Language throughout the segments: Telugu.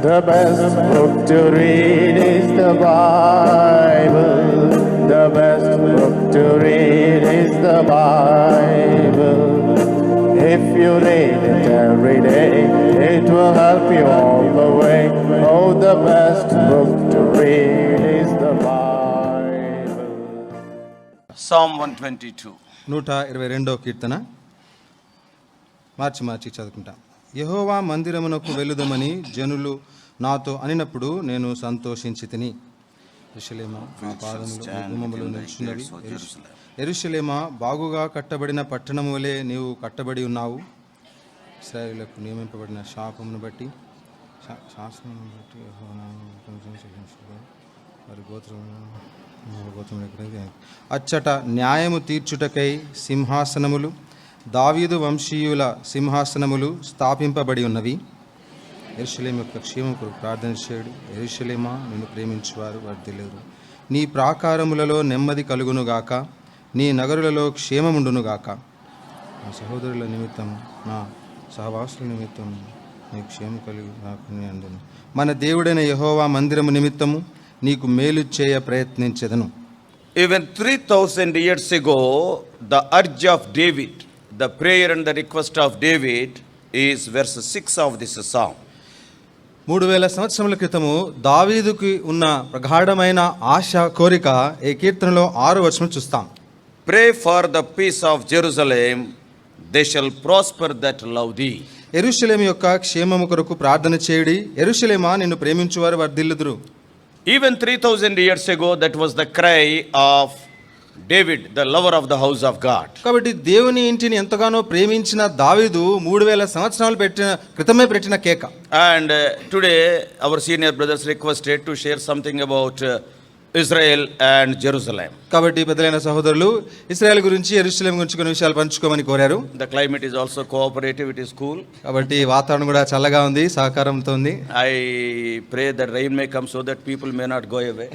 The best book to read is the Bible. The best book to read is the Bible. If you read it every day, it will help you all the way. Oh, the best book to read is the Bible. Psalm 122. 122వ కీర్తన మార్చి చదువుకుంటాం. యెహోవా మందిరమునకు వెళ్ళుదమని జనులు నాతో అనినప్పుడు నేను సంతోషించితిని. యెరూషలేమా నా పాదములు గుమ్మములో నిలిచినవి. యెరూషలేమా బాగుగా కట్టబడిన పట్టణము వలె నీవు కట్టబడి ఉన్నావు. ఇశ్రాయేలులకు నియమింపబడిన శాపమును బట్టి శాసనమును బట్టి వారి గోత్రము అచ్చట న్యాయము తీర్చుటకై సింహాసనములు, దావీదు వంశీయుల సింహాసనములు స్థాపింపబడి ఉన్నవి. యెరూషలేము యొక్క క్షేమం కొరకు ప్రార్థన చేయుడు. యెరూషలేమా నిన్ను ప్రేమించువారు వర్ధిల్లుదురు. నీ ప్రాకారములలో నెమ్మది కలుగునుగాక, నీ నగరులలో క్షేమముండునుగాక. నా సహోదరుల నిమిత్తం, నా సహవాసుల నిమిత్తం నీ క్షేమం కలుగుగాకని అందును. మన దేవుడైన యెహోవా మందిరము నిమిత్తము నీకు మేలు చేయ ప్రయత్నించెదను. Even 3,000 years ago, the urge of David, the prayer and the request of David is verse 6 of this psalm. 3000 సంవత్సరముల క్రితము దావీదుకి ఉన్న ప్రగాఢమైన ఆశ, కోరిక ఈ కీర్తనలో 6వ వచనం చూస్తాం. Pray for the peace of Jerusalem, they shall prosper that love thee. యెరూషలేము యొక్క క్షేమము కొరకు ప్రార్థన చేయుడి. యెరూషలేమా నిన్ను ప్రేమించువారు వర్ధిల్లుదురు. Even 3,000 years ago, that was the cry of David, the lover of the house of God. కాబట్టి దేవుని ఇంటిని ఎంతగానో ప్రేమించిన దావీదు 3000 సంవత్సరాలు క్రితమే పెట్టిన కేక. And today our senior brothers requested to share something about Israel and Jerusalem. కాబట్టి పెద్దలైన సహోదరులు ఇశ్రాయేల్ గురించి, యెరూషలేము గురించి కొన్ని విషయాలు పంచుకోమని కోరారు. The climate is also cooperative, it is cool. కాబట్టి వాతావరణం కూడా చల్లగా ఉంది, సహకారంతో ఉంది. I pray that rain may come so that people may not go away.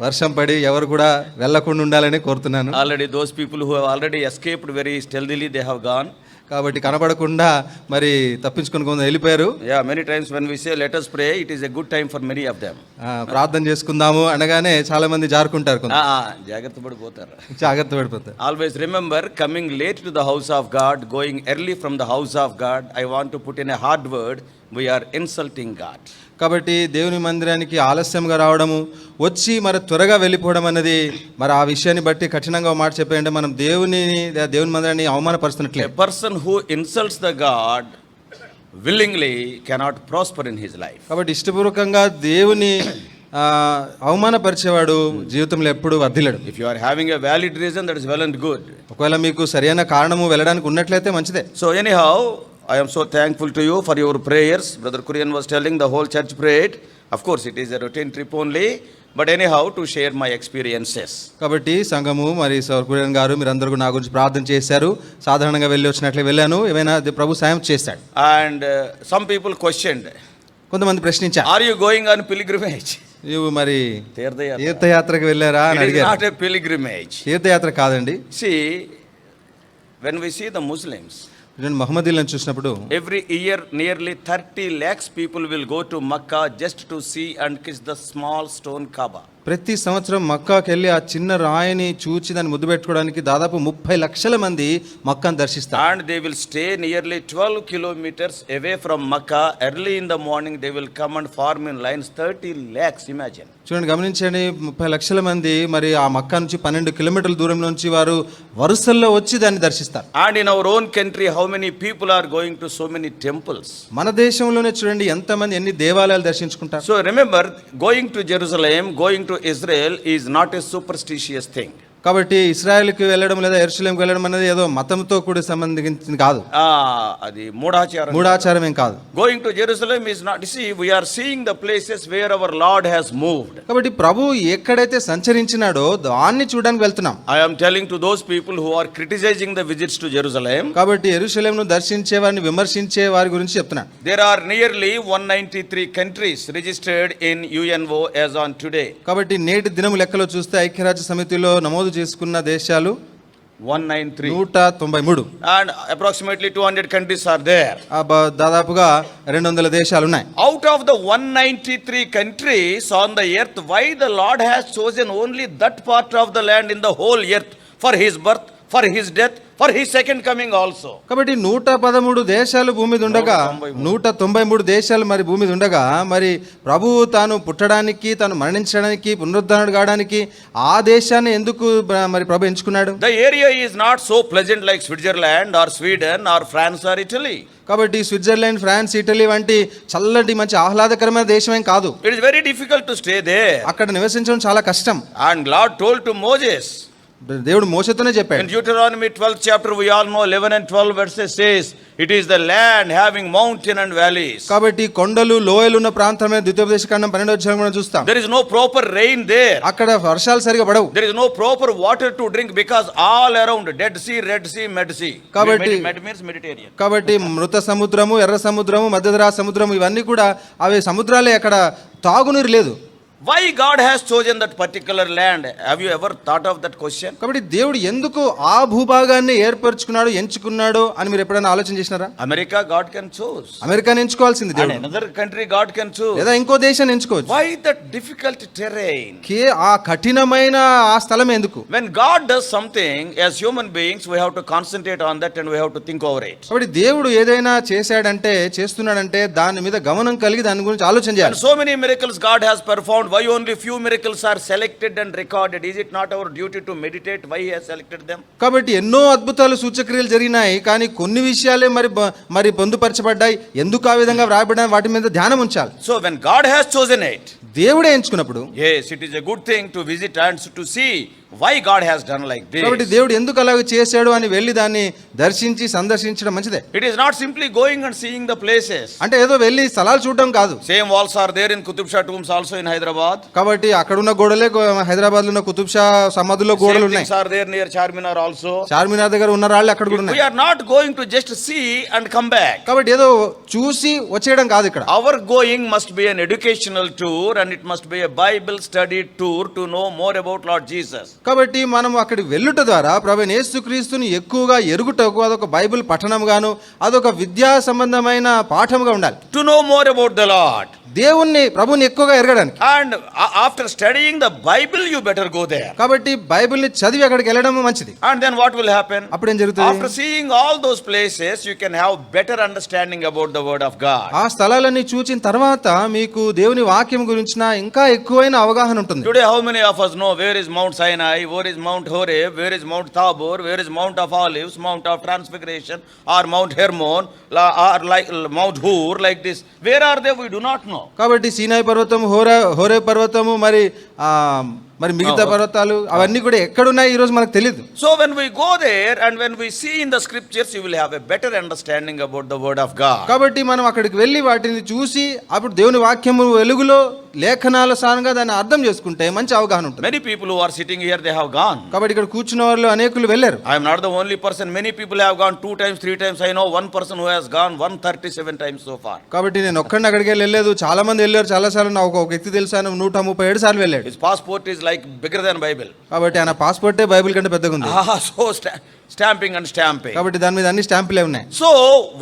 వర్షం పడి ఎవరు కూడా వెళ్లకుండా ఉండాలని కోరుతున్నాను. Already those people who have already escaped very stealthily, they have gone. కాబట్టి కనబడకుండా మరి తప్పించుకొని కొంత వెళ్ళిపోయారు. Yeah, many times when we say let us pray, it is a good time for many of them. ప్రార్థన చేసుకుందాము అనగానే చాలా మంది జారుకుంటారు, జాగ్రత్త పడిపోతారు. Always remember, coming late to the house of God, going early from the house of God, I want to put in a hard word, we are insulting God. కాబట్టి దేవుని మందిరానికి ఆలస్యంగా రావడము, వచ్చి మరి త్వరగా వెళ్ళిపోవడం అన్నది మరి ఆ విషయాన్ని బట్టి కఠినంగా మాట చెప్పారంటే మనం దేవుని మందిరాన్ని అవమానపరుస్తున్నట్లే. A person who insults the God willingly cannot prosper in his life. కాబట్టి ఇష్టపూర్వకంగా దేవుని అవమానపరిచేవాడు జీవితంలో ఎప్పుడు వర్ధిల్లడు. If you are having a valid reason, that is well and good. ఒకవేళ మీకు సరైన కారణము వెళ్ళడానికి ఉన్నట్లయితే మంచిదే. So anyhow, I am so thankful to you for your prayers. Brother Kurian was telling the whole church prayed. Of course, it is a routine trip only, but anyhow to share my experiences. కాబట్టి సంఘము మరి సర్ కురియన్ గారు మీరందరూ నా గురించి ప్రార్థన చేశారు. సాధారణంగా వెళ్ళి వచ్చినట్లే వెళ్ళాను. ఏమైనా ప్రభు సాయం చేశాడు. And some people questioned. కొంతమంది ప్రశ్నించారు, Are you going on pilgrimage? నీవు మరి తీర్థయాత్రకు వెళ్ళారా అని అడిగారు. It is not a pilgrimage. తీర్థయాత్ర కాదండి. See, when we see the Muslims, మహమ్మదీలను చూసినప్పుడు every year nearly 30 lakhs people will go to Makkah just to see and kiss the small stone Kaaba. ప్రతి సంవత్సరం మక్కాకి వెళ్ళి ఆ చిన్న రాయిని చూచి దాన్ని ముద్దు పెట్టుకోవడానికి దాదాపు 30 లక్షల మంది మక్కాను దర్శిస్తారు. And they will stay nearly 12 kilometers away from Makkah. Early in the morning they will come and form in lines. 30 lakhs, imagine. చూడండి, గమనించండి, 30 లక్షల మంది మరి ఆ మక్కా నుంచి 12 కిలోమీటర్ల దూరం నుంచి వారు వరుసల్లో వచ్చి దాన్ని దర్శిస్తారు. And in our own country, how many people are going to so many temples? మన దేశంలోనే చూడండి ఎంతమంది ఎన్ని దేవాలయాలు దర్శించుకుంటారు. So remember, going to Jerusalem, going to Israel is not a superstitious thing. కాబట్టి ఇశ్రాయేలుకి వెళ్ళడం లేదా యెరూషలేముకి వెళ్ళడం అనేది ఏదో మతంతో కూడా సంబంధించింది కాదు. అది మూఢాచారం ఏం కాదు. Going to Jerusalem is not, see, we are seeing the places where our Lord has moved. కాబట్టి ప్రభు ఎక్కడైతే సంచరించినాడో దాన్ని చూడడానికి వెళ్తున్నాం. I am telling to those people who are criticizing the visits to Jerusalem. కాబట్టి యెరూషలేమును దర్శించే వారిని విమర్శించే వారి గురించి చెప్తున్నాను. There are nearly 193 countries registered in UNO as on today. కాబట్టి నేటి దినము లెక్కలో చూస్తే ఐక్యరాజ్య సమితిలో నమోదు చేసుకున్న దేశాలు 193. 193. And approximately 200 countries are there. దాదాపుగా 200 దేశాలు ఉన్నాయి. Out of the 193 countries on the earth, why the Lord has chosen only that part of the land in the whole earth for his birth, for his death, for his second coming also? కాబట్టి 113 దేశాలు భూమి మీద ఉండగా 193 దేశాలు మరి భూమి మీద ఉండగా మరి ప్రభువు తాను పుట్టడానికి, తాను మరణించడానికి, పునరుద్ధరణ కావడానికి ఆ దేశాన్ని ఎందుకు మరి ప్రభు ఎంచుకున్నాడు? The area is not so pleasant like Switzerland or Sweden or France or Italy. కాబట్టి స్విట్జర్లాండ్, ఫ్రాన్స్, ఇటలీ వంటి చల్లటి మంచి ఆహ్లాదకరమైన దేశం ఏం కాదు. It is very difficult to stay there. అక్కడ నివసించడం చాలా కష్టం. And Lord told to Moses, దేవుడు మోషేతోనే చెప్పాడు. in Deuteronomy 12th chapter, we all know 11 and 12 verses says, it is the land having mountain and valleys. కాబట్టి కొండలు, లోయలు ఉన్న ప్రాంతమే ద్వితీయోపదేశకాండం 12వ అధ్యాయం మనం చూస్తాం. There is no proper rain there. అక్కడ వర్షాలు సరిగా పడవు. There is no proper water to drink because all around Dead Sea, Red Sea, Med Sea. కాబట్టి Med means Mediterranean. కాబట్టి మృత సముద్రము, ఎర్ర సముద్రము, మధ్యధరా సముద్రము ఇవన్నీ కూడా అవి సముద్రాలే, అక్కడ తాగునీరు లేదు. Why God has chosen that particular land? Have you ever thought of that question? కాబట్టి దేవుడు ఎందుకు ఆ భూభాగాన్ని ఏర్పరచుకున్నాడు, ఎంచుకున్నాడు అని మీరు ఎప్పుడైనా ఆలోచన చేసినారా? America God can choose. అమెరికాని ఎంచుకోవాల్సింది And దేవుడు. another country God can choose. లేదా ఇంకో దేశాన్ని ఎంచుకోవచ్చు. Why that difficult terrain? ఆ కఠినమైన ఆ స్థలం ఎందుకు? When God does something, as human beings, we have to concentrate on that and we have to think over it. కాబట్టి దేవుడు ఏదైనా చేశాడంటే, చేస్తున్నాడంటే దాని మీద గమనం కలిగి దాని గురించి ఆలోచన And చేయాలి. so many miracles God has performed. Why only few miracles are selected and recorded? Is it not our duty to meditate why he has selected them? కాబట్టి ఎన్నో అద్భుతాలు, సూచక్రియలు జరిగినాయి, కానీ కొన్ని విషయాలే మరి పొందుపరచబడ్డాయి. ఎందుకు ఆ విధంగా వ్రాయబడ్డాయి, వాటి మీద ధ్యానం ఉంచాలి. So when God has chosen it, దేవుడే ఎంచుకున్నప్పుడు, yes, it is a good thing to visit and to see why God has done like this. కాబట్టి దేవుడు ఎందుకు అలాగ చేశాడు అని వెళ్ళి దాన్ని దర్శించి సందర్శించడం మంచిదే. It is not simply going and seeing the places. అంటే ఏదో వెళ్ళి స్థలాలు చూడడం కాదు. Same walls are there in Qutub Shah tombs also in Hyderabad. కాబట్టి అక్కడ ఉన్న గోడలే హైదరాబాద్ లో ఉన్న కుతుబ్ షా సమాధుల్లో గోడలు ఉన్నాయి. Same things are there near Charminar also. Charminar దగ్గర ఉన్న రాళ్ళు అక్కడ కూడా ఉన్నాయి. We are not going to just see and come back. కాబట్టి ఏదో చూసి వచ్చేయడం కాదు ఇక్కడ. Our going must be an educational tour and it must be a Bible study tour to know more about Lord Jesus. కాబట్టి మనం అక్కడికి వెళ్ళుట ద్వారా ప్రభువైన యేసుక్రీస్తుని ఎక్కువగా ఎరుగుటకు అదొక బైబిల్ పఠనం గాను, అదొక విద్యా సంబంధమైన పాఠముగా ఉండాలి. To know more about the Lord. దేవుణ్ణి, ప్రభుని ఎక్కువగా ఎరగడానికి. And after studying the Bible, you better go there. కాబట్టి బైబిల్ని చదివి అక్కడికి వెళ్ళడం మంచిది. And then what will happen? అప్పుడు ఏం జరుగుతుంది? After seeing all those places, you can have better understanding about the word of God. ఆ స్థలాలన్నీ చూచిన తర్వాత మీకు దేవుని వాక్యం గురించిన ఇంకా ఎక్కువైన అవగాహన ఉంటుంది. Today how many of us know where is Mount Sinai, where is Mount Horeb, where is Mount Tabor, where is Mount of Olives, Mount of Transfiguration, or Mount Hermon, or like Mount Hor, like this? Where are they? We do not know. కాబట్టి సీనాయి పర్వతం, హోరే పర్వతము, మరి మిగతా పర్వతాలు అవన్నీ కూడా ఎక్కడున్నాయి ఈ రోజు మనకు తెలియదు. So when we go there and when we see in the scriptures, you will have a better understanding about the word of God. కాబట్టి మనం అక్కడికి వెళ్ళి వాటిని చూసి అప్పుడు దేవుని వాక్యము వెలుగులో లేఖనాల సారంగా దాన్ని అర్థం చేసుకుంటే మంచి అవగాహన ఉంటుంది. Many people who are sitting here, they have gone. కాబట్టి ఇక్కడ కూర్చున్న వాళ్ళు అనేకులు వెళ్ళారు. I am not the only person. Many people have gone 2 times, 3 times. I know one person who has gone 137 times so far. కాబట్టి నేను ఒక్కడిని అక్కడికి వెళ్ళలేదు, చాలా మంది వెళ్ళారు. చాలా సార్లు నాకు ఒక వ్యక్తి తెలుసాను 137 సార్లు వెళ్ళాడు. His passport is like bigger than Bible. కాబట్టి ఆయన పాస్పోర్టే బైబిల్ కంటే పెద్దగా ఉంది. So stamping and stamping. కాబట్టి దాని మీద అన్ని స్టాంపులే ఉన్నాయి. So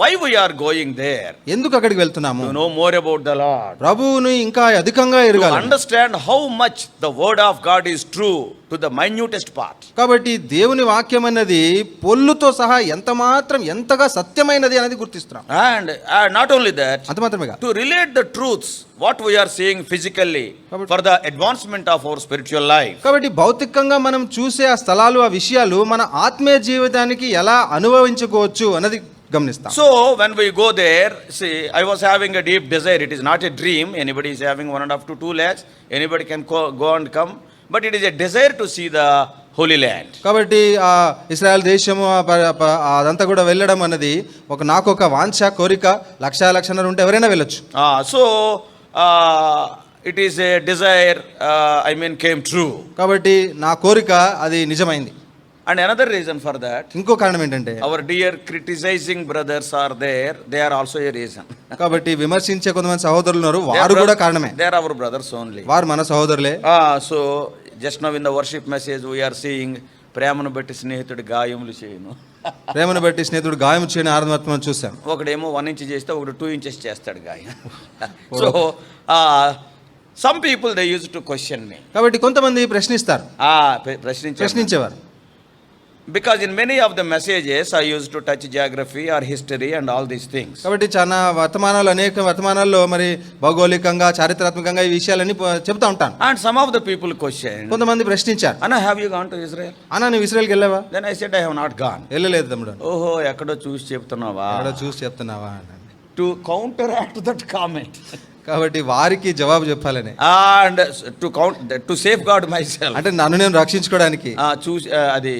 why we are going there? ఎందుకు అక్కడికి వెళ్తున్నాము? To know more about the Lord. ప్రభువుని ఇంకా అధికంగా To ఎరగాలి. understand how much the word of God is true to the minutest part. కాబట్టి దేవుని వాక్యం అన్నది పొల్లుతో సహా ఎంత మాత్రం ఎంతగా సత్యమైనది అనేది గుర్తిస్తున్నాం. And not only that, అంత మాత్రమే కాదు, to relate the truths what we are seeing physically for the advancement of our spiritual life. కాబట్టి భౌతికంగా మనం చూసే ఆ స్థలాలు, ఆ విషయాలు మన ఆత్మీయ జీవితానికి ఎలా అనుభవించుకోవచ్చు అన్నది గమనిస్తాం. So when we go there, see, I was having a deep desire. It is not a dream. Anybody is having 1.5 to 2 lakhs. Anybody can go and come. But it is a desire to see the Holy Land. కాబట్టి ఆ ఇశ్రాయేల్ దేశము అదంతా కూడా వెళ్ళడం అన్నది నాకు ఒక వాంఛ, కోరిక. 1,00,000 ఉంటే ఎవరైనా వెళ్ళొచ్చు. So it is a desire, came true. కాబట్టి నా కోరిక అది నిజమైంది. And another reason for that, ఇంకో కారణం ఏంటంటే our dear criticizing brothers are there. They are also a reason. కాబట్టి విమర్శించే కొంతమంది సహోదరులు ఉన్నారు, వారు కూడా కారణమే. They are our brothers only. వారు మన సహోదరులే. So just now in the worship message we are seeing ప్రేమను బట్టి స్నేహితుడు గాయములు చేయను. ప్రేమను బట్టి స్నేహితుడు గాయం చేయని ఆరంభం మనం చూసాం. ఒకడేమో 1 ఇంచ్ చేస్తే ఒకడు 2 ఇంచెస్ చేస్తాడు గాయం. So some people they use to question me. కాబట్టి కొంతమంది ప్రశ్నిస్తారు, ప్రశ్నించేవారు. Because in many of the messages I used to touch geography or history and all these things. కాబట్టి చాలా అనేక వర్తమానాల్లో మరి భౌగోళికంగా చారిత్రాత్మకంగా ఈ విషయాలన్నీ చెప్తా ఉంటాను. And some of the people questioned. కొంతమంది ప్రశ్నించారు, Anna, have you gone to Israel? అన్న నువ్వు ఇశ్రాయెల్కి వెళ్ళావా? Then I said I have not gone. వెళ్ళలేదు తమ్ముడు. ఓహో ఎక్కడో చూసి చెప్తున్నావా? ఎక్కడో చూసి చెప్తున్నావా? To counteract that comment. కాబట్టి వారికి జవాబు చెప్పాలని, and to safeguard myself, అంటే నన్ను నేను రక్షించుకోవడానికి చూసి అది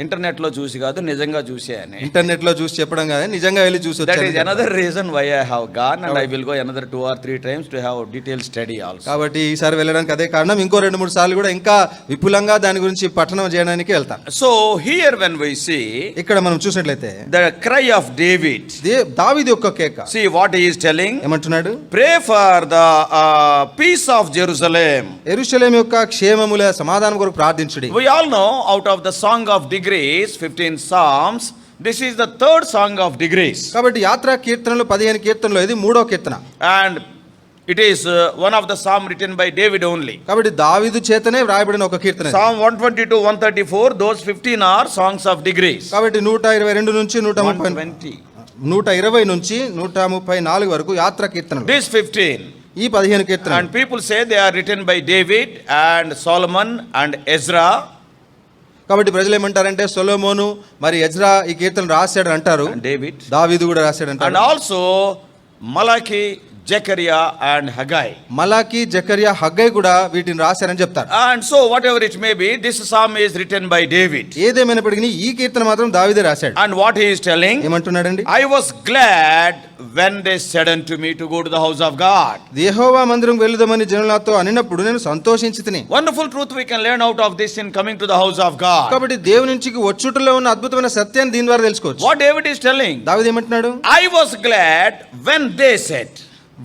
ఇంటర్నెట్ లో చూసి కాదు నిజంగా చూసాను. ఇంటర్నెట్ లో చూసి చెప్పడం కాదు, నిజంగా వెళ్ళి చూసి వచ్చాను. That is another reason why I have gone and I will go another 2 or 3 times to have detailed study also. కాబట్టి ఈసారి వెళ్ళడానికి అదే కారణం. ఇంకో 2-3 సార్లు కూడా ఇంకా విపులంగా దాని గురించి పఠనం చేయడానికి వెళ్తాను. So here when we see, ఇక్కడ మనం చూసినట్లయితే the cry of David, దావీదు యొక్క కేక. See what he is telling. ఏమంటున్నాడు? Pray for the peace of Jerusalem. యెరూషలేము యొక్క క్షేమముల సమాధానం కొరకు ప్రార్థించుడి. We all know out of the song of degrees 15 psalms, this is the third song of degrees. కాబట్టి యాత్రా కీర్తనలు 15 కీర్తనలు ఇది 3వ కీర్తన. And it is one of the psalm written by David only. కాబట్టి దావీదు చేతనే వ్రాయబడిన ఒక కీర్తన. Psalm 122 134, those 15 are songs of degrees. కాబట్టి 122 నుంచి 120 120 నుంచి 134 వరకు యాత్రా కీర్తనలు. This 15, ఈ 15 కీర్తనలు. And people say they are written by David and Solomon and Ezra. కాబట్టి ప్రజలు ఏమంటారంటే సొలొమోను మరి ఎజ్రా ఈ కీర్తనలు రాశాడు అంటారు. David, దావీదు కూడా రాశాడు అంటారు. And also Malachi, Zechariah and Haggai. మలాకి, జకర్యా, హగ్గై కూడా వీటిని రాశారని చెప్తారు. And so whatever it may be, this psalm is written by David. ఏదేమైనప్పటికీ ఈ కీర్తన మాత్రం దావీదే రాశాడు. And what he is telling, ఏమంటున్నాడండి? I was glad when they said unto me to go to the house of God. యెహోవా మందిరం వెళ్ళుదామని జనులతో అనినప్పుడు నేను సంతోషించితిని. Wonderful truth we can learn out of this in coming to the house of God. కాబట్టి దేవుని నుంచి వచ్చుటలో ఉన్న అద్భుతమైన సత్యాన్ని దీని ద్వారా తెలుసుకోవచ్చు. What David is telling, దావీదు ఏమంటున్నాడు? I was glad when they said.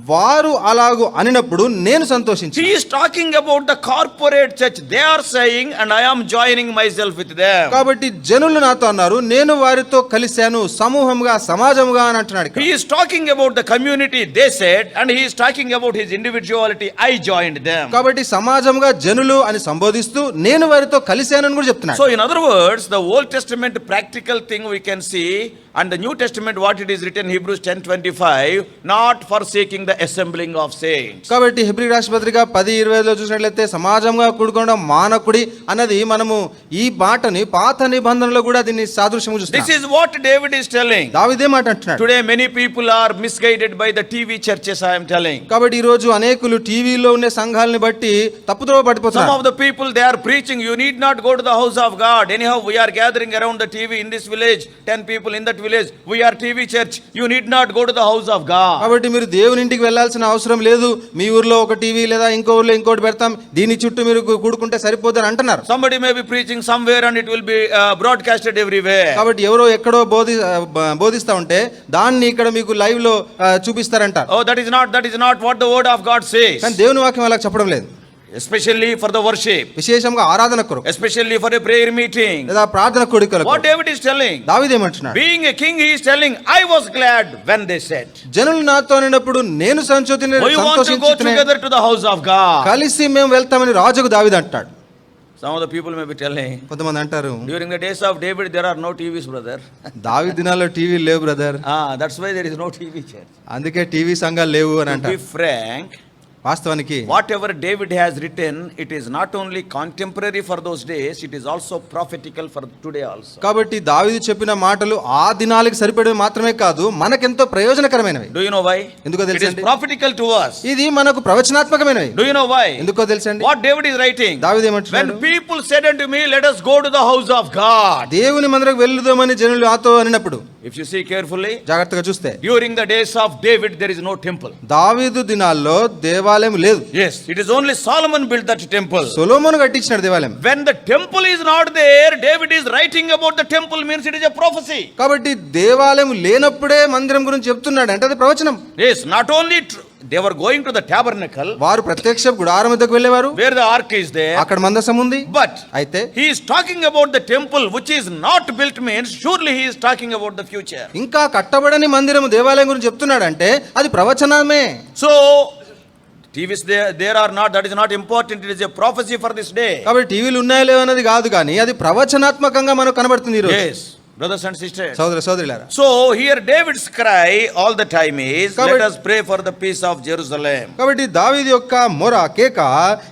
వారు అలాగు అనినప్పుడు నేను సంతోషించి. He is talking about the corporate church. They are saying and I am joining myself with them. కాబట్టి జనులు నాతో అన్నారు, నేను వారితో కలిశాను, సమూహంగా సమాజముగా అని అంటున్నాడు. He is talking about the community, they said, and he is talking about his individuality. I joined them. కాబట్టి సమాజంగా జనులు అని సంబోధిస్తూ నేను వారితో కలిశాను అని కూడా చెప్తున్నాడు. So in other words, the Old Testament practical thing we can see, and the New Testament what it is written Hebrews 10:25, not forsaking the assembling of saints. కాబట్టి హెబ్రీ రాష్ట్ర పత్రిక 10:20లో చూసినట్లయితే సమాజంగా కూడుకోవడం మానకుడి అన్నది మనము ఈ మాటని పాత నిబంధనలో కూడా దీన్ని సాదృశ్యంగా చూస్తాం. This is what David is telling. దావీదే మాట అంటున్నాడు. Today many people are misguided by the TV churches, I am telling. కాబట్టి ఈ రోజు అనేకులు టీవీలో ఉండే సంఘాలని బట్టి తప్పుదోవ పడిపోతున్నారు. Some of the people they are preaching you need not go to the house of God. Anyhow we are gathering around the TV in this village, 10 people in that village, we are TV church, you need not go to the house of God. కాబట్టి మీరు దేవుని ఇంటికి వెళ్ళాల్సిన అవసరం లేదు, మీ ఊర్లో ఒక టీవీ లేదా ఇంకో ఊర్లో ఇంకోటి పెడతాం, దీని చుట్టూ మీరు కూడుకుంటే సరిపోదని అంటున్నారు. Somebody may be preaching somewhere and it will be broadcasted everywhere. కాబట్టి ఎవరో ఎక్కడో బోధిస్తా ఉంటే దాన్ని ఇక్కడ మీకు లైవ్ లో చూపిస్తారంటారు. Oh, that is not what the word of God says. కానీ దేవుని వాక్యం అలా చెప్పడం లేదు. Especially for the worship, విశేషంగా ఆరాధన కొరకు, especially for a prayer meeting, లేదా ప్రార్థన కోడికలకు. what David is telling, దావీదు ఏమంటున్నాడు? being a king he is telling I was glad when they said. జనులు నాతో అనినప్పుడు నేను సంతోషించితిని. We want to go together to the house of God. కలిసి మేము వెళ్తామని రాజుకు దావీదు అంటాడు. Some of the people may be telling, కొంతమంది అంటారు, during the days of David there are no TVs, brother. దావీదు దినాల్లో టీవీ లేవు brother. That's why there is no TV church. అందుకే టీవీ సంఘాలు లేవు అని To అంటారు. be frank, వాస్తవానికి whatever David has written, it is not only contemporary for those days, it is also prophetical for today also. కాబట్టి దావీదు చెప్పిన మాటలు ఆ దినాలకు సరిపడేవి మాత్రమే కాదు, మనకెంతో ప్రయోజనకరమైనవి. Do you know why? ఎందుకో It is తెలుసండి? prophetical to us. ఇది మనకు ప్రవచనాత్మకమైనవి. Do you know why? ఎందుకో తెలుసండి? What David is writing? దావీదు ఏమంటున్నాడు? When people said unto me, let us go to the house of God. దేవుని మందిరకు వెళ్ళుదామని జనులు నాతో అనినప్పుడు, If you see carefully, జాగ్రత్తగా చూస్తే during the days of David there is no temple. దావీదు దినాల్లో దేవాలయం లేదు. Yes, it is only Solomon built that temple. సొలొమోను కట్టించినాడు దేవాలయం. When the temple is not there, David is writing about the temple, means it is a prophecy. కాబట్టి దేవాలయం లేనప్పుడే మందిరం గురించి చెప్తున్నాడు అంటే అది ప్రవచనం. Yes, not only they were going to the tabernacle వారు ప్రత్యక్ష గుడారం వద్దకు వెళ్ళేవారు, where the ark is there. అక్కడ మందసం ఉంది. But అయితే he is talking about the temple which is not built, means surely he is talking about the future. ఇంకా కట్టబడని మందిరము దేవాలయం గురించి చెప్తున్నాడంటే అది ప్రవచనమే. So TVs there are not, that is not important, it is a prophecy for this day. కాబట్టి టీవీలు ఉన్నాయో లేవో అన్నది కాదు, కానీ అది ప్రవచనాత్మకంగా మనకు కనబడుతుంది ఈరోజు. Yes, brothers and sisters. సోదర సోదరులారా, So here David's cry all the time is, కాబట్టి- let us pray for the peace of Jerusalem. కాబట్టి దావీదు యొక్క మొర కేక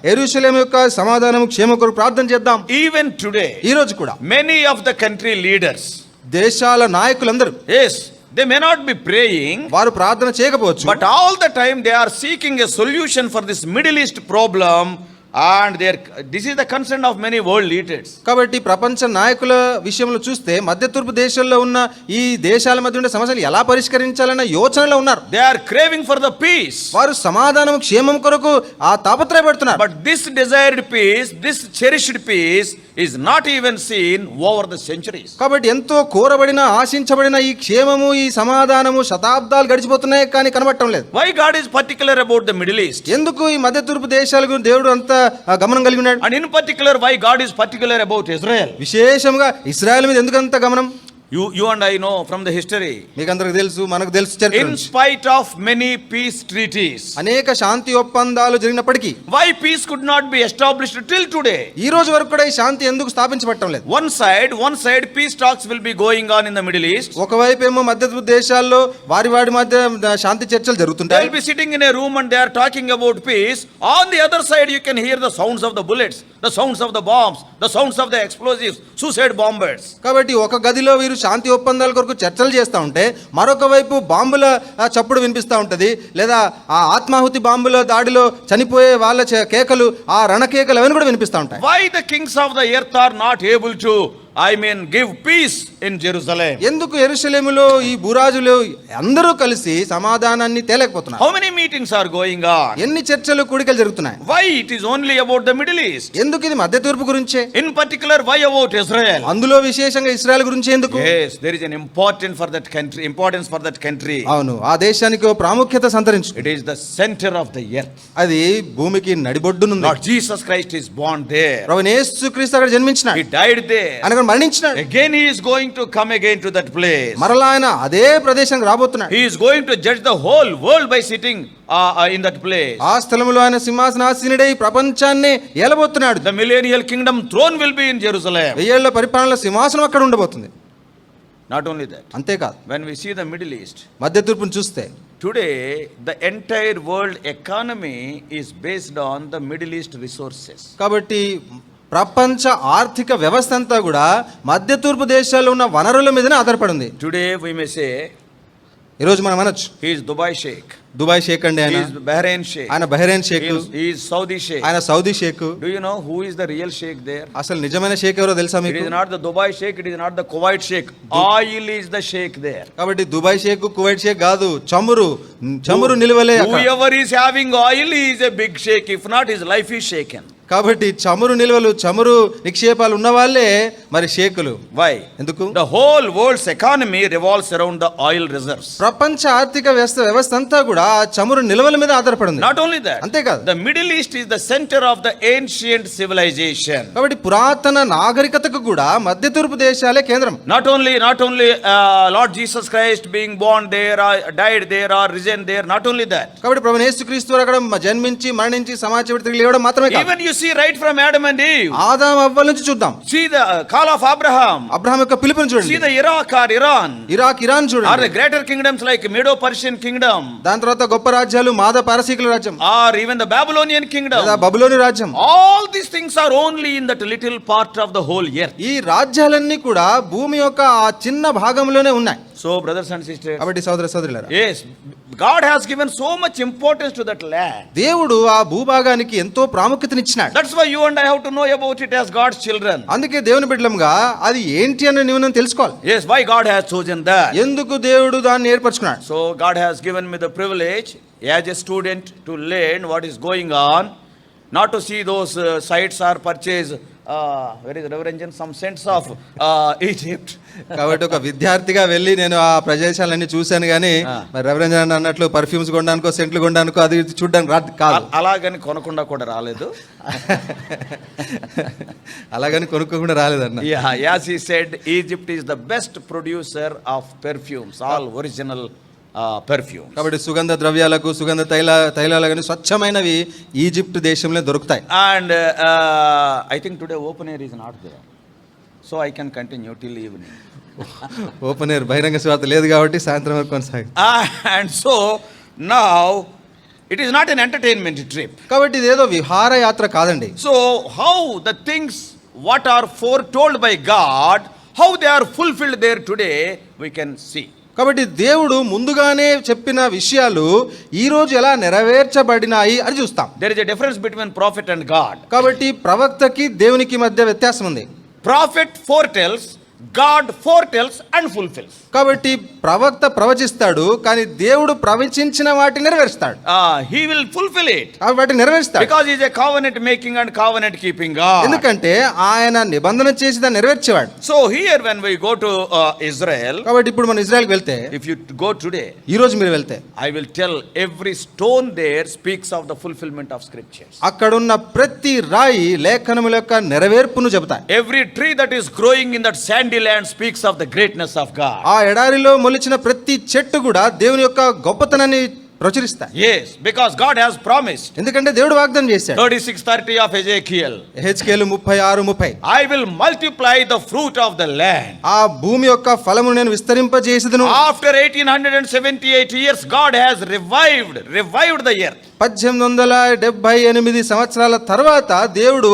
యెరూషలేము యొక్క సమాధానము క్షేమ కొరకు ప్రార్థన చేద్దాం. Even today, ఈ రోజు కూడా many of the country leaders, దేశాల నాయకులందరూ yes, they may not be praying, వారు ప్రార్థన చేయకపోవచ్చు, but all the time they are seeking a solution for this Middle East problem, and this is the concern of many world leaders. కాబట్టి ప్రపంచ నాయకుల విషయంలో చూస్తే మధ్య తూర్పు దేశాల్లో ఉన్న ఈ దేశాల మధ్య ఉండే సమస్యలు ఎలా పరిష్కరించాలన్న యోచనలో ఉన్నారు. They are craving for the peace. వారు సమాధానం క్షేమం కొరకు ఆ తాపత్రయపడుతున్నారు. But this desired peace, this cherished peace is not even seen over the centuries. కాబట్టి ఎంతో కోరబడిన ఆశించబడిన ఈ క్షేమము ఈ సమాధానము శతాబ్దాలు గడిచిపోతున్నాయి కానీ కనబడటం లేదు. Why God is particular about the Middle East? ఎందుకు ఈ మధ్య తూర్పు దేశాలకు దేవుడు అంత గమనం కలిగి ఉన్నాడు? And in particular, why God is particular about Israel? విశేషంగా ఇశ్రాయేల్ మీద ఎందుకు అంత గమనం? You and I know from the history. మీకు అందరికి తెలుసు, మనకు తెలుసు చరిత్ర In నుంచి. spite of many peace treaties, అనేక శాంతి ఒప్పందాలు జరిగినప్పటికీ why peace could not be established till today? ఈ రోజు వరకు కూడా ఈ శాంతి ఎందుకు స్థాపించబడటం లేదు? One side peace talks will be going on in the Middle East. ఒకవైపు ఏమో మధ్య తూర్పు దేశాల్లో వారి మధ్య శాంతి చర్చలు They జరుగుతుంటాయి. will be sitting in a room and they are talking about peace. On the other side, you can hear the sounds of the bullets, the sounds of the bombs, the sounds of the explosives, suicide bombers. కాబట్టి ఒక గదిలో వీరు శాంతి ఒప్పందాల కొరకు చర్చలు చేస్తూ ఉంటే మరొక వైపు బాంబుల చప్పుడు వినిపిస్తూ ఉంటది, లేదా ఆ ఆత్మాహుతి బాంబుల దాడిలో చనిపోయే వాళ్ళ కేకలు, ఆ రణకేకలు అవన్నీ కూడా వినిపిస్తూ ఉంటాయి. Why the kings of the earth are not able to, give peace in Jerusalem? ఎందుకు యెరూషలేములో ఈ భూరాజులు అందరూ కలిసి సమాధానాన్ని తేలేకపోతున్నారు? How many meetings are going on? ఎన్ని చర్చలు కూడికలు జరుగుతున్నాయి? Why it is only about the Middle East? ఎందుకు ఇది మధ్య తూర్పు గురించే? In particular, why about Israel? అందులో విశేషంగా ఇశ్రాయేల్ గురించి ఎందుకు? Yes, there is an importance for that country. అవును, ఆ దేశానికి ఓ ప్రాముఖ్యత సంతరించు. It is the center of the earth. అది భూమికి నడిబొడ్డునుంది. Lord Jesus Christ is born there. ప్రభువైన యేసుక్రీస్తు అక్కడ జన్మించినాడు, He died there. ఆయన అక్కడ మరణించినాడు. Again he is going to come again to that place. మరలా ఆయన అదే ప్రదేశానికి రాబోతున్నాడు. He is going to judge the whole world by sitting in that place. ఆ స్థలములో ఆయన సింహాసనాసీనుడై ప్రపంచాన్ని ఏలబోతున్నాడు. The millennial kingdom throne will be in Jerusalem. వెయ్యేళ్ల పరిపాలన సింహాసనం అక్కడ ఉండబోతుంది. Not only that, అంతేకాదు, when we see the Middle East, మధ్య తూర్పును చూస్తే today the entire world economy is based on the Middle East resources. కాబట్టి ప్రపంచ ఆర్థిక వ్యవస్థ అంతా కూడా మధ్య తూర్పు దేశాల్లో ఉన్న వనరుల మీదనే ఆధారపడి ఉంది. Today we may say, ఈరోజు మనం అనొచ్చు, he is Dubai Sheikh, Dubai sheikh అండి, he ఆయన is Bahrain Sheikh, ఆయన Bahrain sheikh, he is Saudi Sheikh. ఆయన Saudi sheikh. Do you know who is the real sheikh there? అసలు నిజమైన షేక్ ఎవరో తెలుసా It మీకు? is not the Dubai Sheikh, it is not the Kuwait Sheikh. Oil is the sheikh there. కాబట్టి దుబాయ్ షేక్ కువైట్ షేక్ కాదు, చమురు నిలువలే అక్కడ. Whoever is having oil, he is a big sheikh. If not, his life is shaken. కాబట్టి చమురు నిల్వలు చమురు నిక్షేపాలు ఉన్న వాళ్ళే మరి షేకులు. Why? ఎందుకు? The whole world's economy revolves around the oil reserves. ప్రపంచ ఆర్థిక వ్యవస్థ అంతా కూడా ఆ చమురు నిల్వల మీద ఆధారపడింది. Not only that, అంతేకాదు, the Middle East is the center of the ancient civilization. కాబట్టి పురాతన నాగరికతకు కూడా మధ్య తూర్పు దేశాలే కేంద్రం. Not only Lord Jesus Christ being born there, or died there, or risen there. Not only that. కాబట్టి ప్రభువైన యేసుక్రీస్తు వారు అక్కడ జన్మించి మరణించి సమాజ తిరిగి లేవడం మాత్రమే కాదు. Even you see right from Adam and Eve. ఆదాము అవ్వల నుంచి చూద్దాం. See the call of Abraham. Abraham యొక్క పిలుపుని See చూడండి. the Iraq or Iran. Iraq, Iran Or చూడండి. the greater kingdoms like Medo-Persian kingdom. దాని తర్వాత గొప్ప రాజ్యాలు మాద పారసీకుల రాజ్యం, Or even the Babylonian kingdom. లేదా బబులోని రాజ్యం. All these things are only in that little part of the whole earth. ఈ రాజ్యాలన్నీ కూడా భూమి యొక్క ఆ చిన్న భాగంలోనే ఉన్నాయి. So brothers and sisters, కాబట్టి సోదర సోదరులారా, yes, God has given so much importance to that land. దేవుడు ఆ భూభాగానికి ఎంతో ప్రాముఖ్యతనిచ్చినాడు. That's why you and I have to know about it as God's children. అందుకే దేవుని బిడ్డలంగా అది ఏంటి అని నువ్వు తెలుసుకోవాలి. Yes, why God has chosen that. ఎందుకు దేవుడు దాన్ని ఏర్పరచుకున్నాడు. So God has given me the privilege as a student to learn what is going on, not to see those sites are purchased where is Reverend Jan? Some sense of Egypt. కాబట్టి ఒక విద్యార్థిగా వెళ్ళి నేను ఆ ప్రదేశాలన్నీ చూశాను కానీ మరి రెవరెండ్ అన్నట్లు పర్ఫ్యూమ్స్ కొనడానికో సెంట్లు కొనడానికో అది చూడడానికి కాదు. అలాగని కొనకుండా కూడా రాలేదు. అలాగని కొనుక్కోకుండా రాలేదన్న. As he said, Egypt is the best producer of perfumes, all original perfumes. కాబట్టి సుగంధ ద్రవ్యాలకు సుగంధ తైలాలు కానీ స్వచ్ఛమైనవి ఈజిప్ట్ దేశంలో దొరుకుతాయి. And I think today open air is not there, so I can continue till evening. Open air బహిరంగ స్వార్థ లేదు కాబట్టి సాయంత్రం వరకు కొనసాగు. And so now it is not an entertainment trip. కాబట్టి ఇదేదో విహార యాత్ర కాదండి. So how the things what are foretold by God, how they are fulfilled there today, we can see. కాబట్టి దేవుడు ముందుగానే చెప్పిన విషయాలు ఈ రోజు ఎలా నెరవేర్చబడినాయి అని చూస్తాం. There is a difference between prophet and God. కాబట్టి ప్రవక్తకి దేవునికి మధ్య వ్యత్యాసం ఉంది. Prophet foretells, God foretells and fulfills. కాబట్టి ప్రవక్త ప్రవచిస్తాడు కానీ దేవుడు ప్రవచించిన వాటిని నెరవేరుస్తాడు. He will fulfill it. వాటిని నెరవేరుస్తాడు. Because he is a covenant making and covenant keeping God. ఎందుకంటే ఆయన నిబంధన చేసి దాన్ని నెరవేర్చేవాడు. So here when we go to Israel, కాబట్టి ఇప్పుడు మనం ఇజ్రాయెల్కి వెళ్తే, if you go today, ఈ రోజు మీరు వెళ్తే, I will tell every stone there speaks of the fulfillment of scriptures. అక్కడున్న ప్రతి రాయి లేఖనముల యొక్క నెరవేర్పును చెబుతాయి. Every tree that is growing in that sandy land speaks of the greatness of God. ఆ ఎడారిలో మొలిచిన ప్రతి చెట్టు కూడా దేవుని యొక్క గొప్పతనాన్ని ప్రచురిస్తాయి. Yes, because God has promised. ఎందుకంటే దేవుడు వాగ్దానం చేశాడు. 36:30 of Ezekiel. హెజ్కేలు 36:30. I will multiply the fruit of the land. ఆ భూమి యొక్క ఫలమును నేను విస్తరింపజేసేదను. After 1878 years, God has revived the earth. 1878 సంవత్సరాల తర్వాత దేవుడు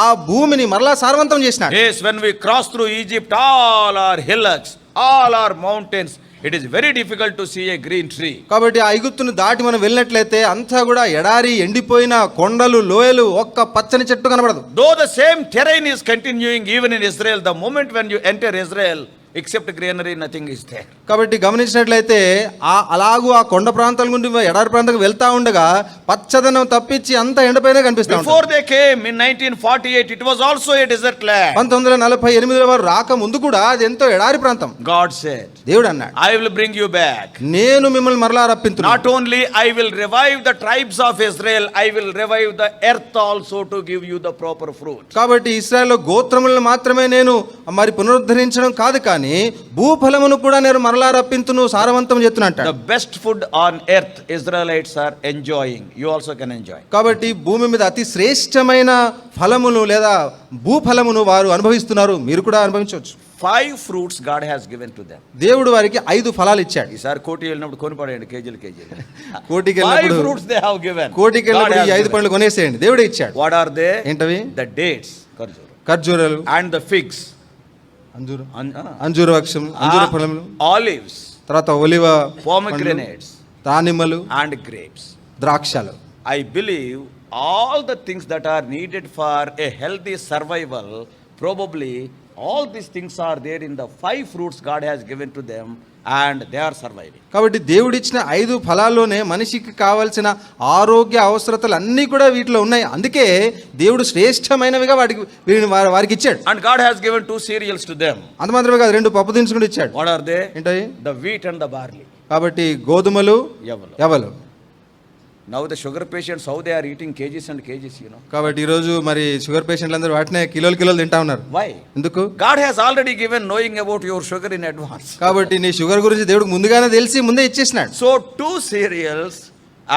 ఆ భూమిని మరలా సారవంతం చేసినాడు. Yes, when we cross through Egypt, all our hillocks, all our mountains, it is very difficult to see a green tree. కాబట్టి ఆ ఐగుప్తును దాటి మనం వెళ్ళినట్లయితే అంతా కూడా ఎడారి, ఎండిపోయిన కొండలు, లోయలు, ఒక్క పచ్చని చెట్టు కనబడదు. Though the same terrain is continuing even in Israel, the moment when you enter Israel, except greenery, nothing is there. కాబట్టి గమనించినట్లయితే అలాగూ ఆ కొండ ప్రాంతాల నుండి ఎడారి ప్రాంతానికి వెళ్తా ఉండగా పచ్చదనం తప్పించి అంత ఎండపైన కనిపిస్తా ఉంటుంది. Before they came in 1948, it was also a desert land. 1948 వారు రాక ముందు కూడా అది ఎంతో ఎడారి ప్రాంతం. God said, దేవుడు అన్నాడు, I will bring you back. నేను మిమ్మల్ని మరలా రప్పింతును. Not only I will revive the tribes of Israel, I will revive the earth also to give you the proper fruit. కాబట్టి ఇశ్రాయేలు గోత్రములను మాత్రమే నేను మరి పునరుద్ధరించడం కాదు కానీ భూఫలమును కూడా నేను మరలా రప్పింతును, సారవంతం చేస్తున్నట్టు. The best food on earth Israelites are enjoying. You also can enjoy. కాబట్టి భూమి మీద అతి శ్రేష్టమైన ఫలమును లేదా భూఫలమును వారు అనుభవిస్తున్నారు, మీరు కూడా అనుభవించవచ్చు. 5 fruits God has given to them. దేవుడు వారికి 5 ఫలాలు ఇచ్చాడు. ఈసారి కోటి వెళ్ళినప్పుడు కొనిపడేయండి కేజీలు. కోటికి 5 వెళ్ళినప్పుడు fruits they have given. కోటికి వెళ్ళినప్పుడు ఈ 5 పండ్లు కొనేసేయండి, దేవుడే ఇచ్చాడు. What are they? ఏంటవి? The dates, ఖర్జూరాలు and the figs, అంజూర వృక్షం, అంజూర ఫలములు, olives, తర్వాత ఒలివ, pomegranates, దానిమ్మలు, and grapes. ద్రాక్షలు. I believe all the things that are needed for a healthy survival, probably all these things are there in the 5 fruits God has given to them, and they are surviving. కాబట్టి దేవుడిచ్చిన 5 ఫలాల్లోనే మనిషికి కావాల్సిన ఆరోగ్య అవసరతలు అన్నీ కూడా వీటిలో ఉన్నాయి. అందుకే దేవుడు శ్రేష్టమైనవిగా వారికి ఇచ్చాడు. And God has given 2 cereals to them. అంత మాత్రమే కాదు, 2 పప్పు దినుసులు కూడా ఇచ్చాడు. What are they? ఏంటవి? The wheat and the barley. కాబట్టి గోధుమలు, యవలు. Now the sugar patients, how they are eating kgs and kgs, you know. కాబట్టి ఈ రోజు మరి షుగర్ పేషెంట్లు అందరూ వాటినే కిలోలు తింటా ఉన్నారు. Why? ఎందుకు? God has already given knowing about your sugar in advance. కాబట్టి నీ షుగర్ గురించి దేవుడికి ముందుగానే తెలిసి ముందే ఇచ్చేసినాడు. So 2 cereals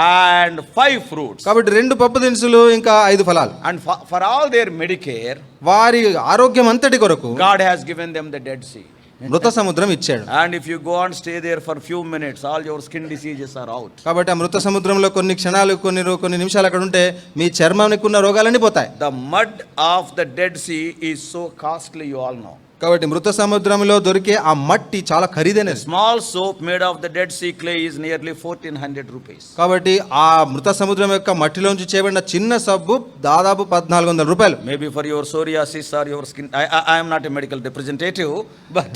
and 5 fruits. కాబట్టి 2 పప్పు దినుసులు ఇంకా 5 ఫలాలు. And for all their Medicare, వారి ఆరోగ్యం అంతటి కొరకు God has given them the Dead Sea. మృత సముద్రం ఇచ్చాడు. And if you go and stay there for few minutes, all your skin diseases are out. కాబట్టి ఆ మృత సముద్రంలో కొన్ని క్షణాలు కొన్ని నిమిషాలు అక్కడ ఉంటే మీ చర్మానికి ఉన్న రోగాలన్నీ పోతాయి. The mud of the Dead Sea is so costly, you all know. కాబట్టి మృత సముద్రంలో దొరికే ఆ మట్టి చాలా ఖరీదైనది. Small soap made of the Dead Sea clay is nearly 1400 rupees. కాబట్టి ఆ మృత సముద్రం యొక్క మట్టిలోంచి చేయబడిన చిన్న సబ్బు దాదాపు 1400 రూపాయలు. Maybe for your psoriasis or your skin. I am not a medical representative, but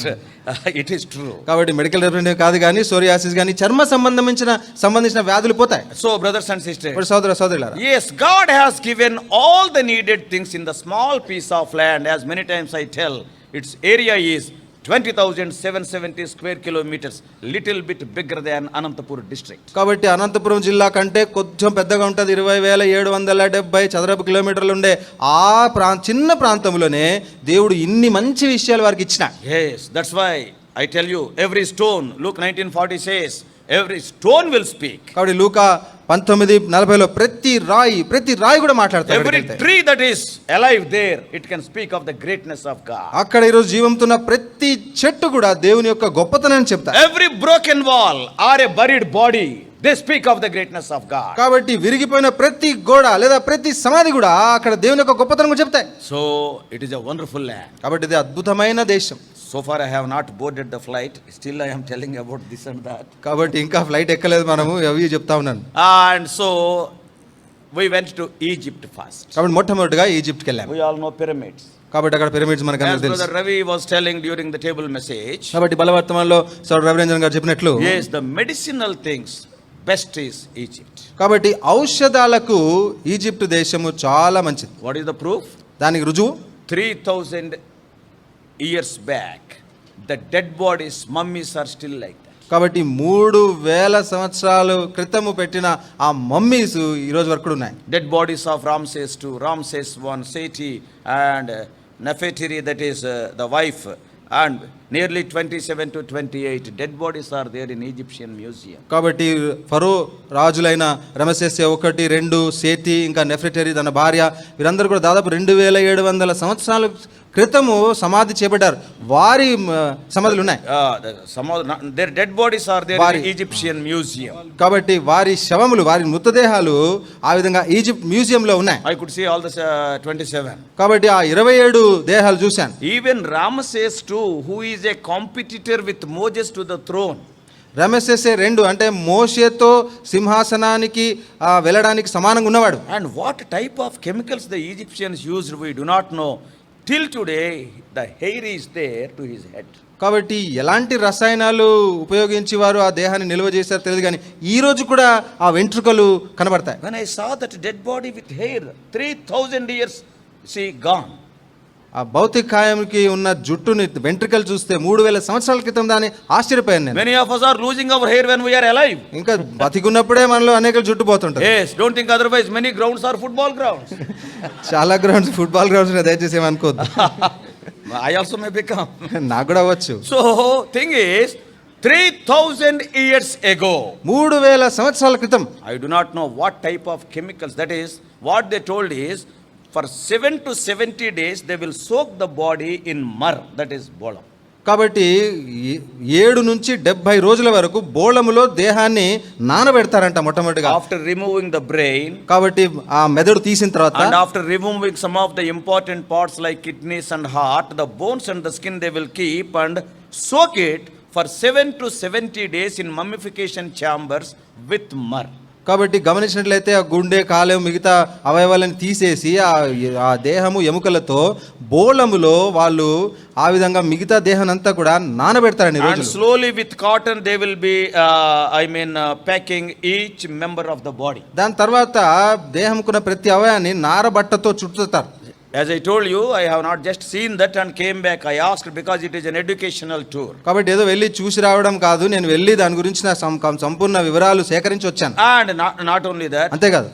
it is true. కాబట్టి మెడికల్ రిప్రజెంటేటివ్ కాదు కానీ సోరియాసిస్ కానీ చర్మ సంబంధించిన వ్యాధులు పోతాయి. So brothers and sisters, ఇప్పుడు సోదరులారా, yes, God has given all the needed things in the small piece of land. As many times I tell, its area is 20,770 square kilometers, little bit bigger than Anantapur district. కాబట్టి అనంతపురం జిల్లా కంటే కొంచెం పెద్దగా ఉంటుంది. 20,770 చదరపు కిలోమీటర్లు ఉండే ఆ చిన్న ప్రాంతంలోనే దేవుడు ఇన్ని మంచి విషయాలు వారికి ఇచ్చిన. Yes, that's why I tell you, every stone, Luke 19:40 says, every stone will speak. కాబట్టి లూకా 19:40లో ప్రతి రాయి కూడా మాట్లాడతాడు. Every tree that is alive there, it can speak of the greatness of God. అక్కడ ఈరోజు జీవంతున్న ప్రతి చెట్టు కూడా దేవుని యొక్క గొప్పతనాన్ని చెప్తాయి. Every broken wall or a buried body, they speak of the greatness of God. కాబట్టి విరిగిపోయిన ప్రతి గోడ లేదా ప్రతి సమాధి కూడా అక్కడ దేవుని యొక్క గొప్పతనం కూడా చెప్తాయి. So it is a wonderful land. కాబట్టి ఇది అద్భుతమైన దేశం. So far I have not boarded the flight, still I am telling about this and that. కాబట్టి ఇంకా ఫ్లైట్ ఎక్కలేదు, మనము అవి చెప్తా ఉన్నాను. And so we went to Egypt first. కాబట్టి మొట్టమొదటిగా ఈజిప్ట్కి వెళ్ళాము. We all know pyramids. కాబట్టి అక్కడ పిరమిడ్స్ మనకు As అందరికీ Brother తెలుసు. Ravi was telling during the table message, కాబట్టి బలవర్తమానంలో సోదరుడు రవిరంజన్ గారు చెప్పినట్లు, yes, the medicinal things best is Egypt. కాబట్టి ఔషధాలకు ఈజిప్ట్ దేశము చాలా మంచిది. What is the proof? దానికి రుజువు 3,000 years back, the dead bodies, mummies are still like that. కాబట్టి 3,000 సంవత్సరాల క్రితము పెట్టిన ఆ మమ్మీస్ ఈ రోజు వరకు కూడా ఉన్నాయి. Dead bodies of Ramses II, Ramses I, Seti and Nefertiti, that is the wife, and nearly 27 to 28 dead bodies are there in Egyptian museum. కాబట్టి ఫరో రాజులైన రమసేస్ 1, 2, సేతి ఇంకా నెఫ్రెటరీ తన భార్య వీరందరూ కూడా దాదాపు 2,700 సంవత్సరాల క్రితము సమాధి చేయబడ్డారు. వారి సమాధులు ఉన్నాయి. Their dead bodies are there in Egyptian museum. కాబట్టి వారి శవములు, వారి మృతదేహాలు ఆ విధంగా ఈజిప్ట్ మ్యూజియంలో ఉన్నాయి. I could see all the 27. కాబట్టి ఆ 27 దేహాలు చూశాను. Even Ramses II, who is a competitor with Moses to the throne. రమసేస్ 2 అంటే మోషేతో సింహాసనానికి వెళ్ళడానికి సమానంగా ఉన్నవాడు. And what type of chemicals the Egyptians used, we do not know. Till today, the hair is there to his head. కాబట్టి ఎలాంటి రసాయనాలు ఉపయోగించి వారు ఆ దేహాన్ని నిల్వ చేశారో తెలియదు కానీ ఈ రోజు కూడా ఆ వెంట్రుకలు కనబడతాయి. When I saw that dead body with hair, 3,000 years, see, gone. ఆ భౌతిక కాయంకి ఉన్న జుట్టుని వెంట్రుకలు చూస్తే 3,000 సంవత్సరాల క్రితం దాన్ని ఆశ్చర్యపోయాను నేను. Many of us are losing our hair when we are alive. ఇంకా బతికున్నప్పుడే మనలో అనేక జుట్టు పోతుంటాయి. Yes, don't think otherwise. Many grounds are football grounds. చాలా గ్రౌండ్స్ ఫుట్బాల్ గ్రౌండ్స్ దయచేసి ఏమనుకోవద్దు. I also may become. నాకు కూడా అవ్వచ్చు. So thing is, 3,000 years ago, 3,000 సంవత్సరాల క్రితం, I do not know what type of chemicals. That is, what they told is, for 7 to 70 days they will soak the body in myrrh, that is bolam. కాబట్టి 7 నుంచి 70 రోజుల వరకు బోళములో దేహాన్ని నానబెడతారంట మొట్టమొదటిగా. After removing the brain, కాబట్టి ఆ మెదడు తీసిన తర్వాత, and after removing some of the important parts like kidneys and heart, the bones and the skin they will keep and soak it for 7 to 70 days in mummification chambers with myrrh. కాబట్టి గమనించినట్లయితే ఆ గుండె, కాలేయం, మిగతా అవయవాలను తీసేసి ఆ దేహము ఎముకలతో బోళములో వాళ్ళు ఆ విధంగా మిగతా దేహానంతా కూడా నానబెడతారని రోజు. And slowly with cotton they will be packing each member of the body. దాని తర్వాత దేహంకున్న ప్రతి అవయాన్ని నారబట్టతో చుట్టుతారు. As I told you, I have not just seen that and came back. I asked because it is an educational tour. కాబట్టి ఏదో వెళ్ళి చూసి రావడం కాదు, నేను వెళ్ళి దాని గురించి నా సంపూర్ణ వివరాలు సేకరించి వచ్చాను. And not only that, అంతేకాదు,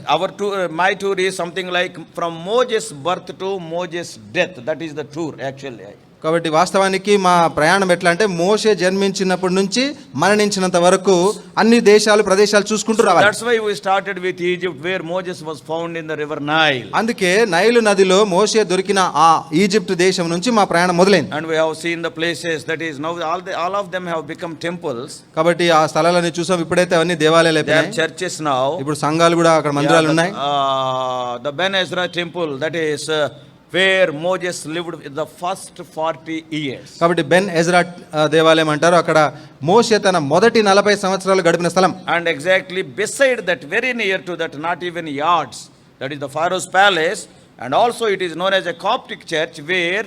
my tour is something like from Moses' birth to Moses' death. That is the tour actually. కాబట్టి వాస్తవానికి మా ప్రయాణం ఎట్లా అంటే మోషే జన్మించినప్పటి నుంచి మరణించినంత వరకు అన్ని దేశాలు ప్రదేశాలు చూసుకుంటూ రావాలి. That's why we started with Egypt, where Moses was found in the river Nile. అందుకే నైలు నదిలో మోషే దొరికిన ఆ ఈజిప్ట్ దేశం నుంచి మా ప్రయాణం మొదలైంది. And we have seen the places, that is now all of them have become temples. కాబట్టి ఆ స్థలాలన్నీ చూసాం. ఇప్పుడైతే అవన్నీ దేవాలయాలు They are అయిపోయాయి. churches now. ఇప్పుడు సంఘాలు కూడా అక్కడ మందిరాలు ఉన్నాయి. The Ben Ezra temple, that is where Moses lived in the first 40 years. కాబట్టి బెన్ ఎజ్రా దేవాలయం అంటారు, అక్కడ మోషే తన మొదటి 40 సంవత్సరాలు గడిపిన స్థలం. And exactly beside that, very near to that, not even yards, that is the Pharaoh's palace, and also it is known as a Coptic church where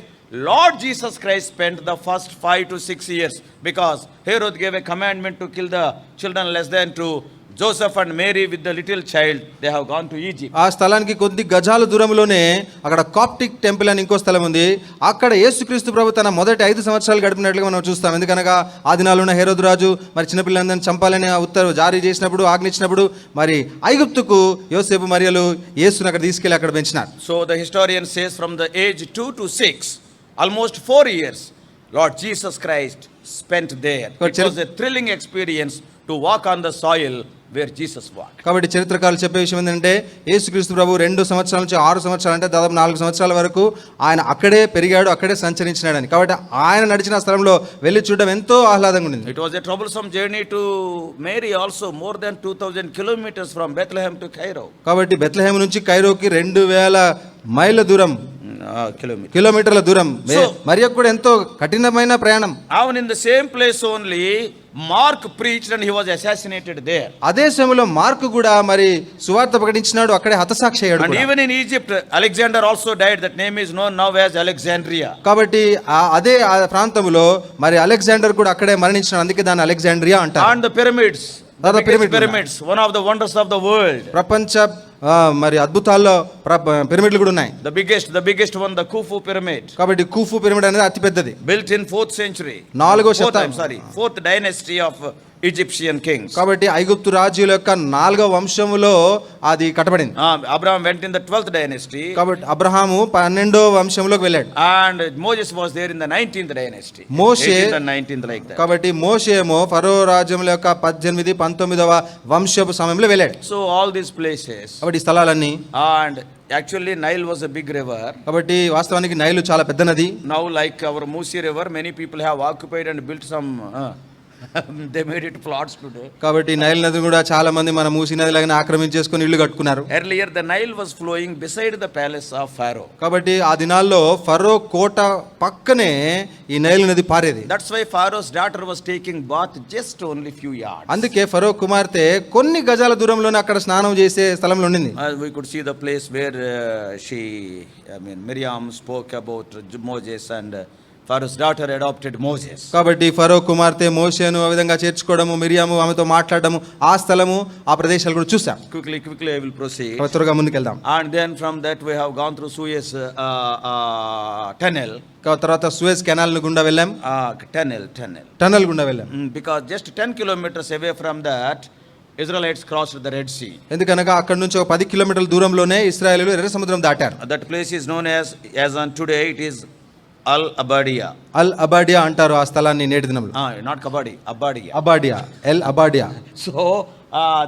Lord Jesus Christ spent the first 5 to 6 years, because Herod gave a commandment to kill the children less than 2. Joseph and Mary with the little child, they have gone to Egypt. ఆ స్థలానికి కొద్ది గజాల దూరంలోనే అక్కడ కాప్టిక్ టెంపుల్ అని ఇంకో స్థలం ఉంది. అక్కడ యేసుక్రీస్తు ప్రభు తన మొదటి 5 సంవత్సరాలు గడిపినట్లుగా మనం చూస్తాం. ఎందుకనగా ఆ దినాల్లో హెరోదు రాజు మరి చిన్నపిల్లలందరినీ చంపాలని ఉత్తర్వు జారీ చేసినప్పుడు, ఆజ్ఞించినప్పుడు మరి ఐగుప్తుకు యోసేపు మరియలు యేసుని అక్కడ తీసుకెళ్లి అక్కడ పెంచినారు. So the historian says from the age 2 to 6, almost 4 years, Lord Jesus Christ spent there. It was a thrilling experience to walk on the soil where Jesus walked. కాబట్టి చరిత్రకారులు చెప్పే విషయం ఏంటంటే యేసుక్రీస్తు ప్రభు 2 సంవత్సరాల నుంచి 6 సంవత్సరాలు అంటే దాదాపు 4 సంవత్సరాల వరకు ఆయన అక్కడే పెరిగాడు, అక్కడే సంచరించినాడని. కాబట్టి ఆయన నడిచిన స్థలంలో వెళ్ళి చూడడం ఎంతో ఆహ్లాదంగా ఉండింది. It was a troublesome journey to Mary also, more than 2000 kilometers from Bethlehem to Cairo. కాబట్టి బెత్లెహేము నుంచి కైరోకి 2000 మైళ్ళ దూరం, కిలోమీటర్ల దూరం. మరియకు కూడా ఎంతో కఠినమైన ప్రయాణం. Even in the same place only Mark preached and he was assassinated there. అదే సమయంలో మార్కు కూడా మరి సువార్త ప్రకటించినాడు, అక్కడే హతసాక్షి అయ్యాడు. And even in Egypt Alexander also died. That name is known now as Alexandria. కాబట్టి అదే ఆ ప్రాంతంలో మరి అలెగ్జాండర్ కూడా అక్కడే మరణించినాడు, అందుకే దాన్ని అలెగ్జాండ్రియా అంటారు. And the pyramids, one of the wonders of the world. ప్రపంచ మరి అద్భుతాల్లో పిరమిడ్లు కూడా ఉన్నాయి. The biggest one, the Khufu pyramid. కాబట్టి ఖూఫు పిరమిడ్ అనేది అతి పెద్దది. Built in 4th century. 4th dynasty of Egyptian kings. కాబట్టి ఐగుప్తు రాజుల యొక్క 4వ వంశములో అది కట్టబడింది. Abraham went in the 12th dynasty. కాబట్టి అబ్రహాము 12వ వంశంలోకి వెళ్ళాడు. And Moses was there in the 19th dynasty. Moshe 18th and 19th like that. కాబట్టి మోషేమో ఫరో రాజ్యముల యొక్క 18, 19వ వంశపు సమయంలో వెళ్ళాడు. So all these places. కాబట్టి ఈ స్థలాలన్నీ, and actually Nile was a big river. కాబట్టి వాస్తవానికి నైలు చాలా పెద్ద నది. Now like our Musi river, many people have occupied and built some they made it plots today. కాబట్టి నైల్ నది కూడా చాలా మంది మన మూసీ నది లాగానే ఆక్రమించేసుకొని ఇల్లు కట్టుకున్నారు. Earlier the Nile was flowing beside the palace of Pharaoh. కాబట్టి ఆ దినాల్లో ఫరో కోట పక్కనే ఈ నైల్ నది పారేది. That's why Pharaoh's daughter was taking bath just only few yards. అందుకే ఫరో కుమార్తె కొన్ని గజాల దూరంలోనే అక్కడ స్నానం చేసే స్థలంలో ఉండింది. We could see the place where Miriam spoke about Moses, and Pharaoh's daughter adopted Moses. కాబట్టి ఫరో కుమార్తె మోషేను ఆ విధంగా చేర్చుకోవడము, మిరియాము ఆమెతో మాట్లాడడము, ఆ స్థలము ఆ ప్రదేశాలు కూడా చూసాం. Quickly I will proceed. త్వరగా ముందుకెళ్దాం. And then from that we have gone through Suez tunnel. తర్వాత సూయజ్ కెనాల్ గుండా వెళ్ళాం. టనల్ గుండా వెళ్ళాం. Because just 10 kilometers away from that Israelites crossed the Red Sea. ఎందుకనగా అక్కడ నుంచి ఒక 10 కిలోమీటర్ల దూరంలోనే ఇశ్రాయేలీయులు ఎర్ర సముద్రం దాటారు. That place is known as on today it is Al Abadia. అల్ అబాడియా అంటారు ఆ స్థలాన్ని నేటి దినంలో. Not Kabadi, Abadia. Abadia, El Abadia. So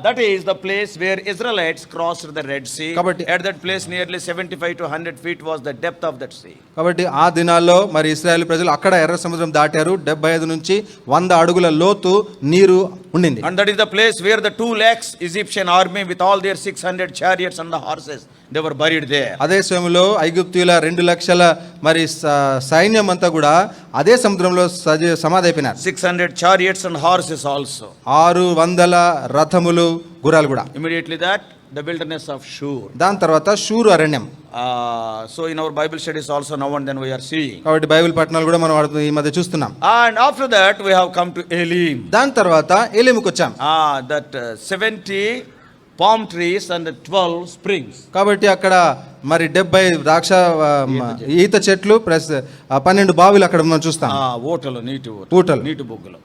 that is the place where Israelites crossed the Red Sea. At that place nearly 75 to 100 feet was the depth of that sea. కాబట్టి ఆ దినాల్లో మరి ఇశ్రాయేలు ప్రజలు అక్కడ ఎర్ర సముద్రం దాటారు. 75 నుంచి 100 అడుగుల లోతు నీరు ఉండింది. And that is the place where the 2 lakhs Egyptian army with all their 600 chariots and the horses, they were buried there. అదే సమయంలో ఐగుప్తీయుల 2 లక్షల మరి సైన్యం అంతా కూడా అదే సముద్రంలో సమాధి అయిపోయినారు. 600 chariots and horses also. 600 రథములు, గుర్రాలు కూడా. Immediately that the wilderness of Shur. దాని తర్వాత షూరు అరణ్యం. So in our Bible studies also now and then we are seeing. కాబట్టి బైబిల్ పఠనాలు కూడా మనం ఈ మధ్య చూస్తున్నాం. And after that we have come to Elim. దాని తర్వాత ఎలీముకు వచ్చాం. That 70 palm trees and 12 springs. కాబట్టి అక్కడ మరి 70 ద్రాక్ష ఈత చెట్లు ప్లస్ 12 బావిలు అక్కడ మనం చూస్తాం. ఓటలు, నీటి బొగ్గులు.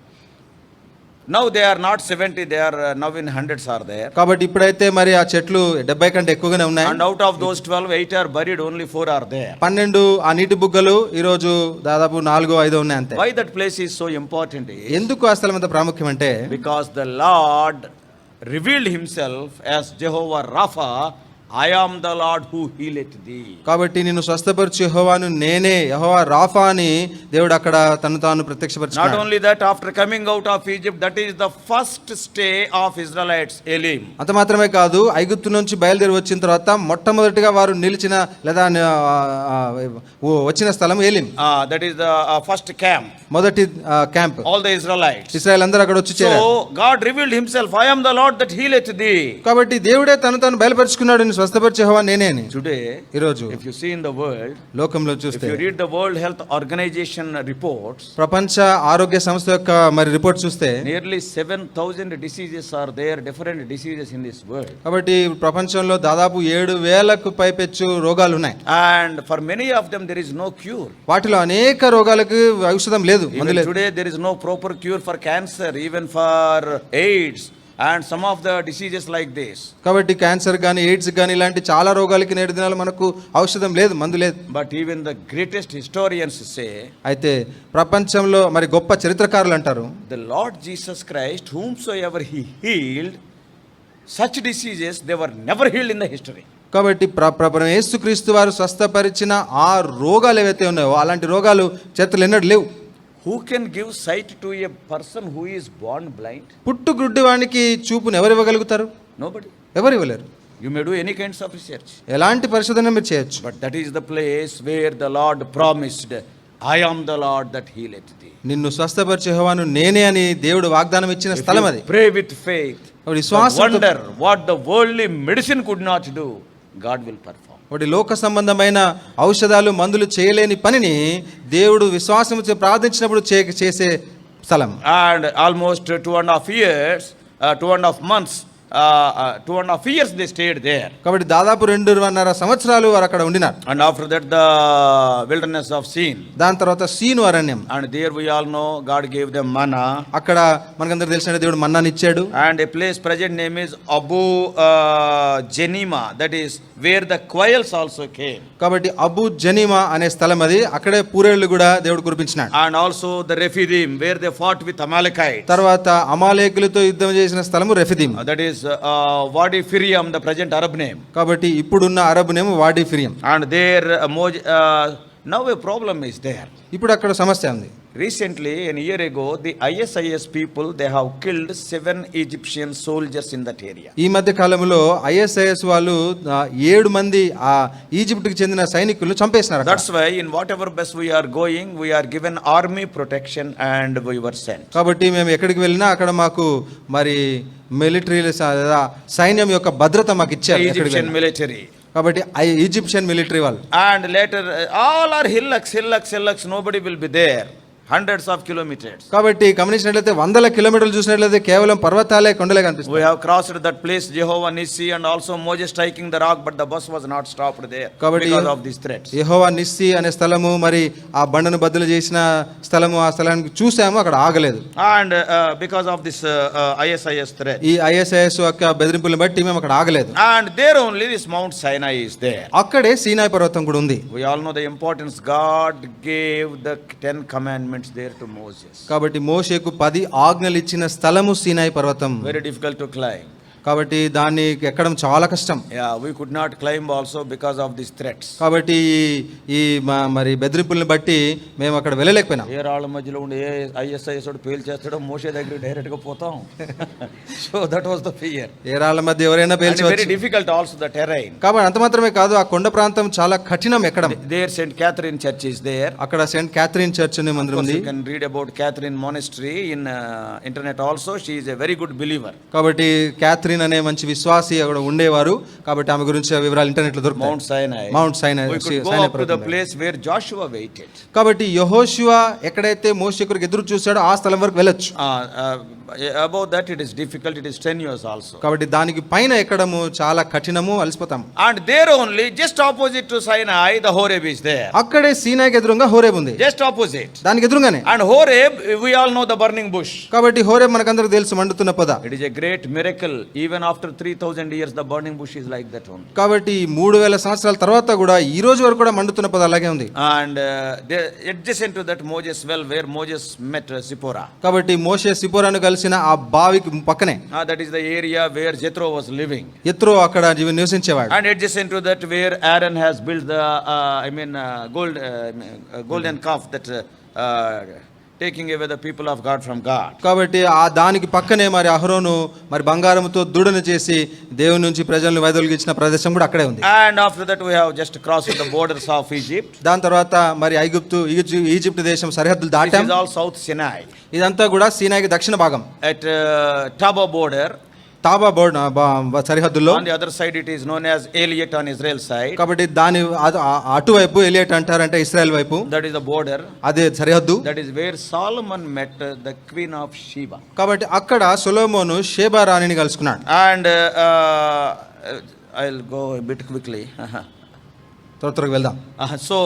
Now they are not 70, they are now in hundreds are there. కాబట్టి ఇప్పుడైతే మరి ఆ చెట్లు 70 కంటే ఎక్కువగానే ఉన్నాయి. And out of those 12, 8 are buried, only 4 are there. 12 ఆ నీటి బుగ్గలు ఈ రోజు దాదాపు 4-5 ఉన్నాయి అంతే. Why that place is so important? ఎందుకు ఆ స్థలం అంత ప్రాముఖ్యం అంటే because the Lord revealed himself as Jehovah Rapha I am the Lord who healeth thee. కాబట్టి నిన్ను స్వస్థపరిచే యెహోవాను నేనే, యెహోవా రాఫా అని దేవుడు అక్కడ తను తాను Not ప్రత్యక్షపరిచాడు. only that, after coming out of Egypt, that is the first stay of Israelites, Elim. అంత మాత్రమే కాదు, ఐగుప్తు నుంచి బయలుదేరి వచ్చిన తర్వాత మొట్టమొదటిగా వారు నిలిచిన లేదా వచ్చిన స్థలం ఏలిం. That is the first camp. మొదటి camp. All the Israelites. Israel అందరూ అక్కడ వచ్చి చేరారు. So God revealed himself, I am the Lord that healeth thee. కాబట్టి దేవుడే తను తాను బయలుపరుచుకున్నాడు, నిన్ను స్వస్థపరిచే యెహోవా నేనే అని. Today, ఈ రోజు if you see in the world, లోకంలో if చూస్తే you read the World Health Organization reports, ప్రపంచ ఆరోగ్య సంస్థ యొక్క మరి రిపోర్ట్ చూస్తే nearly 7,000 diseases are there, different diseases in this world. కాబట్టి ప్రపంచంలో దాదాపు 7,000కు పైపెచ్చు రోగాలు ఉన్నాయి. And for many of them there is no cure. వాటిలో అనేక రోగాలకు ఔషధం లేదు, మందు Even లేదు. today there is no proper cure for cancer, even for AIDS and some of the diseases like this. కాబట్టి క్యాన్సర్ కానీ ఎయిడ్స్ కానీ ఇలాంటి చాలా రోగాలకి నేటి దినాలు మనకు ఔషధం లేదు, మందు లేదు. But even the greatest historians say, అయితే ప్రపంచంలో మరి గొప్ప చరిత్రకారులు అంటారు, the Lord Jesus Christ, whomsoever he healed, such diseases they were never healed in the history. కాబట్టి యేసుక్రీస్తు వారు స్వస్థపరిచిన ఆ రోగాలు ఏవైతే ఉన్నాయో అలాంటి రోగాలు చరిత్రలో ఎన్నడూ లేవు. Who can give sight to a person who is born blind? పుట్టు గుడ్డి వానికి చూపును ఎవరు ఇవ్వగలుగుతారు? Nobody. ఎవరు ఇవ్వలేరు. You may do any kinds of research. ఎలాంటి పరిశోధన మీరు చేయొచ్చు. But that is the place where the Lord promised, I am the Lord that healeth thee. నిన్ను స్వస్థపరిచే యెహోవాను నేనే అని దేవుడు వాగ్దానం ఇచ్చిన If స్థలం you అది. pray with faith, ఒకటి the విశ్వాసంతో wonder what the worldly medicine could not do, God will perform. ఒకటి లోక సంబంధమైన ఔషధాలు మందులు చేయలేని పనిని దేవుడు విశ్వాసంతో ప్రార్థించినప్పుడు చేసే స్థలం. And almost 2.5 years, 2.5 months, 2.5 years they stayed there. కాబట్టి దాదాపు 2.5 సంవత్సరాలు వారు అక్కడ ఉండినారు. And after that the wilderness of Sin. దాని తర్వాత సీను అరణ్యం. And there we all know God gave them manna. అక్కడ మనకందరికి తెలిసిన దేవుడు మన్నాని ఇచ్చాడు. And a place present name is Abu Jenima, that is where the quails also came. కాబట్టి అబు జనీమా అనే స్థలం అది, అక్కడే పూరేళ్లు కూడా దేవుడు కురిపించినాడు. And also the Rephidim where they fought with Amalekites. తర్వాత అమాలేకులతో యుద్ధం చేసిన స్థలము రెఫిదీం. That is Wadi Firiam, the present Arab name. కాబట్టి ఇప్పుడున్న అరబ్ నేమ్ వాడి ఫిరియం. And there now a problem is there. ఇప్పుడు అక్కడ సమస్య ఉంది. Recently, a year ago, the ISIS people, they have killed 7 Egyptian soldiers in that area. ఈ మధ్య కాలంలో ఐఎస్ఐఎస్ వాళ్ళు 7 మంది ఆ ఈజిప్ట్కి చెందిన సైనికులను చంపేసినారు. That's why in whatever bus we are going, we are given army protection and we were sent. కాబట్టి మేము ఎక్కడికి వెళ్ళినా అక్కడ మాకు మరి మిలిటరీ సైన్యం యొక్క భద్రత మాకు ఇచ్చారు. Egyptian military. కాబట్టి ఈజిప్షియన్ మిలిటరీ వాళ్ళు. And later, all are hillocks, nobody will be there. Hundreds of kilometers. కాబట్టి గమనించినట్లయితే 100 కిలోమీటర్లు చూసినట్లయితే కేవలం పర్వతాలే కొండలే కనిపిస్తాయి. We have crossed that place, Jehovah Nissi, and also Moses striking the rock, but the bus was not stopped there because of these threats. యెహోవా నిస్సి అనే స్థలము, మరి ఆ బండను బద్దలు చేసిన స్థలము, ఆ స్థలానికి చూసాము, అక్కడ ఆగలేదు. And because of this ISIS threat. ఈ ఐఎస్ఐఎస్ యొక్క బెదిరింపులను బట్టి మేము అక్కడ ఆగలేదు. And there only this Mount Sinai is there. అక్కడే సీనాయి పర్వతం కూడా ఉంది. We all know the importance. God gave the 10 commandments there to Moses. కాబట్టి మోషేకు 10 ఆజ్ఞలు ఇచ్చిన స్థలము సీనాయి పర్వతం. Very difficult to climb. కాబట్టి దాన్ని ఎక్కడం చాలా కష్టం. Yeah, we could not climb also because of these threats. కాబట్టి ఈ మరి బెదిరింపుల్ని బట్టి మేము అక్కడ వెళ్ళలేకపోయినాం. ఏ రాళ్ళ మధ్యలో ఉండి ఏ ఐఎస్ఐఎస్ పేల్ చేస్తాడో మోషే దగ్గర డైరెక్ట్ గా పోతాం. So that was the fear. ఏ రాళ్ళ మధ్య ఎవరైనా పేల్చవచ్చు. Very difficult also the terrain. కాబట్టి అంత మాత్రమే కాదు, ఆ కొండ ప్రాంతం చాలా కఠినం ఎక్కడం. There St. Catherine Church is there. అక్కడ సెయింట్ క్యాథరిన్ చర్చ్ అనే మందిరం ఉంది. You can read about Catherine Monastery in internet also. She is a very good believer. కాబట్టి క్యాథరిన్ అనే మంచి విశ్వాసి అక్కడ ఉండేవారు. కాబట్టి ఆమె గురించి వివరాలు ఇంటర్నెట్ లో దొరుకుతాయి. Mount Sinai. We could go up to the place where Joshua waited. కాబట్టి యెహోషువ ఎక్కడైతే మోషే కొరకు ఎదురు చూశాడో ఆ స్థలం వరకు వెళ్ళొచ్చు. Above that it is difficult, it is strenuous also. కాబట్టి దానికి పైన ఎక్కడము చాలా కఠినము, అలసిపోతాం. And there only, just opposite to Sinai, the Horeb is there. అక్కడే సీనాయికి ఎదురుగా హోరేబ్ ఉంది. Just opposite. దానికి ఎదురుగానే. And Horeb, we all know the burning bush. కాబట్టి హోరేబ్ మనకందరికి తెలుసు, మండుతున్న పొద. It is a great miracle Even after 3,000 years, the burning bush is like that only. కాబట్టి 3000 సంవత్సరాల తర్వాత కూడా ఈ రోజు వరకు కూడా మండుతున్న పొద అలాగే ఉంది. And adjacent to that Moses well, where Moses met Zipporah. కాబట్టి మోషే సిపోరాను కలిసిన ఆ బావికి పక్కనే That is the area where Jethro was living. యెత్రో అక్కడ నివసించేవాడు. And adjacent to that, where Aaron has built the golden calf that taking away the people of God from God. కాబట్టి ఆ దానికి పక్కనే మరి అహరోను మరి బంగారంతో దూడను చేసి దేవుని నుంచి ప్రజలను వైదొలిగించిన ప్రదేశం కూడా అక్కడే ఉంది. And after that we have just crossed the borders of Egypt. దాని తర్వాత మరి ఈజిప్ట్ దేశం సరిహద్దులు దాటాం. This is all South Sinai. ఇదంతా కూడా సీనాయికి దక్షిణ భాగం. At Taba border. తాబా సరిహద్దుల్లో. On the other side it is known as Eliot on Israel side. కాబట్టి దాని అటువైపు ఎలియట్ అంటారంటే ఇశ్రాయెల్ వైపు. That is the border. అదే సరిహద్దు. That is where Solomon met the queen of Sheba. కాబట్టి అక్కడ సొలొమోను షేబా రాణిని కలుసుకున్నాడు. And I'll go a bit quickly. త్వరగా వెళ్దాం. So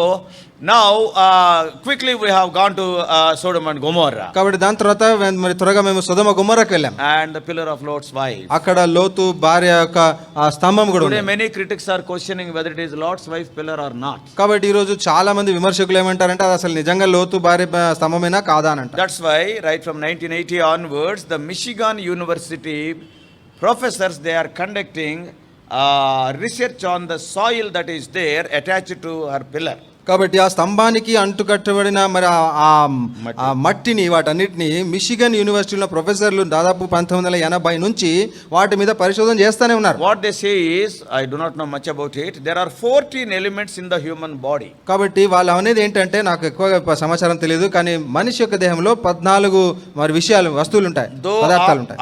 now quickly we have gone to Sodom and Gomorrah. కాబట్టి దాని తర్వాత మరి త్వరగా మేము సొదొమ గొమొర్రాకు వెళ్ళాం. And the pillar of Lot's wife. అక్కడ లోతు భార్య యొక్క స్తంభం కూడా ఉంది. Today many critics are questioning whether it is Lot's wife pillar or not. కాబట్టి ఈ రోజు చాలా మంది విమర్శకులు ఏమంటారంటే అది అసలు నిజంగా లోతు భార్య స్తంభమేనా కాదా అని అంటారు. That's why right from 1980 onwards the Michigan University professors, they are conducting research on the soil that is there attached to her pillar. కాబట్టి ఆ స్తంభానికి అంటుకట్టబడిన మరి ఆ మట్టిని వాటన్నిటిని మిషిగన్ యూనివర్సిటీలో ప్రొఫెసర్లు దాదాపు 1980 నుంచి వాటి మీద పరిశోధన చేస్తూనే ఉన్నారు. What they say is, I do not know much about it, there are 14 elements in the human body. కాబట్టి వాళ్ళు అనేది ఏంటంటే నాకు ఎక్కువగా సమాచారం తెలియదు, కానీ మనిషి యొక్క దేహంలో 14 మరి విషయాలు వస్తువులు ఉంటాయి, పదార్థాలు ఉంటాయి,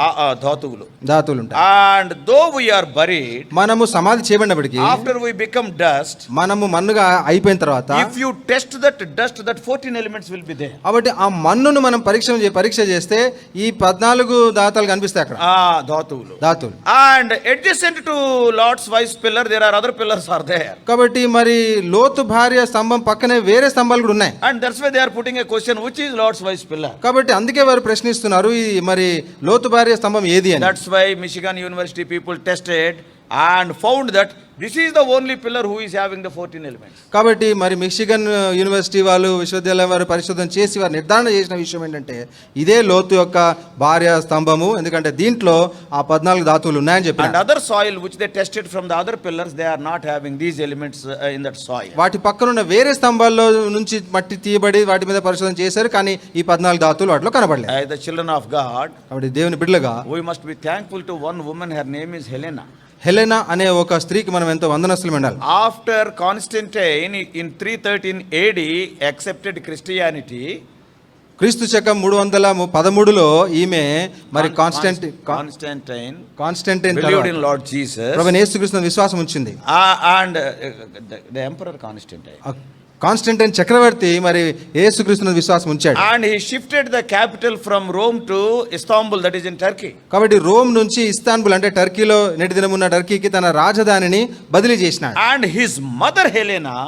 ధాతువులు ఉంటాయి. And though we are buried, మనము సమాధి చేయబడినప్పటికీ after we become dust, మనము మన్నుగా అయిపోయిన తర్వాత if you test that dust, that 14 elements will be there. కాబట్టి ఆ మన్నును మనం పరీక్ష చేస్తే ఈ 14 ధాతులు కనిపిస్తాయి అక్కడ. ధాతువులు. And adjacent to Lot's wife's pillar there are other pillars are there. కాబట్టి మరి లోతు భార్య స్తంభం పక్కనే వేరే స్తంభాలు కూడా ఉన్నాయి. And that's why they are putting a question, which is Lot's wife's pillar? కాబట్టి అందుకే వారు ప్రశ్నిస్తున్నారు ఈ మరి లోతు భార్య స్తంభం ఏది అని. That's why Michigan University people tested and found that this is the only pillar who is having the 14 elements. కాబట్టి మరి మిషిగన్ యూనివర్సిటీ వాళ్ళు విశ్వవిద్యాలయం వారు పరిశోధన చేసి వారు నిర్ధారణ చేసిన విషయం ఏంటంటే ఇదే లోతు యొక్క భార్య స్తంభము, ఎందుకంటే దీంట్లో ఆ 14 ధాతువులు ఉన్నాయని చెప్పారు. And other soil which they tested from the other pillars, they are not having these elements in that soil. వాటి పక్కనున్న వేరే స్తంభాల్లో నుంచి మట్టి తీయబడి వాటి మీద పరిశోధన చేశారు, కానీ ఈ 14 ధాతువులు వాటిలో కనబడలేదు. As the children of God, కాబట్టి దేవుని బిడ్డలుగా we must be thankful to one woman, her name is Helena. Helena అనే ఒక స్త్రీకి మనం ఎంతో వందనస్తులు ఉండాలి. After Constantine in 313 AD accepted Christianity, క్రీస్తు శకం 313లో ఈమె మరి Constantine believed in Lord Jesus. ప్రభువైన యేసుక్రీస్తుని విశ్వాసం ఉంచింది. And the emperor కాన్స్టంటైన్ చక్రవర్తి మరి యేసుక్రీస్తుని విశ్వాసం ఉంచాడు. And he shifted the capital from Rome to Istanbul, that is in Turkey. కాబట్టి రోమ్ నుంచి ఇస్తాన్బుల్ అంటే టర్కీలో నేటి దినం ఉన్న టర్కీకి తన రాజధానిని బదిలీ చేసినాడు. And his mother Helena,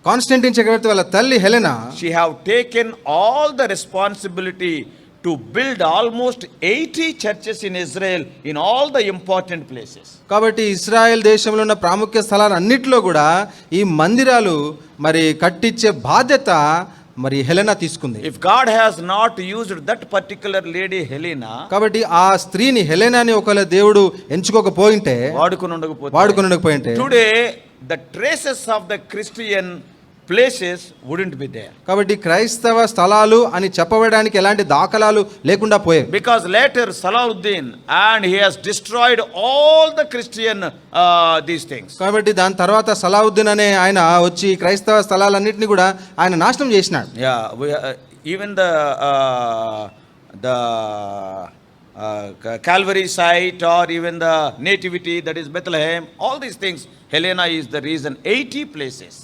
Constantine చక్రవర్తి వాళ్ళ తల్లి Helena, she have taken all the responsibility to build almost 80 churches in Israel in all the important places. కాబట్టి ఇశ్రాయెల్ దేశంలో ఉన్న ప్రాముఖ్య స్థలాలన్నిటిలో కూడా ఈ మందిరాలు మరి కట్టించే బాధ్యత మరి హెలెనా తీసుకుంది. If God has not used that particular lady Helena, కాబట్టి ఆ స్త్రీని హెలెనాని ఒకవేళ దేవుడు ఎంచుకోకపోయింటే వాడుకునుండకపోయింటే today the traces of the Christian places wouldn't be there. కాబట్టి క్రైస్తవ స్థలాలు అని చెప్పడానికి ఎలాంటి దాఖలాలు లేకుండా పోయాయి. Because later Salahuddin and he has destroyed all the Christian these things. కాబట్టి దాని తర్వాత సలావుద్దీన్ అనే ఆయన వచ్చి క్రైస్తవ స్థలాలన్నిటిని కూడా ఆయన నాశనం చేసినాడు. Even the Calvary site or even the nativity, that is Bethlehem, all these things, Helena is the reason. 80 places.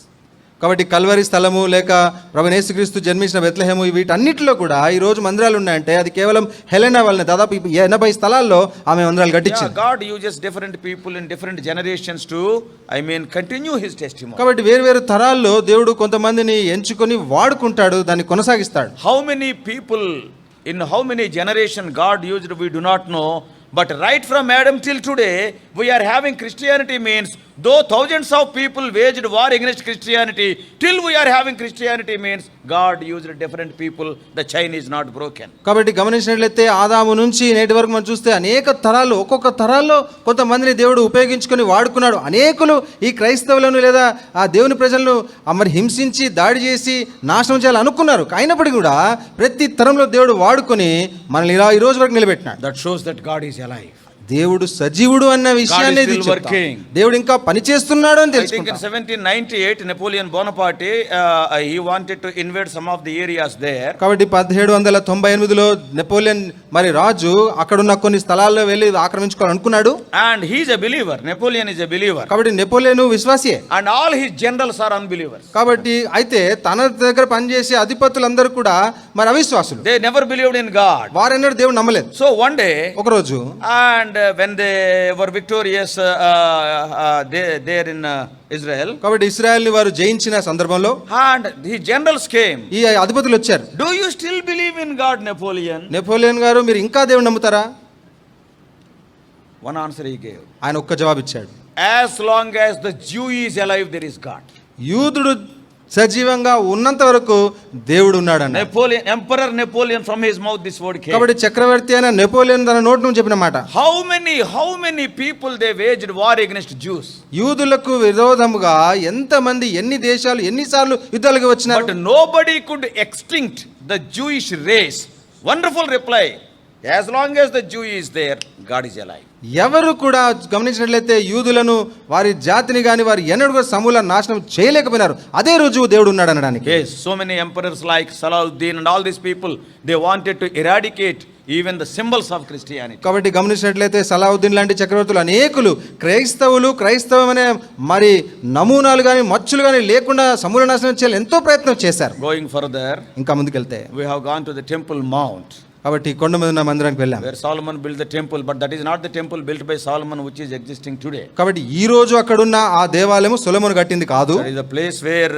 కాబట్టి కల్వరి స్థలము లేక ప్రభువైన యేసుక్రీస్తు జన్మించిన బెత్లెహేము వీటన్నిటిలో కూడా ఈ రోజు మందిరాలు ఉన్నాయంటే అది కేవలం హెలెనా వల్లనే. దాదాపు 80 స్థలాల్లో ఆమె మందిరాలు కట్టించింది. God uses different people in different generations to continue his testimony. కాబట్టి వేరు తరాల్లో దేవుడు కొంతమందిని ఎంచుకొని వాడుకుంటాడు, దాన్ని కొనసాగిస్తాడు. How many people in how many generation God used, we do not know, But right from Adam till today, we are having Christianity means, though thousands of people waged war against Christianity, till we are having Christianity means God used different people, the chain is not broken. కాబట్టి గమనించినట్లయితే ఆదాము నుంచి నేటి వరకు మనం చూస్తే అనేక తరాలు, ఒక్కొక్క తరాల్లో కొంతమందిని దేవుడు ఉపయోగించుకొని వాడుకున్నాడు. అనేకులు ఈ క్రైస్తవులను లేదా ఆ దేవుని ప్రజలను మరి హింసించి దాడి చేసి నాశనం చేయాలని అనుకున్నారు. అయినప్పటికీ కూడా ప్రతి తరంలో దేవుడు వాడుకొని మనల్ని ఇలా ఈ రోజు వరకు నిలబెట్టినాడు. That shows that God is alive. దేవుడు సజీవుడు అన్న విషయాన్ని ఇది చెప్తా. working. దేవుడు ఇంకా పని చేస్తున్నాడు అని I think in తెలుసుకుంటాం. 1798 Napoleon Bonaparte he wanted to invade some of the areas there. కాబట్టి 1798లో నెపోలియన్ మరి రాజు అక్కడున్న కొన్ని స్థలాల్లో వెళ్ళి ఆక్రమించుకోవాలనుకున్నాడు. And he is a believer. Napoleon is a believer. కాబట్టి Napoleon విశ్వాసియే. And all his generals are unbelievers. కాబట్టి అయితే తన దగ్గర పనిచేసే అధిపతులందరూ కూడా మరి అవిశ్వాసులు. They never believed in God. వారెన్నడూ దేవుడు నమ్మలేదు. So one day, ఒకరోజు and when they were victorious there in Israel, కాబట్టి ఇశ్రాయేల్ ని వారు జయించిన సందర్భంలో and the generals came. ఈ అధిపతులు వచ్చారు. Do you still believe in God, Napoleon? Napoleon గారు మీరు ఇంకా దేవుని నమ్ముతారా? One answer he gave. ఆయన ఒక్క జవాబు ఇచ్చాడు. As long as the Jew is alive, there is God. యూదుడు సజీవంగా ఉన్నంత వరకు దేవుడు ఉన్నాడన్న. Napoleon, Emperor Napoleon, from his mouth this word came. కాబట్టి చక్రవర్తి అయిన నెపోలియన్ తన నోటి నుంచి చెప్పిన మాట. How many people they waged war against Jews? యూదులకు విరోధముగా ఎంతమంది, ఎన్ని దేశాలు, ఎన్నిసార్లు యుద్ధాలకు వచ్చినారు. But nobody could extinct the Jewish race. Wonderful reply. As long as the Jew is there, God is alive. ఎవరు కూడా గమనించినట్లయితే యూదులను, వారి జాతిని గాని వారి ఎన్నడూ కూడా సమూల నాశనం చేయలేకపోయినారు. అదే రుజువు దేవుడు ఉన్నాడు అనడానికి. Yes, so many emperors like Salahuddin and all these people, they wanted to eradicate even the symbols of Christianity. కాబట్టి గమనించినట్లయితే సలావుద్దీన్ లాంటి చక్రవర్తులు అనేకులు క్రైస్తవం అనే మరి నమూనాలు గాని మచ్చులు గాని లేకుండా సమూల నాశనం చేయాలని ఎంతో ప్రయత్నం చేశారు. Going further, ఇంకా ముందుకెళ్తే we have gone to the Temple Mount, కాబట్టి కొండ మీద ఉన్న మందిరానికి వెళ్ళాం. where Solomon built the temple, but that is not the temple built by Solomon which is existing today. కాబట్టి ఈ రోజు అక్కడున్న ఆ దేవాలయము సొలొమోను కట్టింది కాదు. That is the place where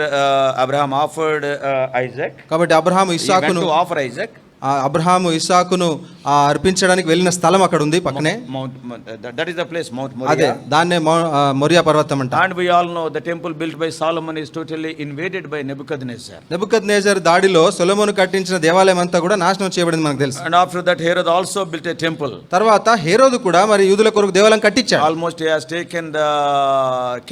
Abraham offered Isaac. కాబట్టి అబ్రహాము He went ఇస్సాకును to offer Isaac. అబ్రహాము ఇస్సాకును అర్పించడానికి వెళ్ళిన స్థలం అక్కడ ఉంది పక్కనే. That is the place, Mount అదే Moriah. దాన్నే మొరియా పర్వతం అంట. And we all know the temple built by Solomon is totally invaded by Nebuchadnezzar. Nebuchadnezzar దాడిలో సొలొమోను కట్టించిన దేవాలయం అంతా కూడా నాశనం చేయబడింది మనకు తెలుసు. And after that Herod also built a temple. తర్వాత హేరోదు కూడా మరి యూదుల కొరకు దేవాలయం కట్టించాడు. Almost he has taken, the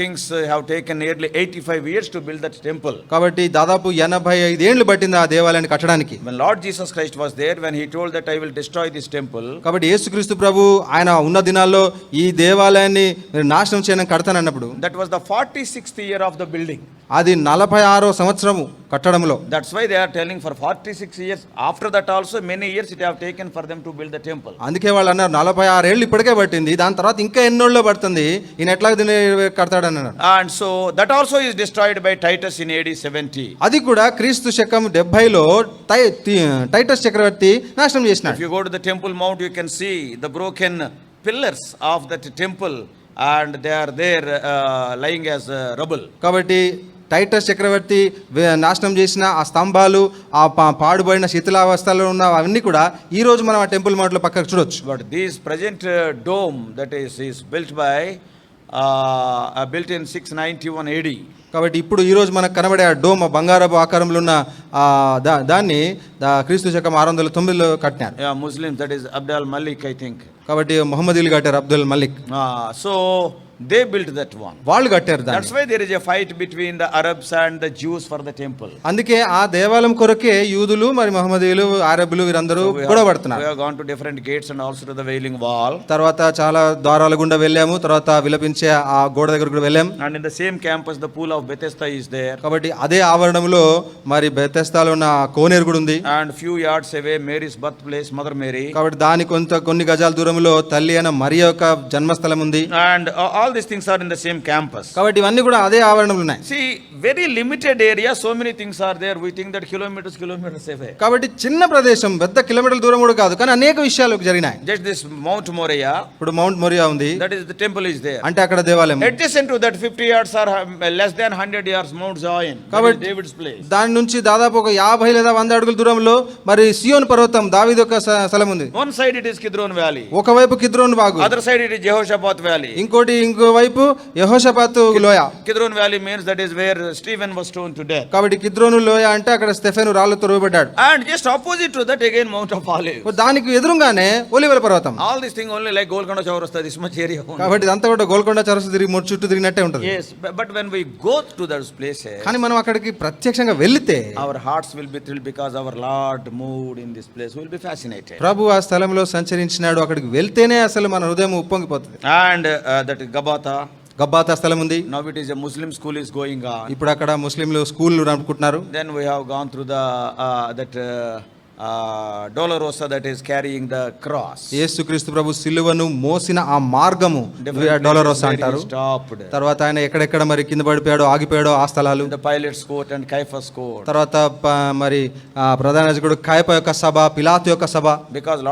kings have taken nearly 85 years to build that temple. కాబట్టి దాదాపు 85 ఏళ్లు పట్టింది ఆ దేవాలయాన్ని కట్టడానికి. When Lord Jesus Christ was there, when he told that I will destroy this temple, కాబట్టి యేసుక్రీస్తు ప్రభు ఆయన ఉన్న దినాల్లో ఈ దేవాలయాన్ని నాశనం చేయడం కడతానన్నప్పుడు, that was the 46th year of the building. అది 46వ సంవత్సరము కట్టడంలో. That's why they are telling for 46 years. After that also many years it have taken for them to build the temple. అందుకే వాళ్ళు అన్నారు 46 ఏళ్ళు ఇప్పటికే పట్టింది, దాని తర్వాత ఇంకా ఎన్నోళ్ళు పడుతుంది, ఈయన ఎట్లా దీన్ని కడతాడన్నారు. And so that also is destroyed by Titus in AD 70. అది కూడా క్రీస్తు శకం 70లో టైటస్ చక్రవర్తి నాశనం చేసినాడు. If you go to the Temple Mount, you can see the broken pillars of that temple, and they are there lying as rubble. కాబట్టి టైటస్ చక్రవర్తి నాశనం చేసిన ఆ స్తంభాలు, ఆ పాడుబడిన శిథిలావస్థలో ఉన్న అవన్నీ కూడా ఈ రోజు మనం ఆ టెంపుల్ మౌంట్ లో పక్కకు చూడొచ్చు. But this present dome that is built in 691 AD. కాబట్టి ఇప్పుడు ఈ రోజు మనకు కనబడే ఆ డోమ్, బంగారపు ఆకారంలో ఉన్న దాన్ని క్రీస్తు శకం 609లో కట్టినారు. Yeah, Muslims, that is Abd al-Malik, I think. కాబట్టి మొహమ్మదీలు కట్టారు, Abdul Malik. So they built that one. వాళ్ళు కట్టారు దాన్ని. That's why there is a fight between the Arabs and the Jews for the temple. అందుకే ఆ దేవాలయం కొరకే యూదులు మరి మహమ్మదీయులు, అరబులు వీరందరూ గొడవ పడుతున్నారు. We have gone to different gates and also to the Wailing Wall. తర్వాత చాలా ద్వారాల గుండా వెళ్ళాము, తర్వాత విలపించే ఆ గోడ దగ్గర కూడా వెళ్ళాం. And in the same campus the pool of Bethesda is there. కాబట్టి అదే ఆవరణంలో మరి బెతెస్దాలో ఉన్న కోనేరు కూడా ఉంది. And few yards away Mary's birthplace, Mother Mary. కాబట్టి దాని కొన్ని గజాల దూరంలో తల్లి అయిన మరియ యొక్క జన్మస్థలం ఉంది. And all these things are in the same campus. కాబట్టి ఇవన్నీ కూడా అదే ఆవరణంలో ఉన్నాయి. See, very limited area, so many things are there. We think that kilometers away. కాబట్టి చిన్న ప్రదేశం, పెద్ద కిలోమీటర్ల దూరం కూడా కాదు, కానీ అనేక విషయాలు జరిగినాయి. Just this Mount Moriah, ఇప్పుడు మౌంట్ మోరియా ఉంది, that is the temple is there. అంటే అక్కడ దేవాలయం. Adjacent to that 50 yards or less than 100 yards Mount Zion, కాబట్టి David's place. దాని నుంచి దాదాపు ఒక 50 లేదా 100 అడుగుల దూరంలో మరి సియోన్ పర్వతం, దావీదు యొక్క స్థలం ఉంది. One side it is Kidron Valley, ఒకవైపు కిద్రోను వాగు, other side it is Jehoshaphat Valley. ఇంకో వైపు యెహోషాపాతు లోయ. Kidron Valley means that is where Stephen was stoned to death. కాబట్టి కిద్రోను లోయ అంటే అక్కడ స్టెఫెను రాళ్లతో రువ్వబడ్డాడు. And just opposite to that again Mount of Olives. దానికి ఎదురుగానే ఒలీవల పర్వతం. All this thing only like Golconda Chaurasta, this much area only. కాబట్టి ఇదంతా కూడా గోల్కొండ చౌరస్తా తిరిగి మూడు చుట్టూ తిరిగినట్టే ఉంటుంది. Yes, but when we go to those places, కానీ మనం అక్కడికి ప్రత్యక్షంగా వెళ్తే our hearts will be thrilled because our Lord moved in this place. We will be fascinated. ప్రభు ఆ స్థలంలో సంచరించినాడు, అక్కడికి వెళ్తేనే అసలు మన హృదయం ఉప్పొంగిపోతుంది. And that Gabbatha, గబ్బాతా స్థలం ఉంది. now it is a Muslim school is going on. ఇప్పుడు అక్కడ ముస్లింలు స్కూళ్ళు నడుపుకుంటున్నారు. Then we have gone through the Dolorosa that is carrying the cross. యేసుక్రీస్తు ప్రభు సిలువను మోసిన ఆ మార్గము డొలరోసా అంటారు. Stopped. తర్వాత ఆయన ఎక్కడెక్కడ మరి కింద పడిపోయాడో, ఆగిపోయాడో ఆ స్థలాలు. The Pilate's court and Caiaphas court. తర్వాత మరి ప్రధాన యాజకుడు కయప యొక్క సభ, పిలాతు యొక్క సభ. Because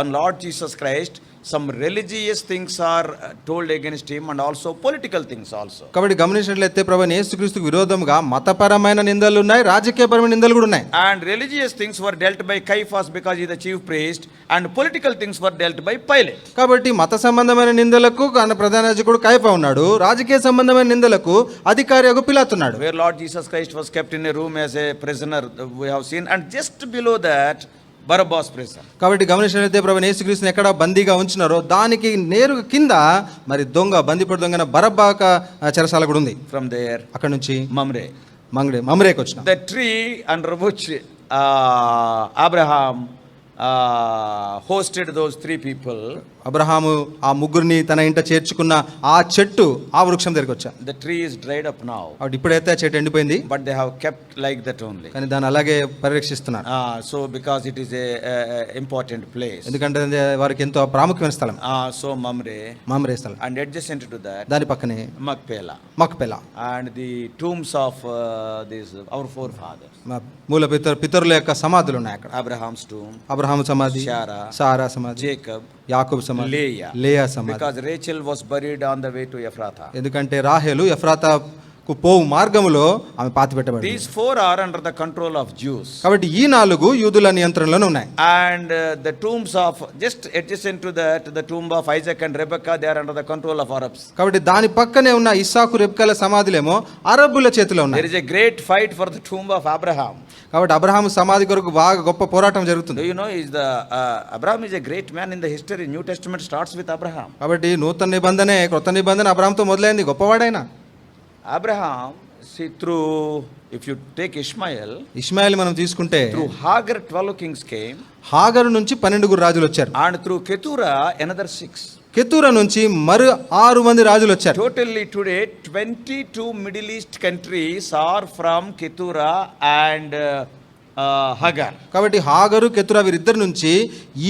on Lord Jesus Christ, some religious things are told against him and also political things also. కాబట్టి గమనించినట్లయితే ప్రభువైన యేసుక్రీస్తుకు విరోధంగా మతపరమైన నిందలు ఉన్నాయి, రాజకీయపరమైన నిందలు కూడా ఉన్నాయి. And religious things were dealt by Caiaphas because he is the chief priest, and political things were dealt by Pilate. కాబట్టి మత సంబంధమైన నిందలకు ప్రధాన యాజకుడు కయప ఉన్నాడు, రాజకీయ సంబంధమైన నిందలకు అధికారి పిలాతు ఉన్నాడు. Where Lord Jesus Christ was kept in a room as a prisoner, we have seen, and just below that Barabbas prison. కాబట్టి గమనించినట్లయితే ప్రభువైన యేసుక్రీస్తుని ఎక్కడ బందీగా ఉంచినారో దానికి నేరుగా కింద మరి బందీపడి దొంగన బరబ్బాక చెరసాల కూడా ఉంది. From there, అక్కడ నుంచి Mamre వచ్చిన the tree under which Abraham hosted those 3 people. Abraham ఆ ముగ్గురిని తన ఇంట చేర్చుకున్న ఆ చెట్టు, ఆ వృక్షం దగ్గరికి వచ్చా. The tree is dried up now. అప్పుడు ఇప్పుడైతే ఆ చెట్టు ఎండిపోయింది, but they have kept like that only. కానీ దాన్ని అలాగే పరిరక్షిస్తున్నారు. So because it is a important place. ఎందుకంటే వారికి ఎంతో ప్రాముఖ్యమైన స్థలం. So మమ్రే స్థలం. And adjacent to that, దాని పక్కనే మక్పేలా and the tombs of these our forefathers. మూల పితరుల యొక్క సమాధులు ఉన్నాయి అక్కడ. Abraham's tomb, అబ్రహాము సమాధి, సారా సమాధి, Jacob, యాకోబు సమాధి, లేయా సమాధి. because Rachel was buried on the way to Ephrathah. ఎందుకంటే రాహేలు ఎఫ్రాతాకు పోవు మార్గములో ఆమె పాతిపెట్టబడింది. These 4 are under the control of Jews. కాబట్టి ఈ 4 యూదుల నియంత్రణలోనే ఉన్నాయి. And the tombs of just adjacent to that, the tomb of Isaac and Rebekah, they are under the control of Arabs. కాబట్టి దాని పక్కనే ఉన్న ఇస్సాకు రెబెకాల సమాధులేమో అరబ్బుల చేతిలో ఉన్నాయి. There is a great fight for the tomb of Abraham. కాబట్టి అబ్రహాము సమాధి కొరకు బాగా గొప్ప పోరాటం జరుగుతుంది. Do you know Abraham is a great man in the history. New Testament starts with Abraham. కాబట్టి నూతన నిబంధన, క్రొత్త నిబంధన అబ్రహాముతో మొదలైంది. గొప్పవాడైన Abraham, see, through, if you take Ishmael మనం తీసుకుంటే, through Hagar 12 kings came. హాగరు నుంచి 12 రాజులు వచ్చారు. And through Keturah another 6. Keturah నుంచి మరి 6 మంది రాజులు వచ్చారు. Totally today 22 Middle East countries are from Keturah and Hagar. కాబట్టి హాగరు, కెతూరా వీరిద్దరి నుంచి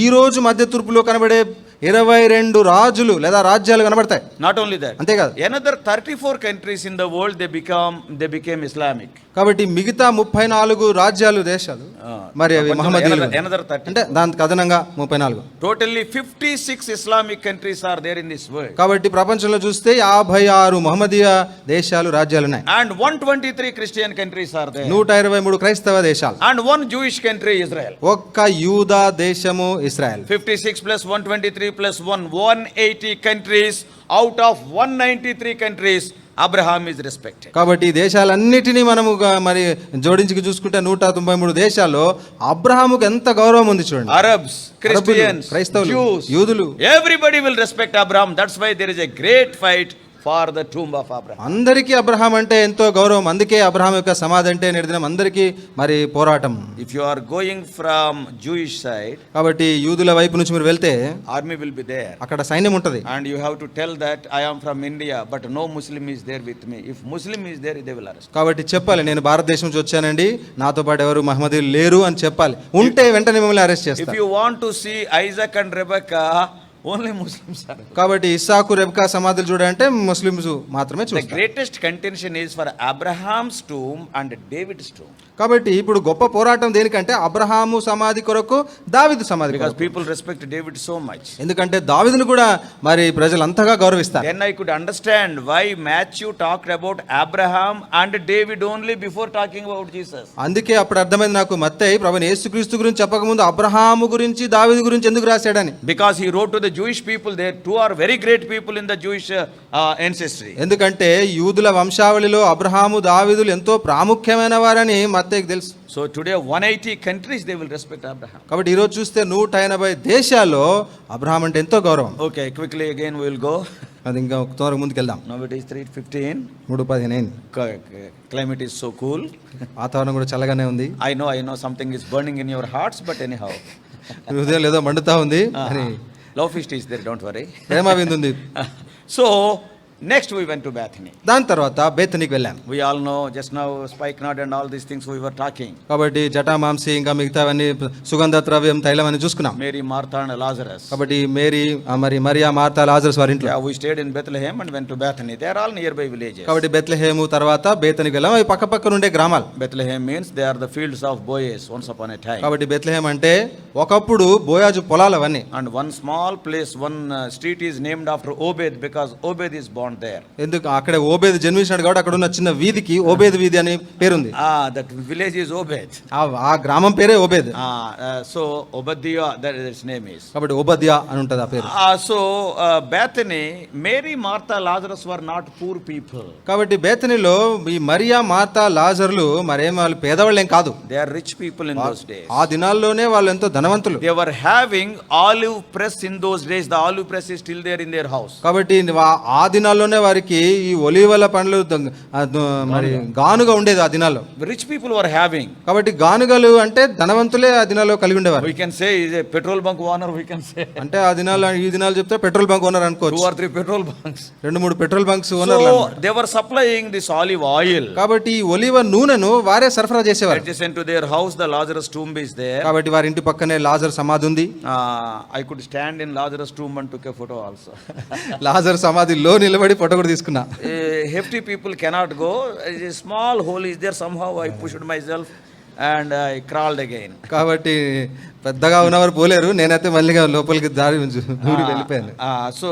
ఈ రోజు మధ్య తూర్పులో కనబడే 22 రాజులు లేదా రాజ్యాలు కనబడతాయి. Not only that, అంతేకాదు, another 34 countries in the world they became Islamic. కాబట్టి మిగతా 34 రాజ్యాలు, దేశాలు మరి అవి మహమ్మదీయులు. అంటే దానికి అదనంగా 34. Totally 56 Islamic countries are there in this world. కాబట్టి ప్రపంచంలో చూస్తే 56 మహమ్మదీయ దేశాలు, రాజ్యాలు ఉన్నాయి. And 123 Christian countries are there. 123 క్రైస్తవ దేశాలు. And 1 Jewish country, Israel. ఒక్క యూదా దేశము ఇశ్రాయెల్. 56 plus 123 plus 1, 180 countries. Out of 193 countries, Abraham is respected. కాబట్టి ఈ దేశాలన్నిటినీ మనము మరి జోడించి చూసుకుంటే 193 దేశాల్లో అబ్రహాముకు ఎంత గౌరవం ఉంది చూడండి. Arabs, Christians, క్రైస్తవులు, Jews, యూదులు, everybody will respect Abraham. That's why there is a great fight for the tomb of Abraham. అందరికీ అబ్రహాం అంటే ఎంతో గౌరవం. అందుకే అబ్రహాం యొక్క సమాధి అంటే నేటిదినం అందరికీ మరి పోరాటం. If you are going from Jewish side, కాబట్టి యూదుల వైపు నుంచి మీరు వెళ్తే army will be there. అక్కడ సైన్యం ఉంటది. And you have to tell that I am from India, but no Muslim is there with me. If Muslim is there, they will arrest. కాబట్టి చెప్పాలి, నేను భారతదేశం నుంచి వచ్చానండి, నాతో పాటు ఎవరు మహమ్మదీయులు లేరు అని చెప్పాలి. ఉంటే వెంటనే మిమ్మల్ని అరెస్ట్ చేస్తారు. If you want to see Isaac and Rebekah Only Muslims are. కాబట్టి ఇస్సాకు రెబ్కా సమాధులు చూడాలంటే ముస్లిమ్స్ మాత్రమే The చూస్తారు. greatest contention is for Abraham's tomb and David's tomb. కాబట్టి ఇప్పుడు గొప్ప పోరాటం దేనికంటే అబ్రహాము సమాధి కొరకు దావీదు సమాధి Because కొరకు. people respect David so much. ఎందుకంటే దావీదును కూడా మరి ప్రజలు అంతగా గౌరవిస్తారు. Then I could understand why Matthew talked about Abraham and David only before talking about Jesus. అందుకే అప్పుడు అర్థమైంది నాకు మత్తయి ప్రభువైన యేసుక్రీస్తు గురించి చెప్పకముందు అబ్రహాము గురించి దావీదు గురించి ఎందుకు రాశాడని. Because he wrote to the Jewish people, there two are very great people in the Jewish ancestry. ఎందుకంటే యూదుల వంశావళిలో అబ్రహాము దావీదులు ఎంతో ప్రాముఖ్యమైన వారని మత్తయికి తెలుసు. So today 180 countries they will respect Abraham. కాబట్టి ఈరోజు చూస్తే 180 దేశాల్లో అబ్రహాం అంటే ఎంతో గౌరవం. Okay, quickly again we will go. అది ఇంకా తొందరగా ముందుకెళ్దాం. Now it is 3:15. 3:15 Climate is so cool. వాతావరణం కూడా చల్లగానే ఉంది. I know something is burning in your hearts, but anyhow. హృదయం ఏదో మండుతా ఉంది అని. Love feast is there, don't worry. ప్రేమ విందు ఉంది. So next we went to Bethany. దాని తర్వాత బేతనీకి వెళ్ళాం. We all know just now spikenard and all these things we were talking. కాబట్టి జటామాంసి ఇంకా మిగతావన్నీ సుగంధ ద్రవ్యం తైలం అని చూసుకున్నాం. Mary, Martha and Lazarus. కాబట్టి మేరీ మరి మరియా మార్తా లాజరస్ వారి ఇంట్లో. Yeah, we stayed in Bethlehem and went to Bethany. They are all nearby villages. కాబట్టి బెత్లెహేము తర్వాత బేతనీకి వెళ్ళాం. అవి పక్క పక్కన ఉండే గ్రామాలు. Bethlehem means they are the fields of Boaz once upon a time. కాబట్టి బెత్లెహేం అంటే ఒకప్పుడు బోయాజు పొలాలు అవన్నీ. And one small place, one street is named after Obed because Obed is born there. ఎందుకు అక్కడ ఓబేద్ జన్మించినాడు కాబట్టి అక్కడ ఉన్న చిన్న వీధికి ఓబేద్ వీధి అని పేరుంది. That village is Obed. ఆ గ్రామం పేరే ఓబేద్. So Obadiah, that its name is. కాబట్టి ఓబద్యా అని ఉంటది ఆ పేరు. So Bethany, Mary, Martha, Lazarus were not poor people. కాబట్టి బేతనీలో ఈ మరియా మార్తా లాజర్లు మరేం వాళ్ళు పేదవాళ్ళేం కాదు. They are rich people in those days. ఆ దినాల్లోనే వాళ్ళు ఎంతో ధనవంతులు. They were having olive press in those days. The olive press is still there in their house. కాబట్టి ఆ దినాల్లోనే వారికి ఈ ఒలీవల పండ్లు మరి గానుగా ఉండేది ఆ దినాల్లో. Rich people were having. కాబట్టి గానుగలు అంటే ధనవంతులే ఆ దినాల్లో కలిగి ఉండేవారు. We can say is a petrol bunk owner, we can say. అంటే ఆ దినాల్లో ఈ దినాలు చెప్తే పెట్రోల్ బంక్ ఓనర్ అనుకోవచ్చు. 2 or 3 petrol bunks. 2-3 petrol bunks ఓనర్లు So అన్నమాట. they were supplying this olive oil. కాబట్టి ఈ ఒలీవ నూనెను వారే సరఫరా చేసేవారు. Adjacent to their house, the Lazarus tomb is there. కాబట్టి వారి ఇంటి పక్కనే లాజర్ సమాధి ఉంది. I could stand in Lazarus tomb and took a photo also. Lazar సమాధిలో నిలబడి ఫోటో కూడా తీసుకున్నా. Hefty people cannot go. A small hole is there. Somehow I pushed myself and I crawled again. కాబట్టి పెద్దగా ఉన్నవారు పోలేరు. నేనైతే మళ్ళీ లోపలికి దారి దూరి వెళ్ళిపోయాను. So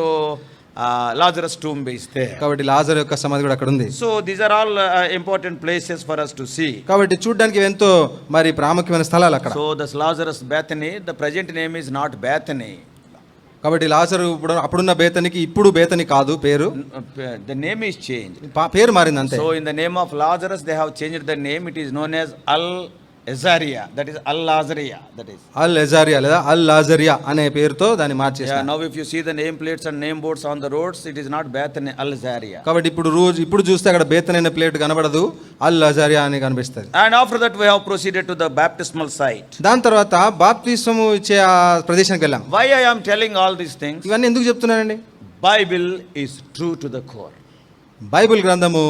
Lazarus tomb is there. కాబట్టి లాజర్ యొక్క సమాధి కూడా అక్కడ ఉంది. So these are all important places for us to see. కాబట్టి చూడడానికి ఎంతో మరి ప్రాముఖ్యమైన స్థలాలు అక్కడ. So this Lazarus Bethany, the present name is not Bethany. కాబట్టి లాజరు ఇప్పుడు అప్పుడున్న బేతనికి ఇప్పుడు బేతని కాదు పేరు. The name is changed. పేరు మారింది అంతే. So in the name of Lazarus they have changed the name. It is known as Al-Azariah. That is Al-Lazaria. That is అల్ ఎజారియా లేదా అల్ లాజరియా అనే పేరుతో దాన్ని మార్చేశారు. Now if you see the name plates and name boards on the roads, it is not Bethany, Al-Zaria. కాబట్టి ఇప్పుడు చూస్తే అక్కడ బేతన్ అనే ప్లేట్ కనబడదు, అల్ లాజరియా అని కనిపిస్తుంది. And after that we have proceeded to the baptismal site. దాని తర్వాత బాప్తిస్మము ఇచ్చే ఆ ప్రదేశానికి వెళ్ళాం. Why I am telling all these things? ఇవన్నీ ఎందుకు చెప్తున్నానండి? Bible is true to the core. Bible గ్రంథము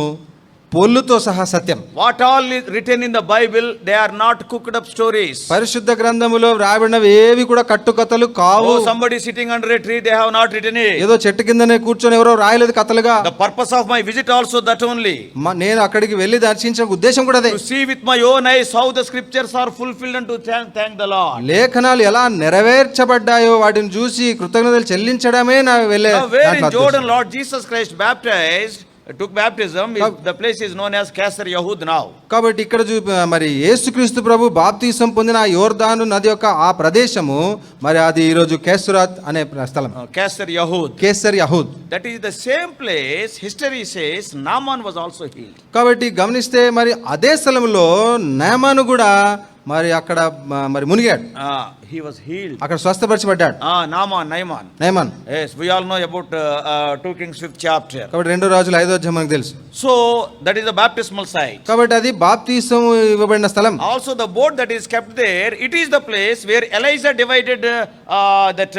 పొల్లుతో సహా సత్యం. What all is written in the Bible, they are not cooked up stories. పరిశుద్ధ గ్రంథములో రాయబడినవి ఏవి కూడా కట్టుకథలు కావు. Oh, somebody sitting under a tree, they have not written it. ఏదో చెట్టు కిందనే కూర్చొని ఎవరో రాయలేదు కథలుగా. The purpose of my visit also that only. నేను అక్కడికి వెళ్ళి దర్శించిన ఉద్దేశం కూడా అదే. To see with my own eyes how the scriptures are fulfilled and to thank the Lord. లేఖనాలు ఎలా నెరవేర్చబడ్డాయో వాటిని చూసి కృతజ్ఞతలు చెల్లించడమే నా వెళ్ళే. Now where in Jordan Lord Jesus Christ baptized, took baptism, the place is known as Keser Yahud now. కాబట్టి ఇక్కడ మరి యేసుక్రీస్తు ప్రభు బాప్తిసం పొందిన ఆ యోర్దాను నది యొక్క ఆ ప్రదేశము మరి అది ఈ రోజు కేసరాత్ అనే స్థలం. Keser Yahud. Kesar Ehud. That is the same place. History says Naaman was also healed. కాబట్టి గమనిస్తే మరి అదే స్థలంలో నామాను కూడా మరి అక్కడ మరి మునిగాడు. He was healed. అక్కడ స్వస్థపరచబడ్డాడు. Naaman. Yes, we all know about 2 Kings 5th chapter. కాబట్టి 2 రాజుల 5వ అధ్యాయం మనకు తెలుసు. So that is the baptismal site. కాబట్టి అది బాప్తిసం ఇవ్వబడిన స్థలం. Also the boat that is kept there, it is the place where Elijah divided that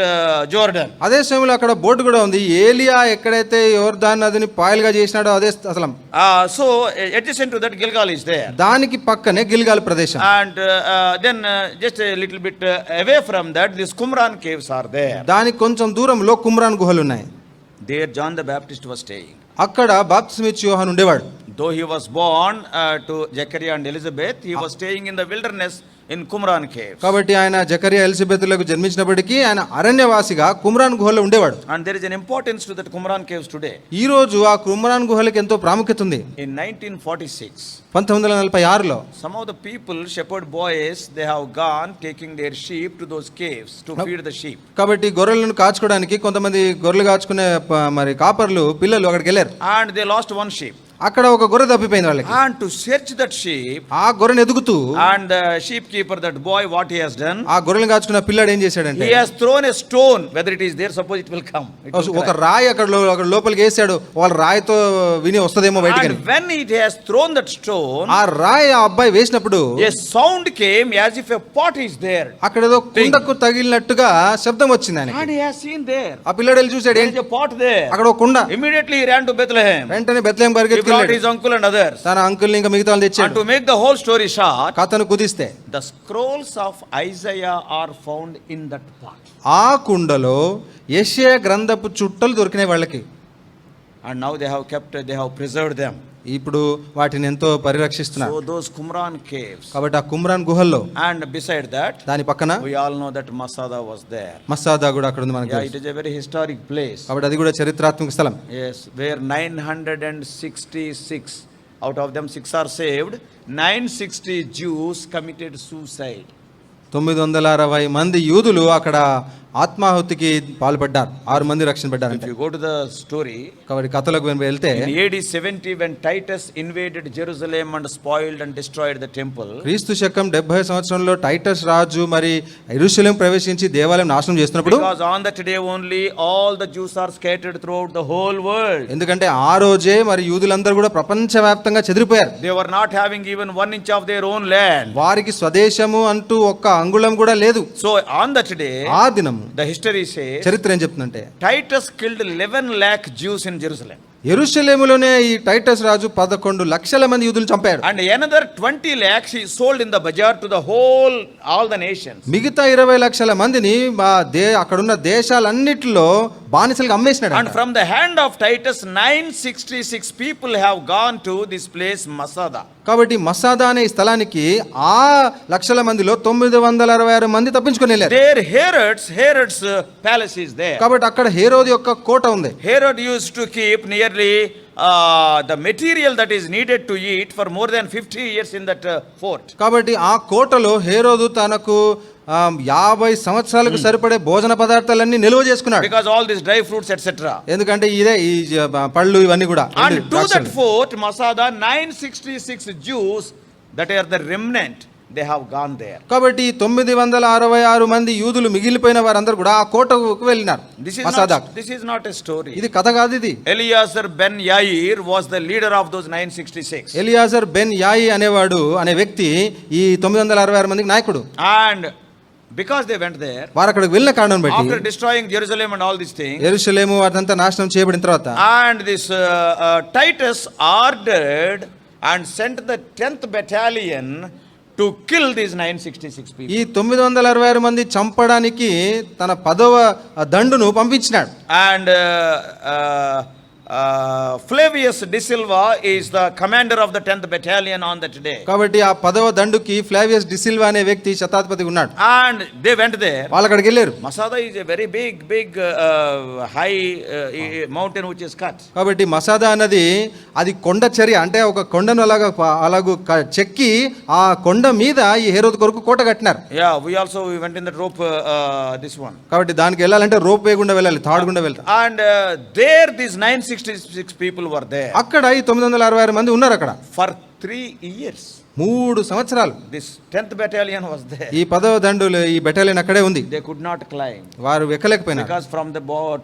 Jordan. అదే సమయంలో అక్కడ బోట్ కూడా ఉంది. ఏలియా ఎక్కడైతే యోర్దాను నదిని పాయలుగా చేసినాడో అదే స్థలం. So adjacent to that Gilgal is there. దానికి పక్కనే గిల్గాల్ ప్రదేశం. And then just a little bit away from that, these Qumran caves are there. దానికి కొంచెం దూరంలో కుమ్రాన్ గుహలు ఉన్నాయి. There John the Baptist was staying. అక్కడ బాప్తిస్మిచ్చు యోహాను ఉండేవాడు. Though he was born to Zechariah and Elizabeth, he was staying in the wilderness in Qumran caves. కాబట్టి ఆయన జకరియా ఎలిజబెతులకు జన్మించినప్పటికీ ఆయన అరణ్యవాసిగా కుమ్రాన్ గుహలో ఉండేవాడు. And there is an importance to that Qumran caves today. ఈ రోజు ఆ కుమ్రాన్ గుహలకు ఎంతో ప్రాముఖ్యత ఉంది. In 1946, 1946లో some of the people, shepherd boys, they have gone taking their sheep to those caves to feed the sheep. కాబట్టి గొర్రెలను కాచుకోవడానికి కొంతమంది గొర్రెలు కాచుకునే మరి కాపర్లు పిల్లలు అక్కడికి వెళ్ళారు. And they lost one sheep. అక్కడ ఒక గొర్రె తప్పిపోయింది వాళ్ళకి. And to search that sheep, ఆ గొర్రెను ఎదుగుతూ and the sheepkeeper, that boy, what he has done, ఆ గొర్రెలను కాచుకున్న పిల్లాడు ఏం చేశాడంటే he has thrown a stone. Whether it is there, suppose it will come. It will ఒక cry. రాయి అక్కడ లోపలికి వేసాడు. వాళ్ళ రాయితో విని వస్తదేమో బయటికి. And when it has thrown that stone, ఆ రాయి ఆ అబ్బాయి వేసినప్పుడు a sound came as if a pot is there. అక్కడ ఏదో కుండకు తగిలినట్టుగా శబ్దం వచ్చింది ఆయనకి. And he has seen there. ఆ పిల్లాడు వెళ్ళి చూశాడు, There is a pot there. అక్కడ ఒక కుండ. Immediately he ran to Bethlehem. వెంటనే Bethlehem He brought పరిగెత్తుకెళ్ళాడు. his uncle and others. తన అంకుల్ని ఇంకా మిగతా వాళ్ళు And తెచ్చాడు. to make the whole story short, కథను కుదిస్తే the scrolls of Isaiah are found in that pot. ఆ కుండలో యెషయా గ్రంథపు చుట్టలు దొరికినాయి వాళ్ళకి. And now they have preserved them. ఇప్పుడు వాటిని ఎంతో పరిరక్షిస్తున్నారు. So those Qumran caves. కాబట్టి ఆ కుమ్రాన్ గుహల్లో And beside that, దాని పక్కన we all know that Masada was there. మస్సాదా కూడా అక్కడ ఉంది మనకి. Yeah, it is a very historic place. కాబట్టి అది కూడా చరిత్రాత్మక స్థలం. Yes, where 966, out of them 6 are saved, 960 Jews committed suicide. 960 మంది యూదులు అక్కడ ఆత్మాహుతికి పాల్పడ్డారు. 6 మంది రక్షణ పడ్డారంట. If you go to the story, కాబట్టి కథలకు వెళ్తే in AD 70, when Titus invaded Jerusalem and spoiled and destroyed the temple, క్రీస్తు శకం 70 సంవత్సరంలో టైటస్ రాజు మరి యెరూషలేం ప్రవేశించి దేవాలయం నాశనం చేస్తున్నప్పుడు, because on that day only all the Jews are scattered throughout the whole world. ఎందుకంటే ఆ రోజే మరి యూదులందరూ కూడా ప్రపంచవ్యాప్తంగా చెదిరిపోయారు. They were not having even 1 inch of their own land. వారికి స్వదేశము అంటూ ఒక్క అంగుళం కూడా లేదు. So on that day, ఆ దినం the history says, చరిత్ర ఏం చెప్తుందంటే Titus killed 11 lakh Jews in Jerusalem. యెరూషలేములోనే ఈ టైటస్ రాజు 11 లక్షల మంది యూదులు చంపాడు. And another 20 lakhs he sold in the bazaar to the all the nations. మిగతా 20 లక్షల మందిని అక్కడున్న దేశాలన్నిటిలో బానిసలుగా అమ్మేసినాడు. And from the hand of Titus, 966 people have gone to this place Masada. కాబట్టి మసాదా అనే ఈ స్థలానికి ఆ లక్షల మందిలో 966 మంది తప్పించుకొని వెళ్ళారు. There Herod's palace is there. కాబట్టి అక్కడ హేరోదు యొక్క కోట ఉంది. Herod used to keep nearly the material that is needed to eat for more than 50 years in that fort. కాబట్టి ఆ కోటలో హేరోదు తనకు 50 సంవత్సరాలకు సరిపడే భోజన పదార్థాలన్నీ నిల్వ చేసుకున్నాడు. Because all these dry fruits etc. ఎందుకంటే ఇదే ఈ పళ్ళు ఇవన్నీ కూడా. And to that fort Masada, 966 Jews that are the remnant, they have gone there. కాబట్టి 966 మంది యూదులు మిగిలిపోయిన వారందరూ కూడా ఆ కోటకు వెళ్ళినారు. This is not a story. ఇది కథ కాదు ఇది. Eliezer ben Yair was the leader of those 966. Eleazar Ben Yair అనే వ్యక్తి ఈ 966 మందికి నాయకుడు. And because they went there, వారు అక్కడికి వెళ్ళిన కారణం బట్టి, after destroying Jerusalem and all these things, యెరూషలేము అదంతా నాశనం చేయబడిన తర్వాత, and this Titus ordered and sent the 10th battalion to kill these 966 people. ఈ 966 మంది చంపడానికి తన 10వ దండును పంపించినాడు. And Flavius De Silva is the commander of the 10th battalion on that day. కాబట్టి ఆ 10వ దండుకి ఫ్లావియస్ డిసిల్వా అనే వ్యక్తి శతాధిపతి ఉన్నాడు. And they went there. వాళ్ళు అక్కడికి వెళ్ళారు. Masada is a very big high mountain which is cut. కాబట్టి మసాదా అన్నది అది కొండ చర్య, అంటే ఒక కొండను అలాగూ చెక్కి ఆ కొండ మీద ఈ హేరోదు కొరకు కోట కట్టినారు. Yeah, we went in the rope, this one. కాబట్టి దానికి వెళ్ళాలంటే రోప్ వేయకుండా వెళ్ళాలి, తాడుకుండా వెళ్తారు. And there these 966 people were there. అక్కడ ఈ 966 మంది ఉన్నారు అక్కడ. For 3 years. 3 సంవత్సరాలు This 10th battalion was there. ఈ 10వ దండులు ఈ బెటాలియన్ అక్కడే ఉంది. They could not climb. వారు ఎక్కలేకపోయినారు. Because from the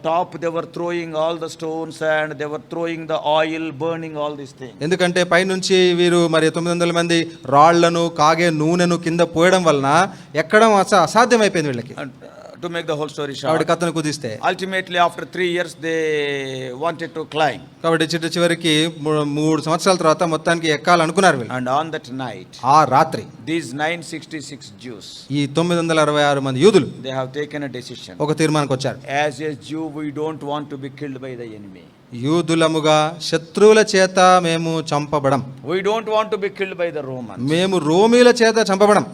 top they were throwing all the stones and they were throwing the oil, burning all these things. ఎందుకంటే పైనుంచి వీరు మరి 900 మంది రాళ్లను కాగే నూనెను కింద పోయడం వలన ఎక్కడం అసాధ్యమైపోయింది వీళ్ళకి. And to make the whole story short, కాబట్టి కథను కుదిస్తే ultimately after 3 years they wanted to climb. కాబట్టి చివరికి 3 సంవత్సరాల తర్వాత మొత్తానికి ఎక్కాలనుకున్నారు వీళ్ళు. And on that night, ఆ రాత్రి these 966 Jews, ఈ 966 మంది యూదులు they have taken a decision. ఒక తీర్మానానికి వచ్చారు. As a Jew, we don't want to be killed by the enemy. యూదులముగా శత్రువుల చేత మేము చంపబడం, We don't want to be killed by the Romans. మేము రోమీల చేత చంపబడం.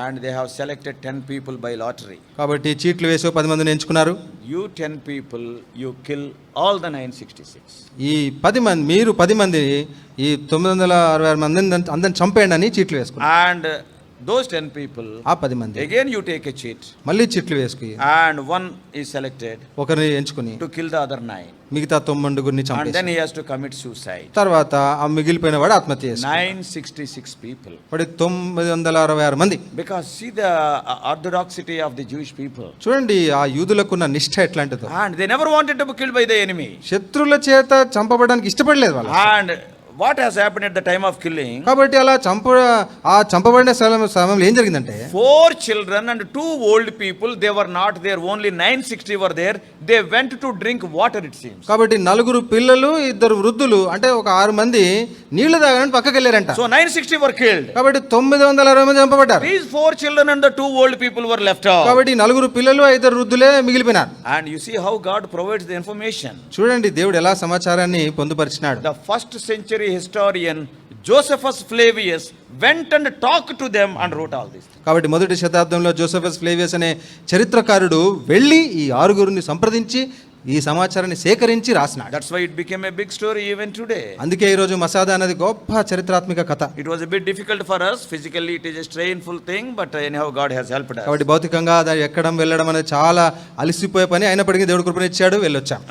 And they have selected 10 people by lottery. కాబట్టి చీట్లు వేసి 10 మందిని ఎంచుకున్నారు. You 10 people, you kill all the 966. ఈ 10 మంది, మీరు 10 మంది ఈ 966 మందిని అందరిని చంపేయండి అని చీట్లు వేసుకున్నారు. And those 10 people, ఆ 10 మంది again you take a cheat. మళ్ళీ చీట్లు వేసుకుని And one is selected ఒకరిని ఎంచుకుని to kill the other 9. మిగతా 9 And చంపేసి then he has to commit suicide. తర్వాత ఆ మిగిలిపోయిన వాడు ఆత్మహత్య చేసుకున్నాడు. 966 people. వాడి 966 మంది. Because see the orthodoxy of the Jewish people. చూడండి ఆ యూదులకున్న నిష్ఠ ఎట్లాంటిదో. And they never wanted to be killed by the enemy. శత్రువుల చేత చంపబడడానికి ఇష్టపడలేదు వాళ్ళు. And what has happened at the time of killing? కాబట్టి అలా చంపబడిన సమయంలో ఏం జరిగిందంటే 4 children and 2 old people, they were not there. Only 960 were there. They went to drink water, it seems. కాబట్టి 4 పిల్లలు 2 వృద్ధులు అంటే ఒక 6 మంది నీళ్లు తాగడానికి పక్కకి వెళ్ళారంట. So 960 were killed. కాబట్టి 960 మంది చంపబడ్డారు. These 4 children and the 2 old people were left out. కాబట్టి 4 పిల్లలు 5 వృద్ధులే మిగిలిపోయినారు. And you see how God provides the information. చూడండి దేవుడు ఎలా సమాచారాన్ని పొందుపరిచినాడు. The first century historian Josephus Flavius went and talked to them and wrote all this. కాబట్టి మొదటి శతాబ్దంలో జోసెఫస్ ఫ్లేవియస్ అనే చరిత్రకారుడు వెళ్ళి ఈ 6 సంప్రదించి ఈ సమాచారాన్ని సేకరించి రాసినాడు. That's why it became a big story even today. అందుకే ఈ రోజు మసాదా అనేది గొప్ప చరిత్రాత్మక కథ. It was a bit difficult for us. Physically it is a strainful thing, but anyhow God has helped us. కాబట్టి భౌతికంగా అది ఎక్కడం వెళ్ళడం అనేది చాలా అలసిపోయే పని, అయినప్పటికీ దేవుడు కృపనిచ్చాడు, వెళ్ళొచ్చాం.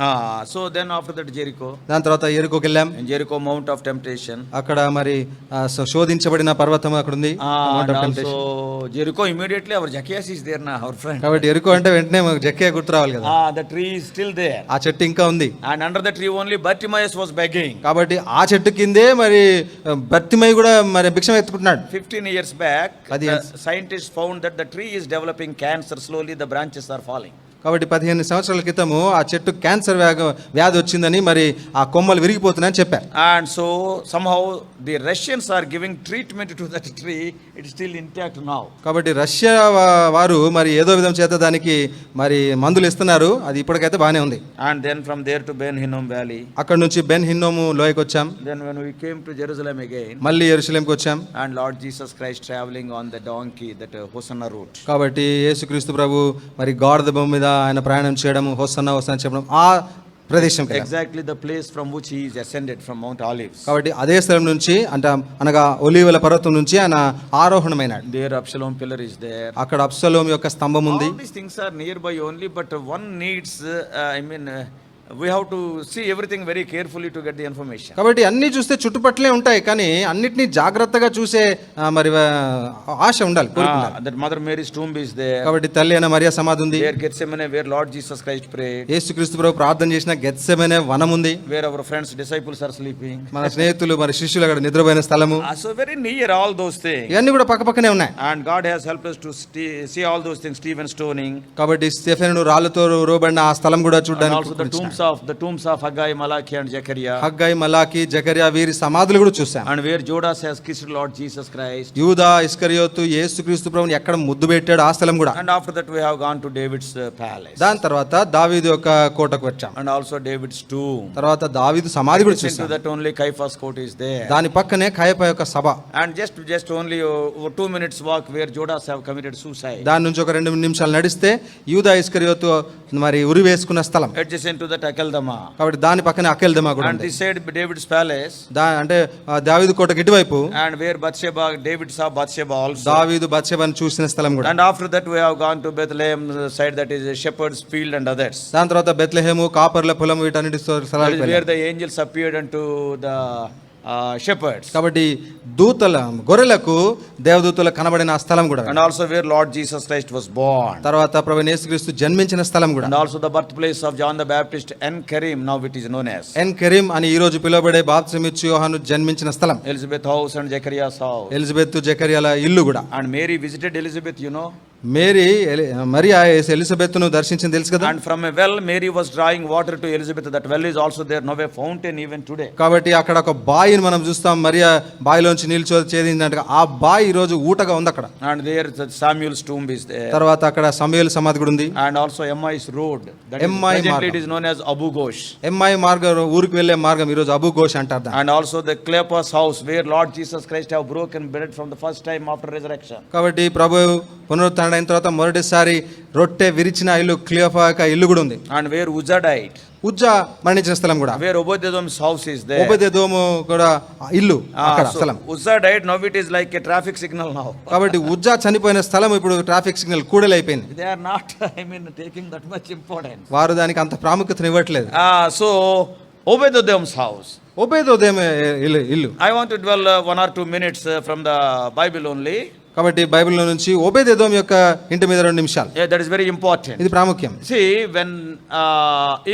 So then after that Jericho. దాని తర్వాత ఎరికోకి వెళ్ళాం. In Jericho, Mount of Temptation. అక్కడ మరి శోధించబడిన పర్వతం అక్కడ ఉంది. And also Jericho, immediately our Zacchaeus is there now, our friend. కాబట్టి ఎరికో అంటే వెంటనే జక్కయ్య గుర్తు రావాలి కదా. The tree is still there. ఆ చెట్టు ఇంకా ఉంది. And under the tree only Bartimaeus was begging. కాబట్టి ఆ చెట్టు కిందే మరి బర్తిమై కూడా మరి భిక్షం ఎత్తుకుంటున్నాడు. 15 years back, the scientists found that the tree is developing cancer. Slowly the branches are falling. కాబట్టి 15 సంవత్సరాల క్రితము ఆ చెట్టు క్యాన్సర్ వ్యాధి వచ్చిందని, మరి ఆ కొమ్మలు విరిగిపోతున్నాయని చెప్పారు. And so somehow the Russians are giving treatment to that tree. It is still intact now. కాబట్టి రష్యా వారు మరి ఏదో విధం చేత దానికి మరి మందులు ఇస్తున్నారు, అది ఇప్పటికైతే బాగానే ఉంది. And then from there to Ben Hinnom Valley. అక్కడ నుంచి బెన్ హిన్నోము లోయకి వచ్చాం. Then when we came to Jerusalem again. మళ్ళీ యెరూషలేంకి వచ్చాం. And Lord Jesus Christ traveling on the donkey, that Hosanna route. కాబట్టి యేసుక్రీస్తు ప్రభు మరి గాడిద బొమ్మ మీద ఆయన ప్రయాణం చేయడం, హోసన్నా హోసన్నా చెప్పడం ఆ ప్రదేశం. Exactly the place from which he is ascended from Mount Olives. కాబట్టి అదే స్థలం నుంచి అనగా ఒలీవల పర్వతం నుంచి ఆయన ఆరోహణమైనాడు. There Absalom pillar is there. అక్కడ అబ్షలోము యొక్క స్తంభం ఉంది. All these things are nearby only, but one needs we have to see everything very carefully to get the information. కాబట్టి అన్ని చూస్తే చుట్టుపట్లే ఉంటాయి, కానీ అన్నిటిని జాగ్రత్తగా చూసే మరి ఆశ ఉండాలి, కోరిక ఉండాలి. That Mother Mary's tomb is there. కాబట్టి తల్లి అయిన మరియా సమాధి ఉంది. There Gethsemane, where Lord Jesus Christ prayed. యేసుక్రీస్తు ప్రభు ప్రార్థన చేసిన గెత్సెమనే వనం ఉంది. Where our friends disciples are sleeping. మన స్నేహితులు మరి శిష్యులు అక్కడ నిద్రపోయిన స్థలము. So very near all those things. ఇవన్నీ కూడా పక్కపక్కనే ఉన్నాయి. And God has helped us to see all those things. Stephen stoning. కాబట్టి స్టెఫెనును రాళ్ళతో రోబడిన ఆ స్థలం కూడా చూడడానికి. Also the tombs of Haggai, Malachi and Zechariah. Haggai, మలాకి, జకర్యా వీరి సమాధులు కూడా చూసాం. And where Judas has kissed Lord Jesus Christ. యూదా ఇస్కరియోతు యేసుక్రీస్తు ప్రభువుని ఎక్కడ ముద్దు పెట్టాడు ఆ స్థలం కూడా. And after that we have gone to David's palace. దాని తర్వాత దావీదు యొక్క కోటకు వచ్చాం. And also David's tomb. తర్వాత దావీదు సమాధి కూడా చూసాం. That only Caiaphas court is there. దాని పక్కనే కయప యొక్క సభ. And just only 2 minutes walk where Judas have committed suicide. దాని నుంచి ఒక 2 నిమిషాలు నడిస్తే యూదా ఇస్కరియోతు మరి ఉరి వేసుకున్న స్థలం. Adjacent to that Akeldama. కాబట్టి దాని పక్కనే అకెల్దమా కూడా ఉంది. And this side David's palace. అంటే దావీదు కోటకి ఇటువైపు. And where Bathsheba, David saw Bathsheba also. దావీదు బత్షెబను చూసిన స్థలం కూడా. And after that we have gone to Bethlehem side, that is shepherd's field and others. దాని తర్వాత బెత్లెహేము, కాపర్ల పొలం, వీటన్నిటి స్థలాలకు where the angels appeared unto the shepherds. కాబట్టి దూతల గొర్రెలకు దేవదూతలు కనబడిన ఆ స్థలం కూడా. And also where Lord Jesus Christ was born. తర్వాత ప్రభువైన యేసుక్రీస్తు జన్మించిన స్థలం కూడా. And also the birthplace of John the Baptist, En Kerim, now it is known as. En Kerim అని ఈ రోజు పిలువబడే బాప్తిసమిచ్చు యోహాను జన్మించిన స్థలం. Elizabeth house and Zechariah's house. Elizabeth, జకర్యాల ఇల్లు కూడా. And Mary visited Elizabeth, you know. Mariya ఎలిజబెత్ను దర్శించింది తెలుసు కదా. And from a well, Mary was drawing water to Elizabeth. That well is also there, now a fountain even today. కాబట్టి అక్కడ ఒక బావిని మనం చూస్తాం. మరియా బావిలోంచి నీళ్ళు చేదిందంట. ఆ బావి ఈ రోజు ఊటగా ఉంది అక్కడ. And there Samuel's tomb is there. తర్వాత అక్కడ సమూయేలు సమాధి కూడా ఉంది. And also Emmaus road. That Emmaus is, presently మార్గం. it is known as Abu Ghosh. ఎమ్మాయి మార్గం, ఊరికి వెళ్ళే మార్గం ఈ రోజు అబు ఘోష్ అంటారు దాన్ని. And also the Cleopas house where Lord Jesus Christ have broken bread from the first time after resurrection. కాబట్టి ప్రభు పునరుత్థానం అయిన తర్వాత మొదటిసారి రొట్టె విరిచిన ఇల్లు క్లియోపా యొక్క ఇల్లు కూడా ఉంది. And where Uzzah died. Uzzah మరణించిన స్థలం కూడా. Where Obed-Edom's house is there. ఓబెదెదోము కూడా ఇల్లు అక్కడ So స్థలం. Uzzah died, now it is like a traffic signal now. కాబట్టి ఉజ్జా చనిపోయిన స్థలం ఇప్పుడు ట్రాఫిక్ సిగ్నల్ కూడలైపోయింది. They are not, taking that much importance. వారు దానికి అంత ప్రాముఖ్యతను ఇవ్వట్లేదు. So Obed-Edom's house. ఓబెదెదోము ఇల్లు. I want to dwell 1 or 2 minutes from the Bible only. కాబట్టి బైబిల్లో నుంచి ఓబెదెదోము యొక్క ఇంటి మీద 2 నిమిషాలు. Yeah, that is very important. ఇది ప్రాముఖ్యం. See, when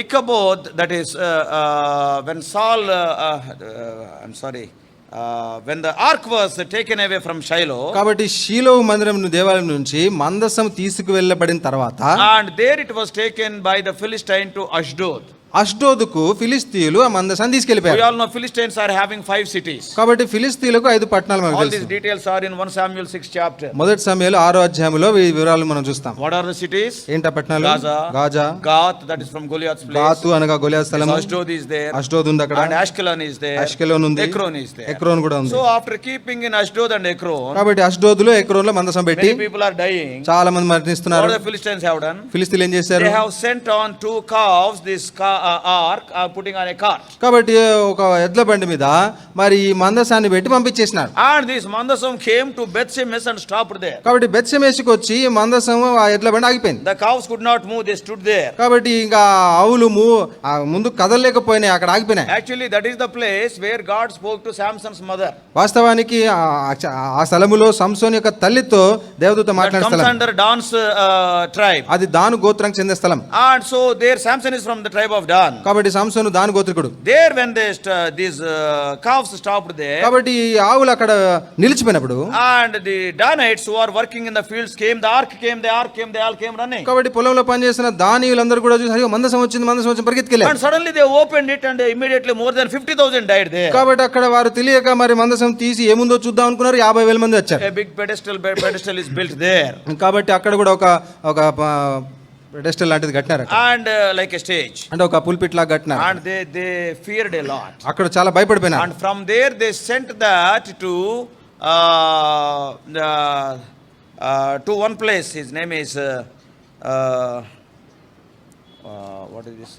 Ichabod, that is when Saul, when the ark was taken away from Shiloh, కాబట్టి షీలో మందిరం దేవాలయం నుంచి మందసం తీసుకువెళ్ళబడిన తర్వాత and there it was taken by the Philistine to Ashdod. అష్డోదుకు ఫిలిస్తీయులు ఆ మందసాన్ని We తీసుకెళ్లిపోయారు. all know Philistines are having 5 cities. కాబట్టి ఫిలిస్తీయులకు 5 పట్టణాలు మనకు All these తెలుసు. details are in 1 Samuel 6 chapter. మొదటి సమయంలో 6వ అధ్యాయంలో ఈ వివరాలు మనం చూస్తాం. What are the cities? ఏంటా పట్టణాలు? Gaza, Gaza, Gath, that is from Goliath's place. గాతు అనగా గొలియాత్ స్థలం, Ashdod is there. అష్డోద్ ఉంది అక్కడ, And Ashkelon is there. Ashkelon ఉంది, Ekron is there. ఎక్రోన్ కూడా ఉంది. So after keeping in Ashdod and Ekron, కాబట్టి అష్డోదులో ఎక్రోన్లో మందసం పెట్టి many people are dying. చాలా మంది What మరణిస్తున్నారు. the Philistines have done? ఫిలిస్తీయులు ఏం చేశారు? They have sent on 2 calves, this ark, putting on a cart. కాబట్టి ఒక ఎడ్ల బండి మీద మరి ఈ మందసాన్ని పెట్టి పంపించేసినారు. And this mandasam came to Bethshemesh and stopped there. కాబట్టి బెత్షెమెషుకు వచ్చి ఈ మందసం ఆ ఎడ్ల బండి ఆగిపోయింది. The cows could not move, they stood there. కాబట్టి ఇంకా ఆవులు ముందు కదలలేకపోయినాయి, అక్కడ ఆగిపోయినాయి. Actually, that is the place where God spoke to Samson's mother. వాస్తవానికి ఆ స్థలములో సంసోన్ యొక్క తల్లితో దేవదూత That మాట్లాడిన comes స్థలం. under Dan's tribe. అది దాను గోత్రానికి చెందిన స్థలం. And so there Samson is from the tribe of Dan. కాబట్టి సంసోను దాను గోత్రికుడు. There when these calves stopped there, కాబట్టి ఈ ఆవులు అక్కడ నిలిచిపోయినప్పుడు and the Danites who are working in the fields came, the ark came, they all came running. కాబట్టి పొలంలో పనిచేసిన దానీయులందరూ కూడా చూసి అయ్యో మందసం వచ్చింది పరిగెత్తుకెళ్ళారు. And suddenly they opened it and immediately more than 50,000 died there. కాబట్టి అక్కడ వారు తెలియక మరి మందసం తీసి ఏముందో చూద్దాం అనుకున్నారు. 50,000 మంది వచ్చారు. A big pedestal is built there. కాబట్టి అక్కడ కూడా ఒక పెడెస్టల్ లాంటిది కట్టినారు అక్కడ. And like a stage. అంటే ఒక పుల్పిట్ లాగా కట్టినారు. And they feared a lot. అక్కడ చాలా భయపడిపోయినారు. And from there they sent that to one place. His name is what is this?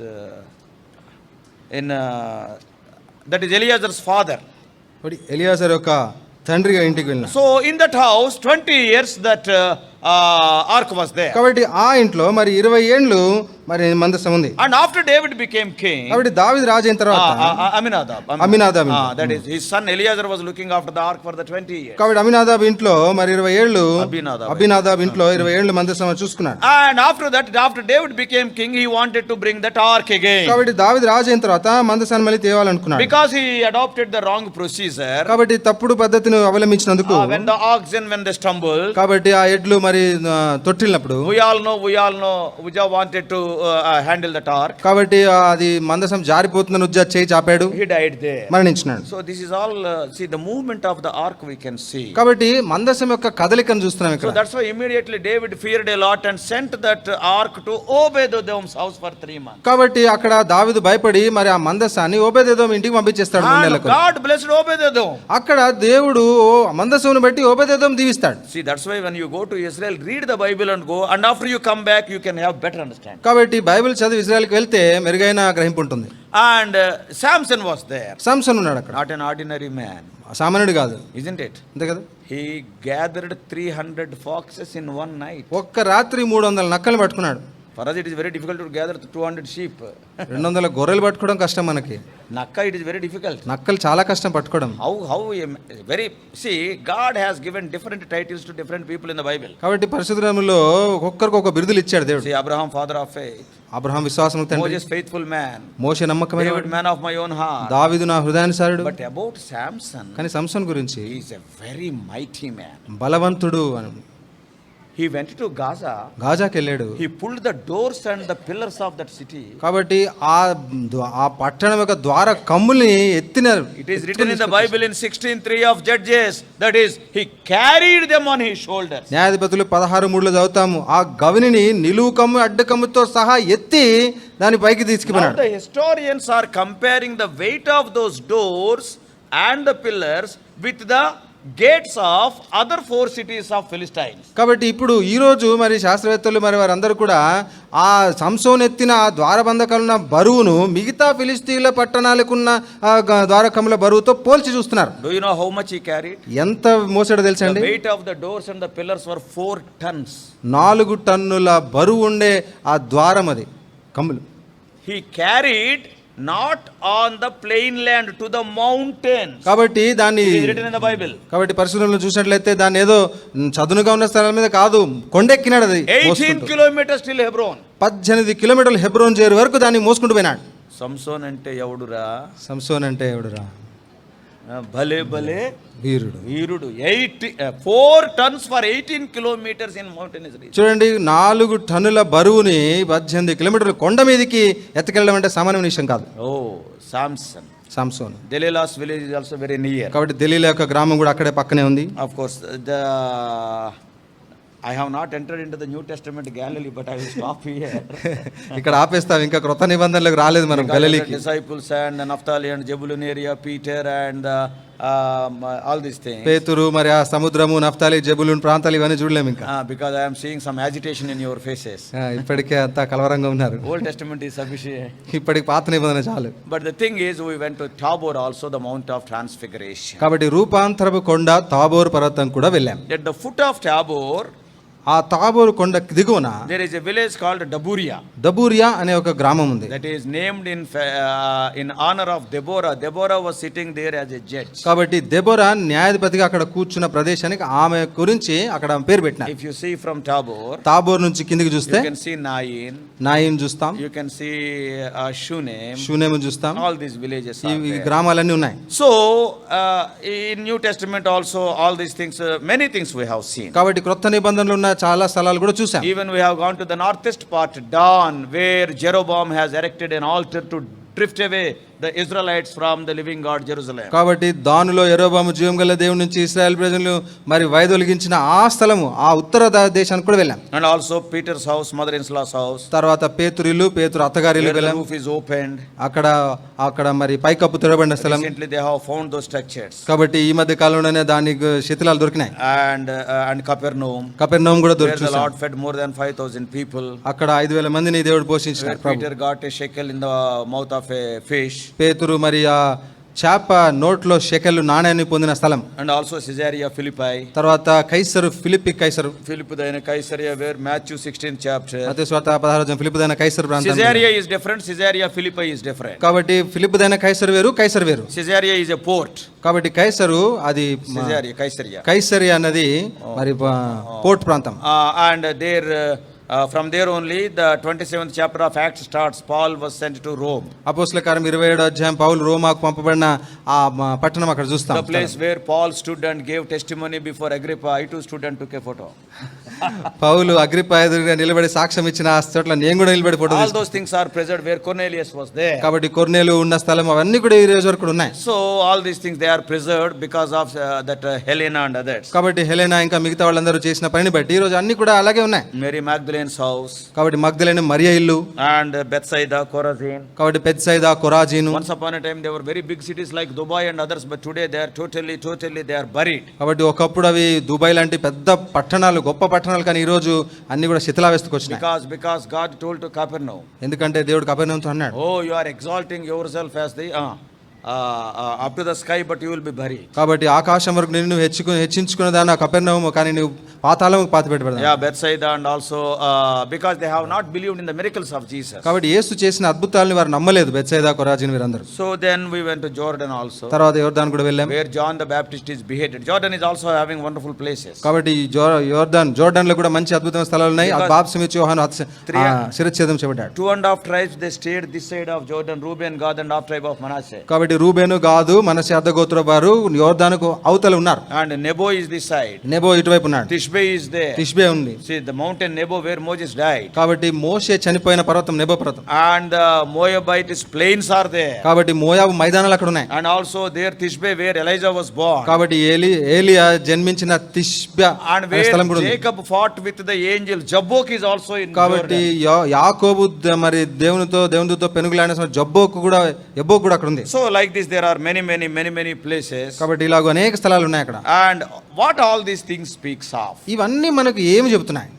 That is Eleazar's father. Eliezer యొక్క తండ్రిగా ఇంటికి వెళ్ళిన. So in that house 20 years that ark was there. కాబట్టి ఆ ఇంట్లో మరి 20 ఏండ్లు మరి మందసం ఉంది. And after David became king, కాబట్టి దావీదు రాజు అయిన తర్వాత అమినాదాబ్ that is his son Eleazar was looking after the ark for the 20 years. కాబట్టి అమినాదాబ్ ఇంట్లో మరి 20 ఏళ్ళు అబినాదాబ్ ఇంట్లో 20 ఏళ్ళు మందసం చూసుకున్నాడు. And after David became king, he wanted to bring that ark again. కాబట్టి దావీదు రాజు అయిన తర్వాత మందసాన్ని మళ్ళీ తేవాలనుకున్నాడు. Because he adopted the wrong procedure. కాబట్టి తప్పుడు పద్ధతిని అవలంబించినందుకు When the oxen when they stumbled, కాబట్టి ఆ ఎడ్లు మరి తొట్టిల్లినప్పుడు we all know Uzzah wanted to handle that ark. కాబట్టి అది మందసం జారిపోతుందని ఉజ్జా చేయి చాపాడు. He died there. మరణించినాడు. So this is all see the movement of the ark we can see. కాబట్టి మందసం యొక్క కదలికను చూస్తున్నాం ఇక్కడ. So that's why immediately David feared a lot and sent that ark to Obed-Edom's house for 3 months. కాబట్టి అక్కడ దావీదు భయపడి మరి ఆ మందసాన్ని ఓబేదెదోము ఇంటికి పంపించేస్తాడు 3 నెలలకు. God blessed Obed-Edom. అక్కడ దేవుడు మందసమును బట్టి ఓబేదెదోము దీవిస్తాడు. See, that's why when you go to Israel, read the Bible and go, and after you come back you can have better understanding. కాబట్టి బైబిల్ చదివి ఇశ్రాయేలుకి వెళ్తే మెరుగైన గ్రహింపు ఉంటుంది. And Samson was there. సంసోను ఉన్నాడు అక్కడ. Not an ordinary man. సామాన్యుడు కాదు. Isn't it? అంతే కదా. He gathered 300 foxes in one night. ఒక్క రాత్రి 300 నక్కలు పట్టుకున్నాడు. For us it is very difficult to gather 200 sheep. 200 గొర్రెలు పట్టుకోవడం కష్టం మనకి. Nakka it is very difficult. నక్కలు చాలా కష్టం పట్టుకోవడం. How very see God has given different titles to different people in the Bible. కాబట్టి పరిశుద్ధ గ్రంథంలో ఒక్కొక్కరికి ఒక బిరుదులు ఇచ్చాడు దేవుడు. See Abraham father of faith. Abraham విశ్వాసముకు తండ్రి. Moses faithful man. మోషే నమ్మకమైన David man of my own heart. దావీదు నా హృదయానుసారుడు. But about Samson, కానీ సంసోను గురించి he is a very mighty man. బలవంతుడు అని. he went to Gaza. గాజాకి వెళ్ళాడు. He pulled the doors and the pillars of that city. కాబట్టి ఆ పట్టణం యొక్క ద్వార కమ్ముల్ని ఎత్తినారు. It is written in the Bible in 16:3 of Judges, that is, he carried them on his shoulders. న్యాయాధిపతులు 16:3 చదువుతాము. ఆ గవినిని నిలువు కమ్ము అడ్డు కమ్ముతో సహా ఎత్తి దాని పైకి తీసుకుపోయాడు. Now the historians are comparing the weight of those doors and the pillars with the gates of other 4 cities of Philistines. కాబట్టి ఇప్పుడు ఈ రోజు మరి శాస్త్రవేత్తలు మరి వారందరూ కూడా ఆ సంసోను ఎత్తిన ఆ ద్వారబంధకాలున్న బరువును మిగతా ఫిలిస్తీన్ల పట్టణాలకున్న ద్వారకముల బరువుతో పోల్చి చూస్తున్నారు. Do you know how much he carried? ఎంత మోసాడో తెలుసండి? The weight of the doors and the pillars were 4 tons. 4 టన్నుల బరువు ఉండే ఆ ద్వారం అది కమ్ములు. He carried not on the plain land to the mountains. కాబట్టి దాన్ని It is written in the Bible. కాబట్టి పరిశుద్ధంలో చూసినట్లయితే దాన్ని ఏదో చదునుగా ఉన్న స్థలాల మీద కాదు, కొండెక్కినాడు. అది 18 kilometers till Hebron. 18 కిలోమీటర్లు హెబ్రోన్ చేరు వరకు దాన్ని మోసుకుంటూ పోయినాడు. సంసోన్ అంటే ఎవడురా? సంసోన్ అంటే ఎవడురా? భలే భలే వీరుడు. వీరుడు. 4 tons for 18 kilometers in mountainous region. చూడండి, 4 టన్నుల బరువుని 18 కిలోమీటర్ల కొండ మీదకి ఎత్తుకెళ్ళడం అంటే సామాన్య విషయం కాదు. Samson. సంసోన్. Delilah's village is also very near. కాబట్టి దెలీలా యొక్క గ్రామం కూడా అక్కడే పక్కనే ఉంది. Of course, I have not entered into the New Testament Galilee, but I will stop here. ఇక్కడ ఆపేస్తాం, ఇంకా క్రొత్త నిబంధనలకు రాలేదు మనం గలిలీకి. Disciples and Naphtali and Zebulun area, Peter and all these things. పేతురు మరి ఆ సముద్రము, నఫ్తాలి, జెబులూన్ ప్రాంతాలు ఇవన్నీ చూడలేము ఇంకా. Because I am seeing some agitation in your faces. ఇప్పటికే అంతా కలవరంగా ఉన్నారు. Old Testament is sufficient. ఇప్పటికి పాత నిబంధన చాలు. But the thing is, we went to Tabor also, the Mount of Transfiguration. కాబట్టి రూపాంతరపు కొండ తాబోర్ పర్వతం కూడా వెళ్ళాం. At the foot of Tabor, ఆ తాబోరు కొండ దిగువన there is a village called Daburia. దబూరియా అనే ఒక గ్రామం ఉంది. That is named in honor of Deborah. Deborah was sitting there as a judge. కాబట్టి దెబోరా న్యాయాధిపతిగా అక్కడ కూర్చున్న ప్రదేశానికి ఆమె గురించి అక్కడ పేరు పెట్టినారు. If you see from Tabor, తాబోర్ నుంచి కిందికి చూస్తే you can see Nain. నాయిం చూస్తాం, You can see Shunem. షూనేం చూస్తాం. All these villages are ఈ there. గ్రామాలన్నీ ఉన్నాయి. So in New Testament also all these things, many things we have seen. కాబట్టి క్రొత్త నిబంధనలు ఉన్న చాలా స్థలాలు కూడా చూసాం. Even we have gone to the northeast part, Dan, where Jeroboam has erected an altar to drift away the Israelites from the living God Jerusalem. కాబట్టి దానులో యెరోబాము జీవం గల దేవుని నుంచి ఇశ్రాయేల్ ప్రజలను మరి వైదొలిగించిన ఆ స్థలము, ఆ ఉత్తర దేశానికి కూడా వెళ్ళాం. And also Peter's house, mother-in-law's house. తర్వాత పేతురు ఇల్లు, పేతురు అత్తగారి ఇల్లు Where the వెళ్ళాం. roof is opened. అక్కడ మరి పైకప్పు తెరబడిన స్థలం. Recently they have found those structures. కాబట్టి ఈ మధ్య కాలంలోనే దానికి శిథిలాలు దొరికినాయి. And Capernaum. కపెర్నౌం కూడా Where the దొరికి Lord fed more than 5,000 people. అక్కడ 5,000 మందిని దేవుడు పోషించినాడు. Where Peter got a shekel in the mouth of a fish. పేతురు మరి ఆ చేప నోట్లో షెకెల్ నాణ్యాన్ని పొందిన స్థలం. And also Caesarea Philippi. తర్వాత కైసరు, Philippi కైసరు. Philippi దైన Caesarea, where Matthew 16th chapter. మత్తయి సువార్త 16వ ఫిలిప్పి దైన కైసరు ప్రాంతం. Caesarea is different, Caesarea Philippi is different. కాబట్టి ఫిలిప్పి దైన కైసరు వేరు, కైసరు వేరు. Caesarea is a port. కాబట్టి కైసరు అది Caesarea. కైసరి అన్నది మరి పోర్ట్ ప్రాంతం. And there from there only the 27th chapter of Acts starts. Paul was sent to Rome. అపోస్తల కార్యం 27వ అధ్యాయం పౌలు రోమాకు పంపబడిన ఆ పట్టణం అక్కడ చూస్తాం. The place where Paul stood and gave testimony before Agrippa. I too stood and took a photo. Paul Agrippa ఎదురుగా నిలబడి సాక్ష్యం ఇచ్చిన ఆ చోట్ల నేను కూడా నిలబడి photo All those things are preserved where Cornelius was there. కాబట్టి కొర్నేలు ఉన్న స్థలం అవన్నీ కూడా ఈ రోజు వరకు ఉన్నాయి. So all these things they are preserved because of that Helena and others. కాబట్టి హెలెనా ఇంకా మిగతా వాళ్ళందరూ చేసిన పనిని బట్టి ఈ రోజు అన్ని కూడా అలాగే ఉన్నాయి. Mary Magdalene's house. కాబట్టి మగ్దలేని మరియ ఇల్లు. And Bethsaida, Chorazin. కాబట్టి Bethsaida, కొరాజీను. Once upon a time they were very big cities like Dubai and others, but today they are totally they are buried. కాబట్టి ఒకప్పుడు అవి దుబాయ్ లాంటి పెద్ద పట్టణాలు, గొప్ప పట్టణాలు, కానీ ఈ రోజు అన్ని కూడా శిథిలావస్థకు వచ్చినాయి. Because God told to Capernaum. ఎందుకంటే దేవుడు కపెర్నౌంతో అన్నాడు, Oh, you are exalting yourself as the up to the sky, but you will be buried. కాబట్టి ఆకాశం వరకు నిన్ను హెచ్చించుకున్నదా నా కపెర్నౌము, కానీ నువ్వు పాతాళముకు పాతిపెట్టబడతావు. Yeah, Bethsaida and also because they have not believed in the miracles of Jesus. కాబట్టి యేసు చేసిన అద్భుతాలను వారు నమ్మలేదు, బెత్సైదా, కొరాజీను వీరందరూ. So then we went to Jordan also. తర్వాత యోర్దాను కూడా వెళ్ళాం. Where John the Baptist is beheaded. Jordan is also having wonderful places. కాబట్టి జోర్డాన్ లో కూడా మంచి అద్భుతమైన స్థలాలు ఉన్నాయి. బాప్తిసం ఇచ్చి యోహాను శిరచ్ఛేదం చేయబడ్డాడు. 2.5 tribes they stayed this side of Jordan, Reuben, Gad and half tribe of Manasseh. కాబట్టి రూబేను, గాదు, మనష్షే అర్థగోత్ర వారు యోర్దానుకు అవతల ఉన్నారు. And Nebo is this side. Nebo ఇటువైపు ఉన్నాడు. Tishbe is there. తిష్బే ఉంది. See the mountain Nebo where Moses died. కాబట్టి మోషే చనిపోయిన పర్వతం నెబో పర్వతం. And the Moabite plains are there. కాబట్టి మోయాబు మైదానాలు అక్కడ ఉన్నాయి. And also there Tishbe where Elijah was born. కాబట్టి ఏలియా జన్మించిన తిష్బే And where Jacob fought with the angel, Jabbok is also in కాబట్టి Jordan. యాకోబు మరి దేవునితో పెనుగులాడిన జబ్బోకు కూడా ఎబ్బోకు కూడా అక్కడ ఉంది. So like this there are many places. కాబట్టి ఇలాగ అనేక స్థలాలు ఉన్నాయి అక్కడ. And what all these things speaks of? ఇవన్నీ మనకు ఏమి చెబుతున్నాయి?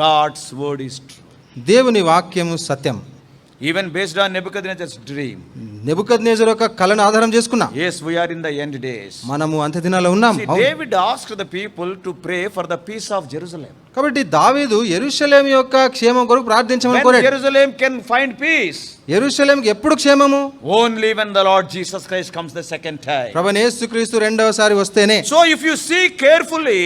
God's word is true. దేవుని వాక్యము సత్యం. Even based on Nebuchadnezzar's dream. నెబుకద్నెజరు యొక్క కళను ఆధారం చేసుకున్నా. Yes, we are in the end days. మనము అంత్య దినాల్లో ఉన్నాం. See, David asked the people to pray for the peace of Jerusalem. కాబట్టి దావీదు యెరూషలేము యొక్క క్షేమం కొరకు ప్రార్థించమని When కోరాడు. Jerusalem can find peace? యెరూషలేముకి ఎప్పుడు క్షేమము? Only when the Lord Jesus Christ comes the second time. ప్రభువైన యేసుక్రీస్తు రెండవసారి వస్తేనే. So if you see carefully,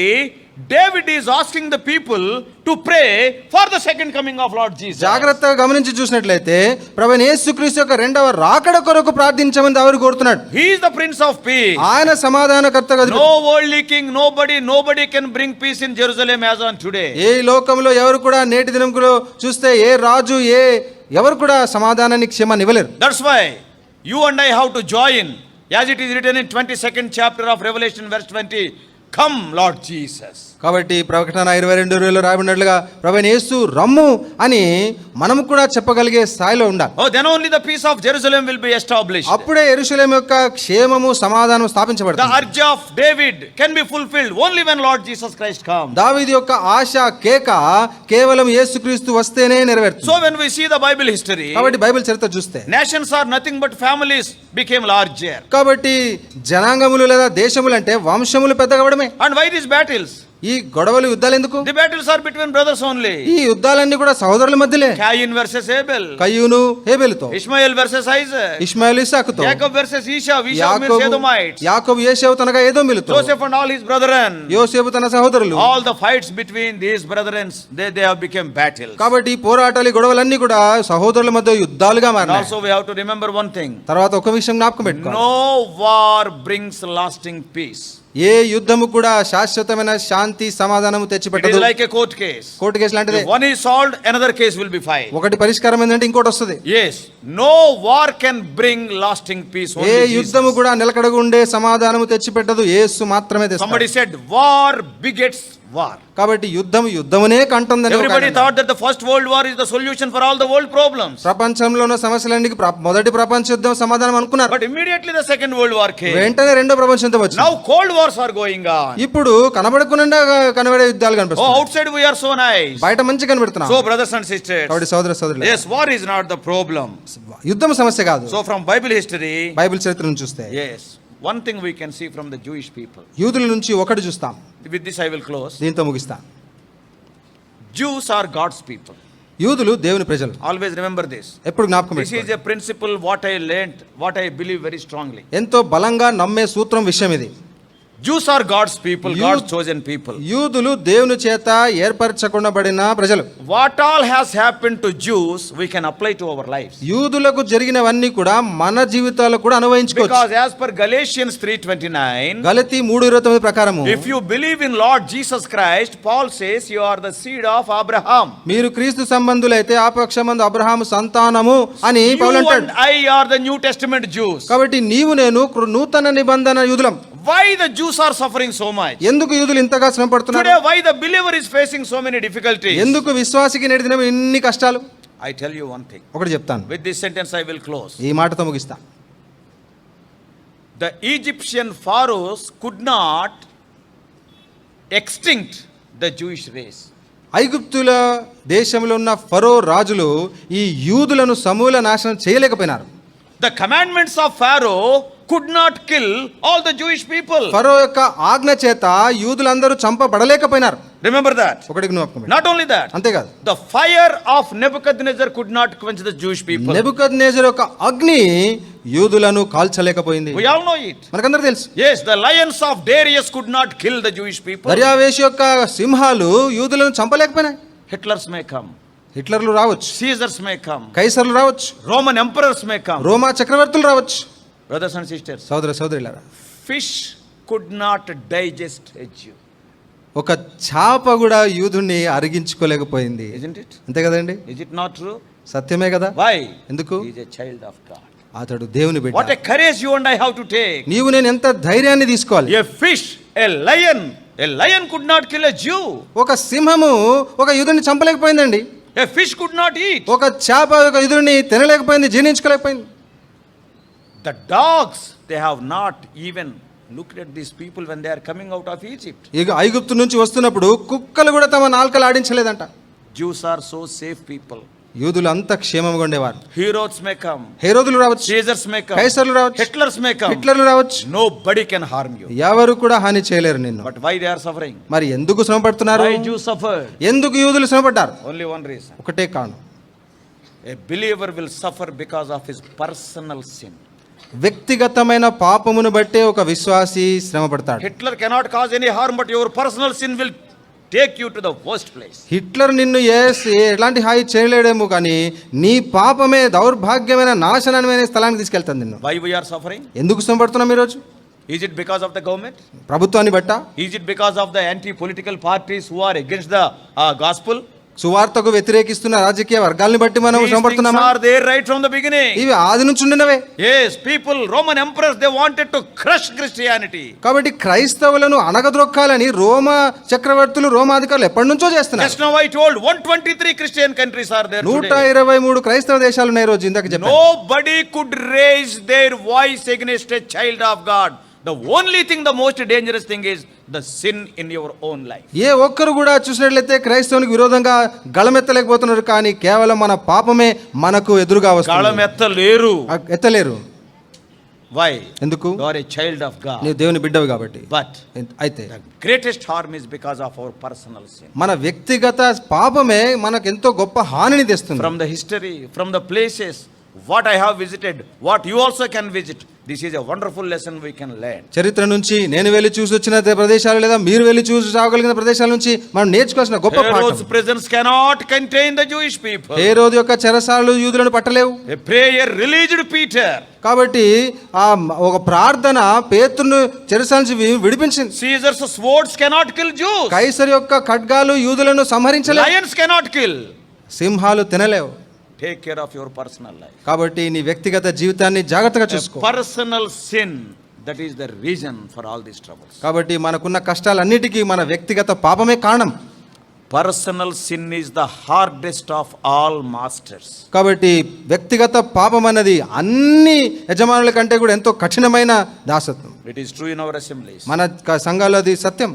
David is asking the people to pray for the second coming of Lord Jesus. జాగ్రత్తగా గమనించి చూసినట్లయితే ప్రభువైన యేసుక్రీస్తు యొక్క రెండవ రాకడ కొరకు ప్రార్థించమని దావీదు కోరుతున్నాడు. He is the Prince of Peace. ఆయన సమాధానకర్తగా. No worldly king, nobody can bring peace in Jerusalem as on today. ఏ లోకంలో ఎవరు కూడా నేటి దినంలో చూస్తే ఏ రాజు ఎవరు కూడా సమాధానాన్ని క్షేమాన్ని ఇవ్వలేరు. That's why you and I have to join, as it is written in 22nd chapter of Revelation verse 20, come Lord Jesus. కాబట్టి ప్రకటన 22:20లో రాయబడినట్లుగా ప్రభువైన యేసు రమ్ము అని మనము కూడా చెప్పగలిగే స్థాయిలో ఉండాలి. Oh, then only the peace of Jerusalem will be established. అప్పుడే యెరూషలేము యొక్క క్షేమము సమాధానం The స్థాపించబడుతుంది. urge of David can be fulfilled only when Lord Jesus Christ comes. దావీదు యొక్క ఆశ కేక కేవలం యేసుక్రీస్తు వస్తేనే నెరవేరుతుంది. So when we see the Bible history, కాబట్టి బైబిల్ చరిత్ర చూస్తే nations are nothing but families became larger. కాబట్టి జనాంగములు లేదా దేశములు అంటే వంశములు పెద్దగవడమే. And why these battles? ఈ గొడవలు యుద్ధాలు ఎందుకు? The battles are between brothers only. ఈ యుద్ధాలన్నీ కూడా సహోదరుల మధ్యలే. Cain versus Abel. కయ్యూను హేబెలుతో. Ishmael versus Isaac. ఇష్మాయేలు ఇస్సాకుతో. Jacob versus Esau. Esau means Edomites. యాకోబు ఏశావు తనగా ఏదోమిలుతో. Joseph and all his brethren. యోసేపు తన సహోదరులు. All the fights between these brethren, they have become battles. కాబట్టి ఈ పోరాటాలు గొడవలన్నీ కూడా సహోదరుల మధ్య యుద్ధాలుగా And మారినాయి. also we have to remember one thing. తర్వాత ఒక విషయం జ్ఞాపకం పెట్టుకోవాలి. No war brings lasting peace. ఏ యుద్ధము కూడా శాశ్వతమైన శాంతి సమాధానము It is తెచ్చిపెట్టదు. like a court case. Court case లాంటిదే. If one is solved, another case will be filed. ఒకటి పరిష్కారం ఏంటంటే ఇంకోటి వస్తుంది. Yes, no war can bring lasting peace. A Only యుద్ధము Jesus. కూడా నిలకడగా ఉండే సమాధానము తెచ్చిపెట్టదు. యేసు మాత్రమే తెస్తాడు. Somebody said war begets war. కాబట్టి యుద్ధమునే కంటుందని ఒక Everybody ఆయన thought that the first world war is the solution for all the world problems. ప్రపంచంలో ఉన్న సమస్యలన్నిటికీ మొదటి ప్రపంచ యుద్ధం సమాధానం అనుకున్నారు. But immediately the second world war came. వెంటనే రెండో ప్రపంచ యుద్ధం వచ్చింది. Now cold wars are going on. ఇప్పుడు కనబడకుండా కనబడే యుద్ధాలు Oh, కనిపిస్తాయి. outside we are so nice. బయట మంచి కనబడుతున్నాం. So brothers and sisters, కాబట్టి సోదరులు, yes, war is not the problem. యుద్ధం సమస్య కాదు. So from Bible history, Bible చరిత్రను చూస్తే yes, one thing we can see from the Jewish people. యూదుల నుంచి ఒకటి చూస్తాం. With this I will close. దీంతో ముగిస్తాం. Jews are God's people. యూదులు దేవుని ప్రజలు. Always remember this. ఎప్పుడు జ్ఞాపకం This is పెట్టుకోండి. a principle what I learned, what I believe very strongly. ఎంతో బలంగా నమ్మే సూత్రం విషయం ఇది. Jews are God's people, You- God's chosen people. యూదులు దేవుని చేత ఏర్పరచకుండబడిన ప్రజలు. What all has happened to Jews, we can apply to our lives. యూదులకు జరిగినవన్నీ కూడా మన జీవితాలకు కూడా అన్వయించుకోవచ్చు. Because as per Galatians 3:29, గలతీ 3:29 ప్రకారము if you believe in Lord Jesus Christ, Paul says you are the seed of Abraham. మీరు క్రీస్తు సంబంధులైతే ఆపక్షమందు అబ్రహాము సంతానము అని You పౌలు అంటాడు. and I are the New Testament Jews. కాబట్టి నీవు నేను నూతన నిబంధన యూదులం. Why the Jews are suffering so much? ఎందుకు యూదులు ఇంతగా శ్రమ పడుతున్నారు? Today why the believer is facing so many difficulties? ఎందుకు విశ్వాసికి నేటి దినం ఇన్ని కష్టాలు? I tell you one thing. ఒకటి చెప్తాను. With this sentence I will close. ఈ మాటతో ముగిస్తా. The Egyptian pharaohs could not extinct the Jewish race. ఐగుప్తుల దేశంలో ఉన్న ఫరో రాజులు ఈ యూదులను సమూల నాశనం చేయలేకపోయినారు. The commandments of Pharaoh could not kill all the Jewish people. ఫరో యొక్క ఆజ్ఞ చేత యూదులందరూ చంపబడలేకపోయినారు. Remember that. ఒకటి జ్ఞాపకం. Not only that. అంతేకాదు. The fire of Nebuchadnezzar could not quench the Jewish people. నెబుకద్నెజరు యొక్క అగ్ని యూదులను కాల్చలేకపోయింది. We all know it. మనకందరూ తెలుసు. Yes, the lions of Darius could not kill the Jewish people. దర్యావేషు యొక్క సింహాలు యూదులను చంపలేకపోయినాయి. Hitlers may come. హిట్లర్లు రావచ్చు. Caesars may come. కైసర్లు రావచ్చు. Roman emperors may come. రోమా చక్రవర్తులు రావచ్చు. Brothers and sisters, సోదర సోదరులారా, fish could not digest a Jew. ఒక చేప కూడా యూదుని అరిగించుకోలేకపోయింది. Isn't it? అంతే కదండి? Is it not true? సత్యమే కదా? Why? ఎందుకు? He is a child of God. అతడు దేవుని బిడ్డ. What a courage you and I have to take. నీవు నేను ఎంత ధైర్యాన్ని తీసుకోవాలి. A fish, a lion could not kill a Jew. ఒక సింహము ఒక యూదుని చంపలేకపోయిందండి. A fish could not eat. ఒక చేప ఒక యూదుని తినలేకపోయింది, జీర్ణించుకోలేకపోయింది. The dogs, they have not even looked at these people when they are coming out of Egypt. ఇక ఐగుప్తు నుంచి వస్తున్నప్పుడు కుక్కలు కూడా తమ నాలుకలు ఆడించలేదంట. Jews are so safe people. యూదులు అంత క్షేమంగా ఉండేవారు. Heroes may come, హేరోదులు రావచ్చు, Caesars may come, కైసర్లు రావచ్చు, Hitlers may come. హిట్లర్లు రావచ్చు. Nobody can harm you. ఎవరు కూడా హాని చేయలేరు నిన్ను. But why they are suffering? మరి ఎందుకు శ్రమ పడుతున్నారు? Why Jews suffered? ఎందుకు యూదులు శ్రమ పడ్డారు? Only one reason. ఒకటే కారణం. A believer will suffer because of his personal sin. వ్యక్తిగతమైన పాపమును బట్టే ఒక విశ్వాసి శ్రమ పడతాడు. Hitler cannot cause any harm, but your personal sin will take you to the worst place. Hitler నిన్ను ఎలాంటి హాయి చేయలేడేమో, కానీ నీ పాపమే దౌర్భాగ్యమైన నాశనమైన స్థలానికి తీసుకెళ్తాను నిన్ను. Why we are suffering? ఎందుకు శ్రమ పడుతున్నాం ఈరోజు? Is it because of the government? ప్రభుత్వాన్ని బట్టా? Is it because of the anti-political parties who are against the gospel? సువార్తకు వ్యతిరేకిస్తున్న రాజకీయ వర్గాల్ని బట్టి మనం These శ్రమ things పడుతున్నామా? are there right from the beginning. ఇవి ఆది నుంచి ఉండినవే. Yes, people, Roman emperors, they wanted to crush Christianity. కాబట్టి క్రైస్తవులను అణగద్రొక్కాలని రోమా చక్రవర్తులు, రోమాధికారులు ఎప్పటి నుంచో చేస్తున్నారు. Just now I told 123 Christian countries are there today. 123 క్రైస్తవ దేశాలు ఉన్నాయి రోజు. ఇందాక చెప్పాను. Nobody could raise their voice against a child of God. The only thing, the most dangerous thing is the sin in your own life. ఏ ఒక్కరు కూడా చూసినట్లయితే క్రైస్తవునికి విరోధంగా గళమెత్తలేకపోతున్నారు, కానీ కేవలం మన పాపమే మనకు ఎదురుగా వస్తుంది. గళమెత్తలేరు. ఎత్తలేరు. Why? ఎందుకు? You are a child of God. నీవు దేవుని బిడ్డవి కాబట్టి. But అయితే the greatest harm is because of our personal sin. మన వ్యక్తిగత పాపమే మనకు ఎంతో గొప్ప హానిని తెస్తుంది. From the history, from the places, what I have visited, what you also can visit, this is a wonderful lesson we can learn. చరిత్ర నుంచి నేను వెళ్ళి చూసి వచ్చిన ప్రదేశాలు, లేదా మీరు వెళ్ళి చూసి రాగలిగిన ప్రదేశాల నుంచి మనం నేర్చుకోవాల్సిన గొప్ప పాఠం. Herod's presence cannot contain the Jewish people. హేరోదు యొక్క చెరసాలు యూదులను పట్టలేవు. A prayer released Peter. కాబట్టి ఆ ఒక ప్రార్థన పేతురును చెరసాల నుంచి విడిపించింది. Caesar's swords cannot kill Jews. Kaiser యొక్క ఖడ్గాలు యూదులను సంహరించలేవు. Lions cannot kill. సింహాలు తినలేవు. Take care of your personal life. కాబట్టి నీ వ్యక్తిగత జీవితాన్ని జాగ్రత్తగా చూసుకో. Personal sin, that is the reason for all these troubles. కాబట్టి మనకున్న కష్టాలన్నిటికీ మన వ్యక్తిగత పాపమే కారణం. Personal sin is the hardest of all masters. కాబట్టి వ్యక్తిగత పాపం అన్నది అన్ని యజమానుల కంటే కూడా ఎంతో కఠినమైన దాసత్వం. It is true in our assemblies. మన సంఘాల్లో అది సత్యం.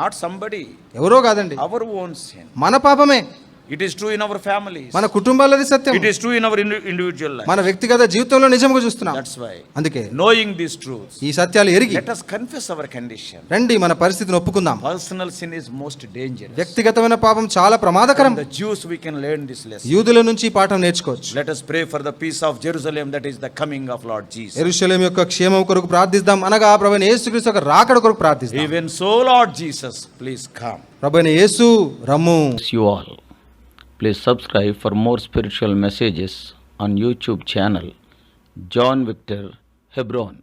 Not somebody. ఎవరో కాదండి, Our own sin. మన పాపమే. It is true in our families. మన కుటుంబాలది సత్యం. It is true in our individual life. మన వ్యక్తిగత జీవితంలో నిజంగా చూస్తున్నాం. That's why, అందుకే knowing these truths, ఈ సత్యాలు ఎరిగి let us confess our condition. రండి మన పరిస్థితిని ఒప్పుకుందాం. Personal sin is most dangerous. వ్యక్తిగతమైన పాపం చాలా ప్రమాదకరం. From the Jews we can learn this lesson. యూదుల నుంచి ఈ పాఠం నేర్చుకోవచ్చు. Let us pray for the peace of Jerusalem, that is the coming of Lord Jesus. యెరూషలేము యొక్క క్షేమం కొరకు ప్రార్థిద్దాం, అనగా ప్రభువైన యేసుక్రీస్తు యొక్క రాకడ కొరకు ప్రార్థిద్దాం. Even so, Lord Jesus, please come. ప్రభువైన యేసు రమ్ము. Bless you all. Please subscribe for more spiritual messages on YouTube channel John Victor Hebron.